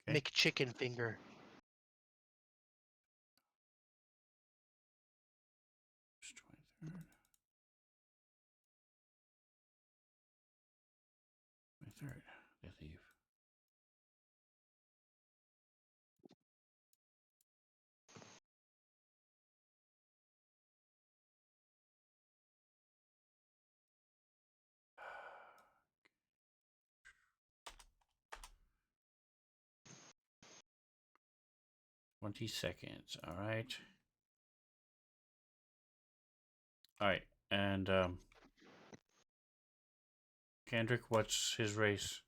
Okay. McChickenfinger. It's 23rd. 23rd. They leave. $20. All right. All right. And Kendrick, what's his race?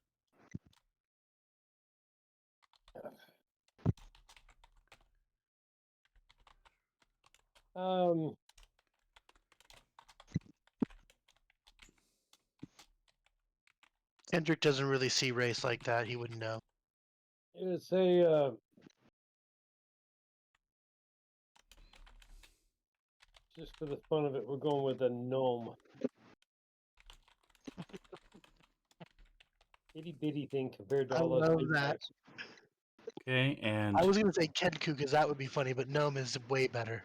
Um, Kendrick doesn't really see race like that. He wouldn't know. it's a just for the fun of it, we're going with a gnome. Itty bitty thing compared to I all those love big that. guys. Okay. And I was gonna say Kenku because that would be funny, but Gnome is way better.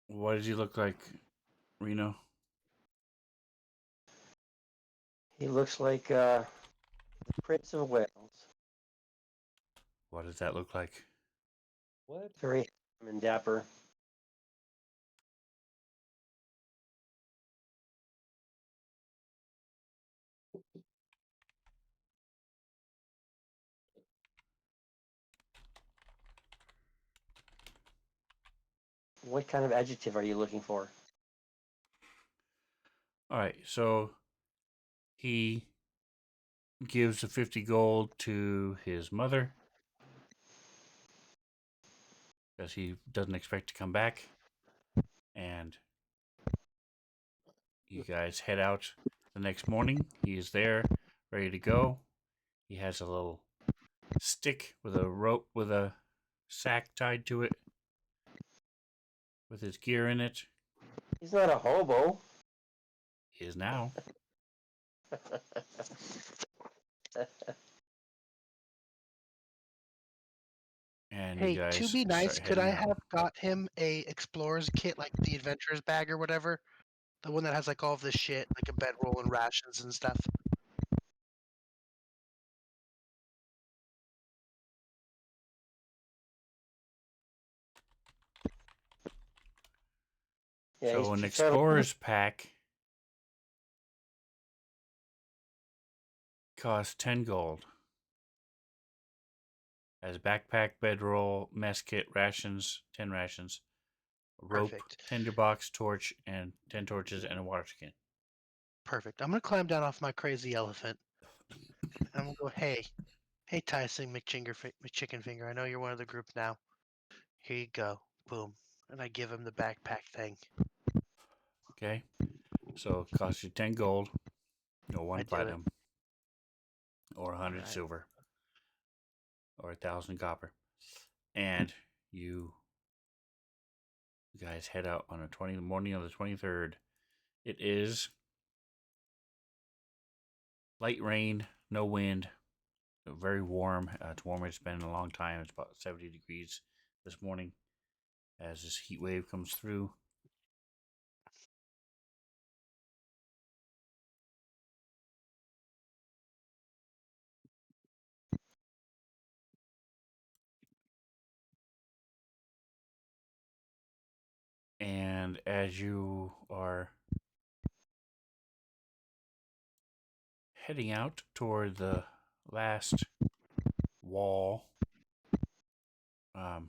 what does he look like, Reno? He looks like the Prince of Wales. What does that look like? What? Very handsome and dapper. What kind of adjective are you looking for? All right. So he gives the 50 gold to his mother because he doesn't expect to come back. And you guys head out the next morning. He is there, ready to go. He has a little stick with a rope with a sack tied to it with his gear in it. He's not a hobo. He is now. And Hey, you guys to be nice, start could I heading out. have got him a explorer's kit, like the adventurer's bag or whatever? The one that has like all of this shit, like a bedroll and rations and stuff. Yeah, So an he's traveling. explorer's pack costs 10 gold. Has backpack, bedroll, mess kit, rations, 10 rations, a rope, Perfect. tinderbox, torch, and 10 torches, and a water skin. Perfect. I'm gonna climb down off my crazy elephant. I'm gonna go, hey, Tyson McChicken Finger. I know you're one of the group now. Here you go. Boom. And I give him the backpack thing. Okay? So it costs you 10 gold, or 1 I do it. platinum, or 100 Alright. silver, or 1,000 copper. And you guys head out on the morning of the 23rd. It is light rain, no wind, very warm. It's warmer. It's been a long time. It's about 70 degrees this morning as this heat wave comes through. And as you are heading out toward the last wall, you're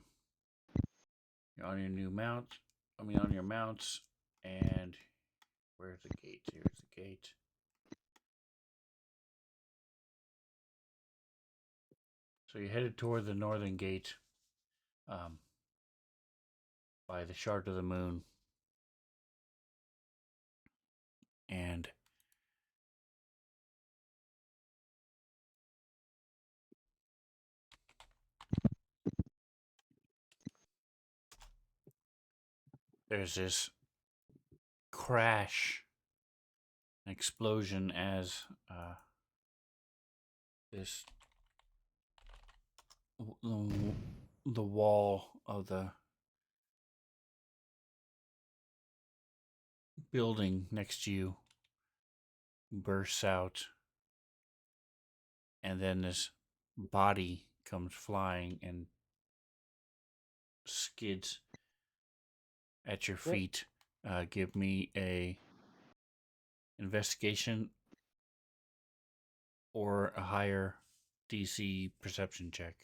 on your new mount. On your mounts. And where's the gate? Here's the gate. So you're headed toward the northern gate by the Shard of the Moon. And there's this crash, an explosion as this the wall of the building next to you bursts out, and then this body comes flying and skids at your feet. Give me a investigation or a higher DC perception check.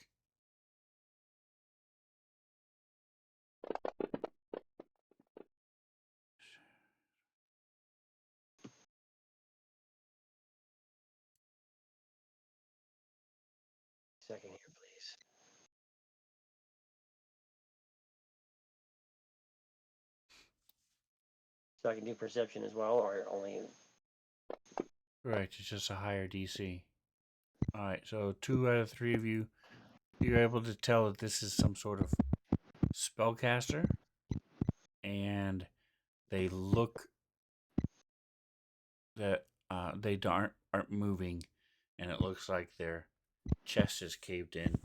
Second here, please. So I can do perception as well, or only. Right, it's just a higher DC. Alright, so 2 out of 3 of you, you're able to tell that this is some sort of spellcaster, and they look that they aren't moving, and it looks like their chest is caved in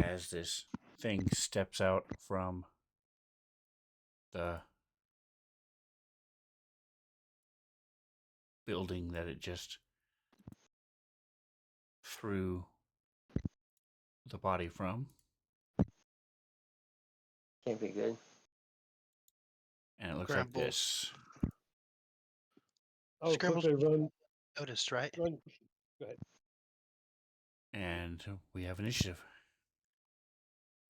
as this thing steps out from the building that it just threw the body from, Can't be good. and it looks like Grab bolt. this. Oh, Scribbles quickly run. noticed, right? Run. Go ahead. And we have initiative.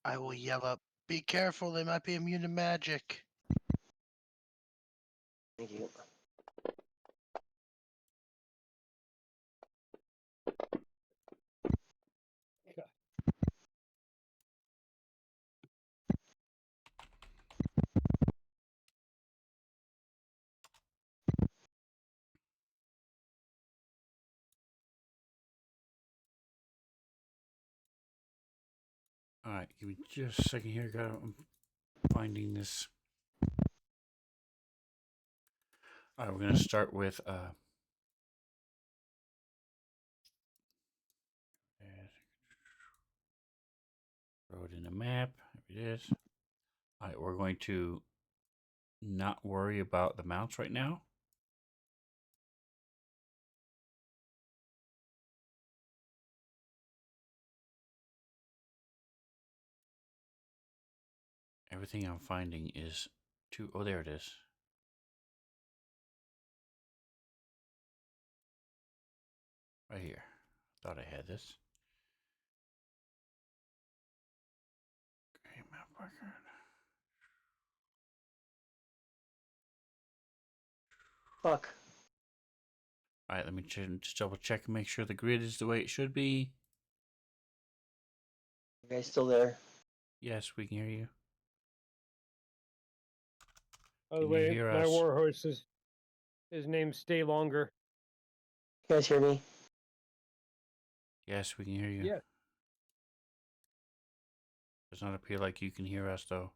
I will yell up, be careful, they might be immune to magic. Thank you. Alright, give me just a second here. I'm finding this. Alright, we're going to start with throw it in the map. There it is. Alright, we're going to not worry about the mounts right now. Everything I'm finding is too... Oh, there it is. Right here. Thought I had this. Fuck. All right, let me just double check and make sure the grid is the way it should be. You guys still there? Yes, we can hear you. By the Can you way, hear my us? warhorse is his name's Stay Longer. You guys hear me? Yes, we can hear you. Yeah. Does not appear like you can hear us, though.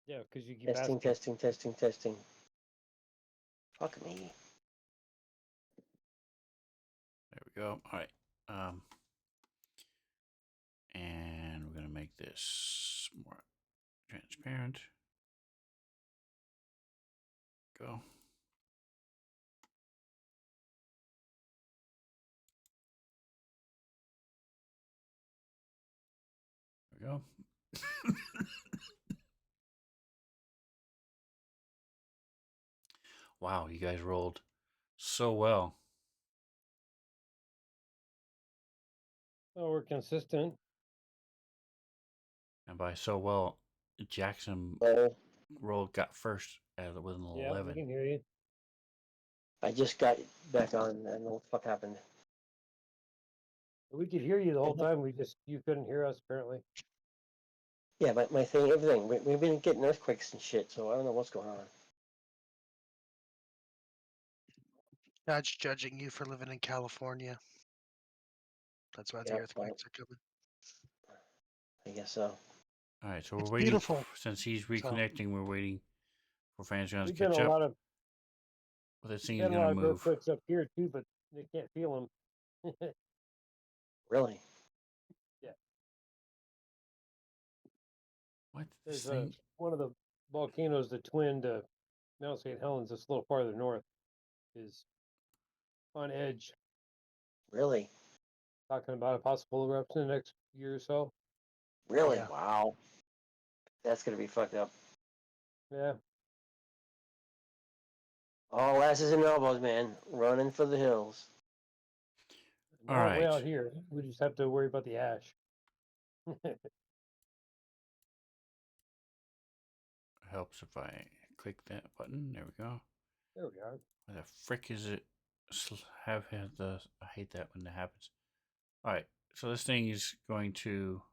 Yeah, because you keep Testing, asking. testing, testing, testing. Fuck me. There we go. All right. And we're going to make this more transparent. Go. There we go. Wow, you guys rolled so well. Oh, we're consistent. And by so well, Jackson Oh, got first with an Yeah, 11. we can hear you. I just got back on. I don't know what the fuck happened. We could hear you the whole time. You couldn't hear us apparently. Yeah, but my thing, everything. We've been getting earthquakes and shit, so I don't know what's going on. God's judging you for living in California. That's why the Yeah, earthquakes are coming. I guess so. All right, so we're It's waiting. beautiful. Since he's reconnecting, we're waiting for fans to We've catch got a up. lot of Well, this thing we've is got a going lot to of move. earthquakes up here too, but they can't feel them. Really? Yeah. What? This There's thing? one of the volcanoes, the twin to Mount St. Helens, that's a little farther north, is on edge, Really? talking about a possible eruption in the next year or so. Really? Yeah. Wow. That's gonna be fucked up. Yeah. All asses and elbows, man. Running for the hills. All Not way right. out here. We just have to worry about the ash. Helps if I click that button. There we go. There we are. Why the frick is it? Have had the. I hate that when that happens. All right. So this thing is going to.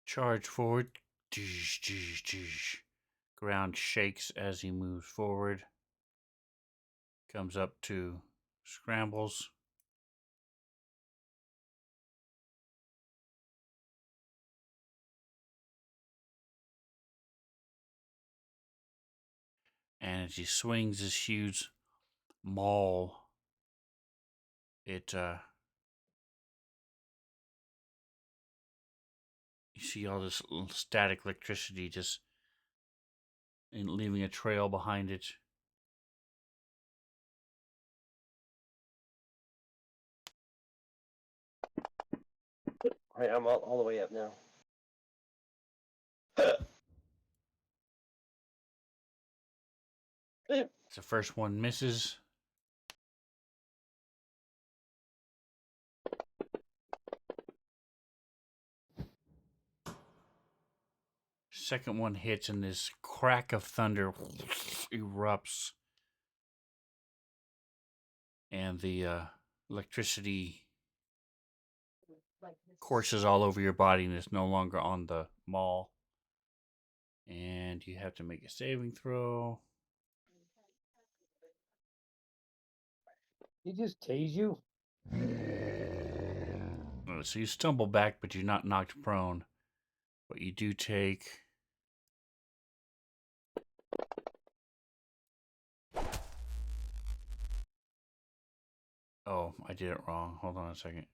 Charge forward. Ground shakes as he moves forward. Comes up to scrambles. And as he swings this huge maul, it you see all this static electricity just and leaving a trail behind it. All right, I'm all the way up now. The first one misses. Second one hits, and this crack of thunder erupts, and the electricity courses all over your body, and it's no longer on the maul. And you have to make a saving throw. He just tase you? So you stumble back, but you're not knocked prone. But you do take. Oh, I did it wrong. Hold on a second.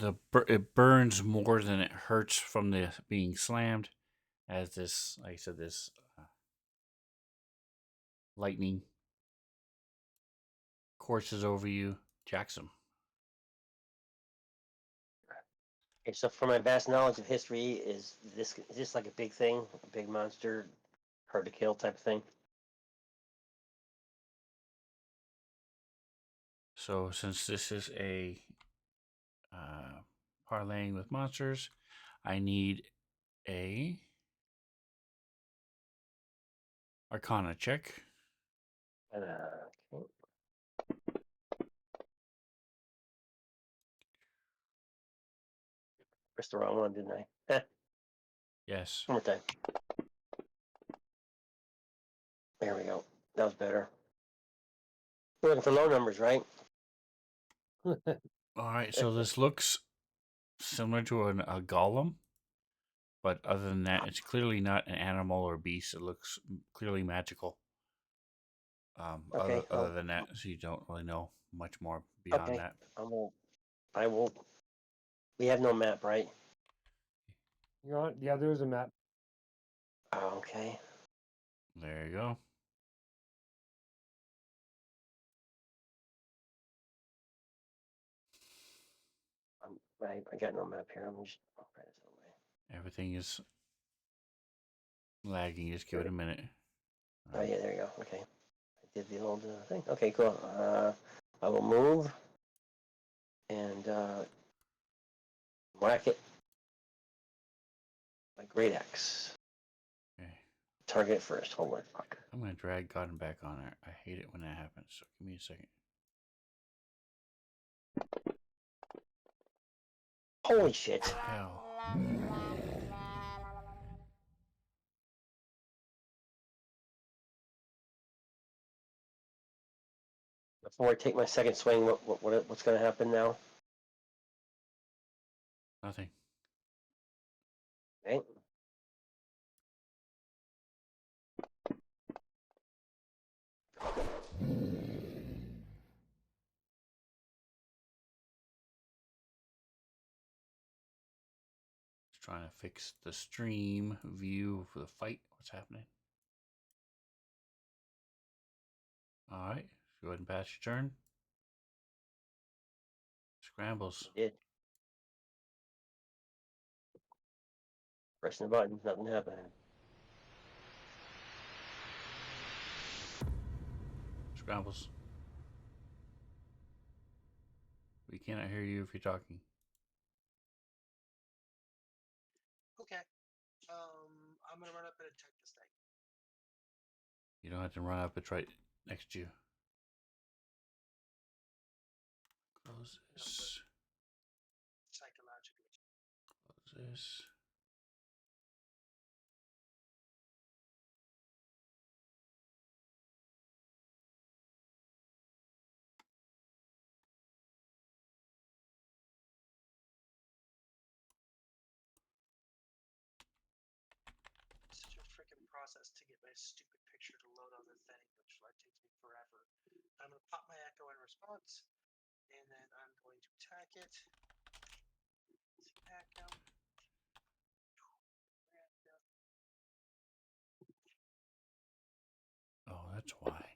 it burns more than it hurts from the being slammed, as this, like I said, this lightning courses over you, Jackson. Okay, so from my vast knowledge of history, is this like a big thing, a big monster, hard to kill type of thing? So since this is a parlaying with monsters, I need a Arcana check. Okay. Pressed the wrong one, didn't I? Yes. One more time. There we go. That was better. We're looking for low numbers, right? All right. So this looks similar to a golem, but other than that, it's clearly not an animal or beast. It looks clearly magical. Okay, Other than that, so you don't really know much more beyond Okay. that. I will. We have no map, right? You're on. Yeah, there is a map. Okay. There you go. I got no map here. I'm just. I'll try this away. Everything is lagging. Just give it a minute. Oh yeah, there you go. Okay. I did the old thing. Okay, cool. I will move and whack it. My great axe. Okay. Target first. Hold on. Fuck. I'm gonna drag Godden back on there. I hate it when that happens. So give me a second. Holy shit. Hell. Before I take my second swing, what's going to happen now? Nothing. Okay. Just trying to fix the stream view for the fight. What's happening? All right. Go ahead and pass your turn. Scrambles. I did. Pressing the button, nothing happening. Scrambles. We cannot hear you if you're talking. Okay. I'm gonna run up and attack this thing. You don't have to run up. It's right next to you. Close this. Psychologically. Close this. Such a freaking process to get my stupid picture to load on the thing, which like takes me forever. I'm gonna pop my echo in response, and then I'm going to attack it. Echo. Oh, that's why.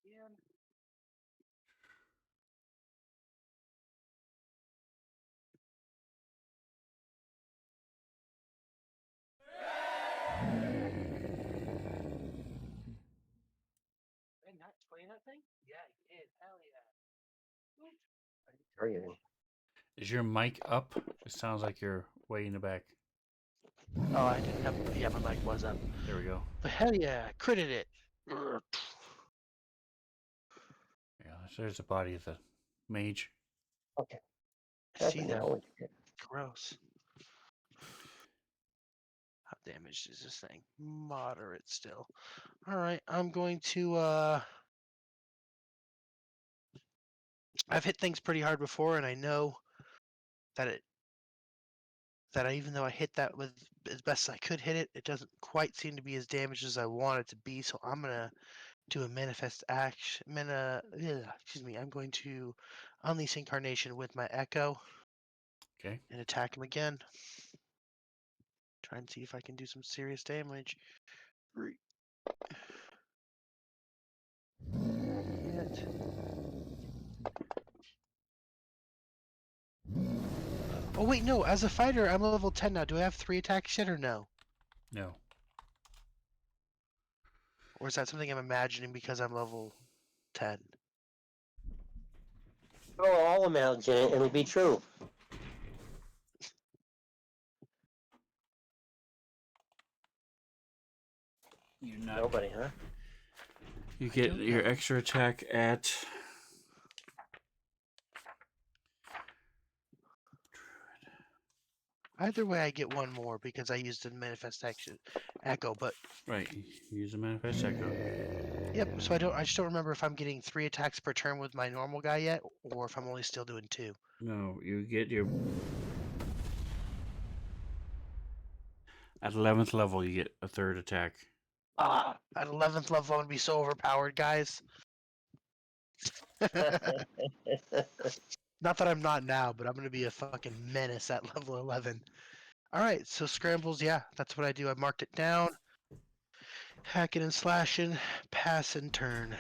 Again. Did I not play that thing? Yeah, you did. Hell yeah. Targeting. Is your mic up? It sounds like you're way in the back. Oh, I didn't have. Yeah, my mic was up. There we go. But hell yeah, critted it. Yeah, there's the body of the mage. Okay. See that? Holy shit. Gross. How damaged is this thing? Moderate still. All right, I'm going to I've hit things pretty hard before, and I know that even though I hit that with as best as I could hit it, it doesn't quite seem to be as damaged as I want it to be. So I'm gonna do a manifest action. Excuse me. I'm going to unleash incarnation with my echo Okay. and attack him again. Try and see if I can do some serious damage. Hit. Oh wait, no. As a fighter, I'm level 10 now. Do I have 3 attacks yet or no? No. Or is that something I'm imagining because I'm level 10? Throw all imagine it, and it'll be true. You're not. Nobody, huh? You get don't your know. extra attack at. Either way, I get one more because I used a manifest action echo. But Right. Use a manifest echo. yep. So I just don't remember if I'm getting 3 attacks per turn with my normal guy yet, or if I'm only still doing 2. No, you get your. At 11th level, you get a third attack. At 11th level, I'm gonna be so overpowered, guys. Not that I'm not now, but I'm gonna be a fucking menace at level 11. All right, so scrambles, yeah, that's what I do. I marked it down. Hacking and slashing, pass and turn.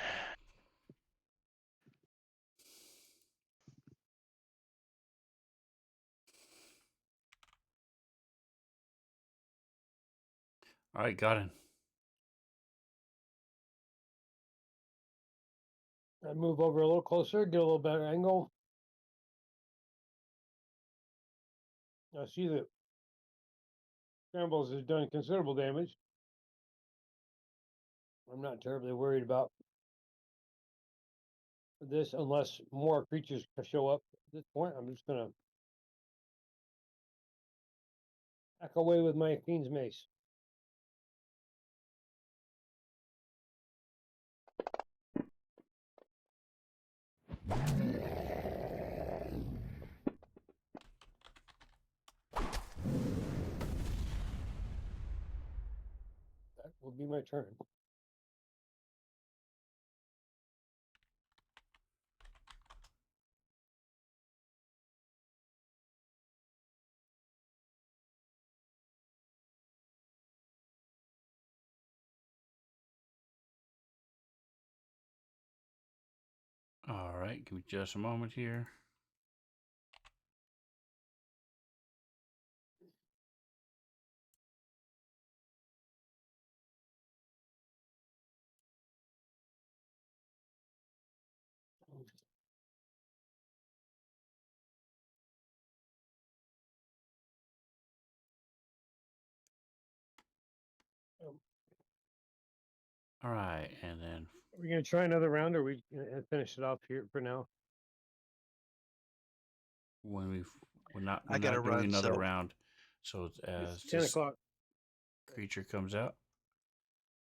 All right, got it. I move over a little closer, get a little better angle. I see that Scrambles has done considerable damage. I'm not terribly worried about this unless more creatures show up. At this point, I'm just gonna hack away with my Fiend's Mace. That will be my turn. All right, give me just a moment here. All right, and then Are we gonna try another round, or are we gonna finish it off here for now? when we're not I gotta doing run, another so round, so as It's 10 this o'clock. creature comes out,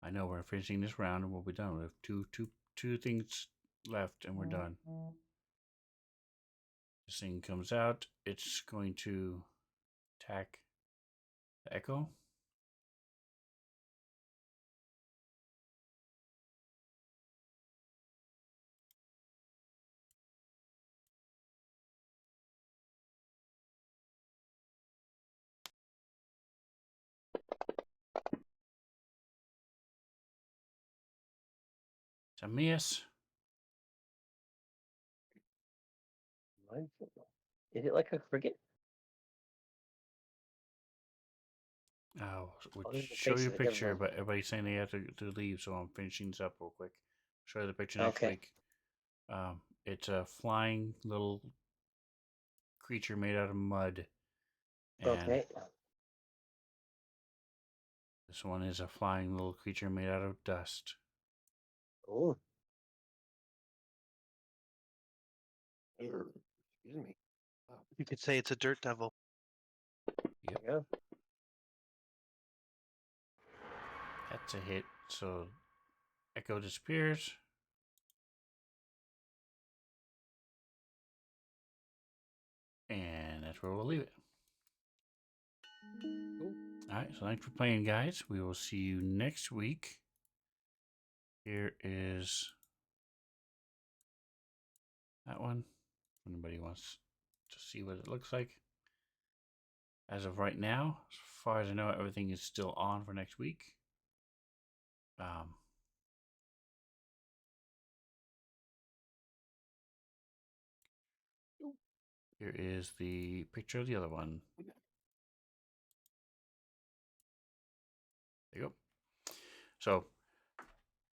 I know we're finishing this round and we'll be done. We have two things left and we're done. This thing comes out. It's going to attack the Echo. It's a miss. Is it like a cricket? I'll Oh, there's the show face you a of it. Never picture, mind. but everybody's saying they have to leave, so I'm finishing this up real quick. Show you the picture next Okay. week. It's a flying little creature made out of mud. And Okay. this one is a flying little creature made out of dust. Oh, Excuse me. you could say it's a dirt devil. Yep, yeah. that's a hit. So Echo disappears. And that's where we'll leave it. Cool. All right, so thanks for playing, guys. We will see you next week. Here is that one. If anybody wants to see what it looks like. As of right now, as far as I know, everything is still on for next week. Here is the picture of the other one. There you go. So,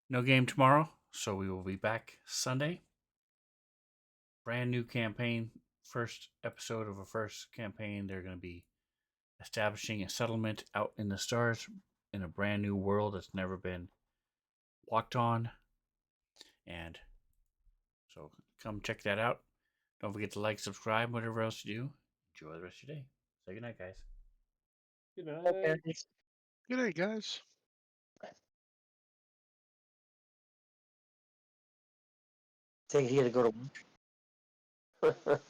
no game tomorrow, so we will be back Sunday. Brand new campaign. First episode of a first campaign. They're going to be establishing a settlement out in the stars in a brand new world that's never been walked on. And so come check that out. Don't forget to like, subscribe, whatever else you do. Enjoy the rest of your day. Say goodnight, guys. Good night. Okay. Good night, guys. Take it you to go to work.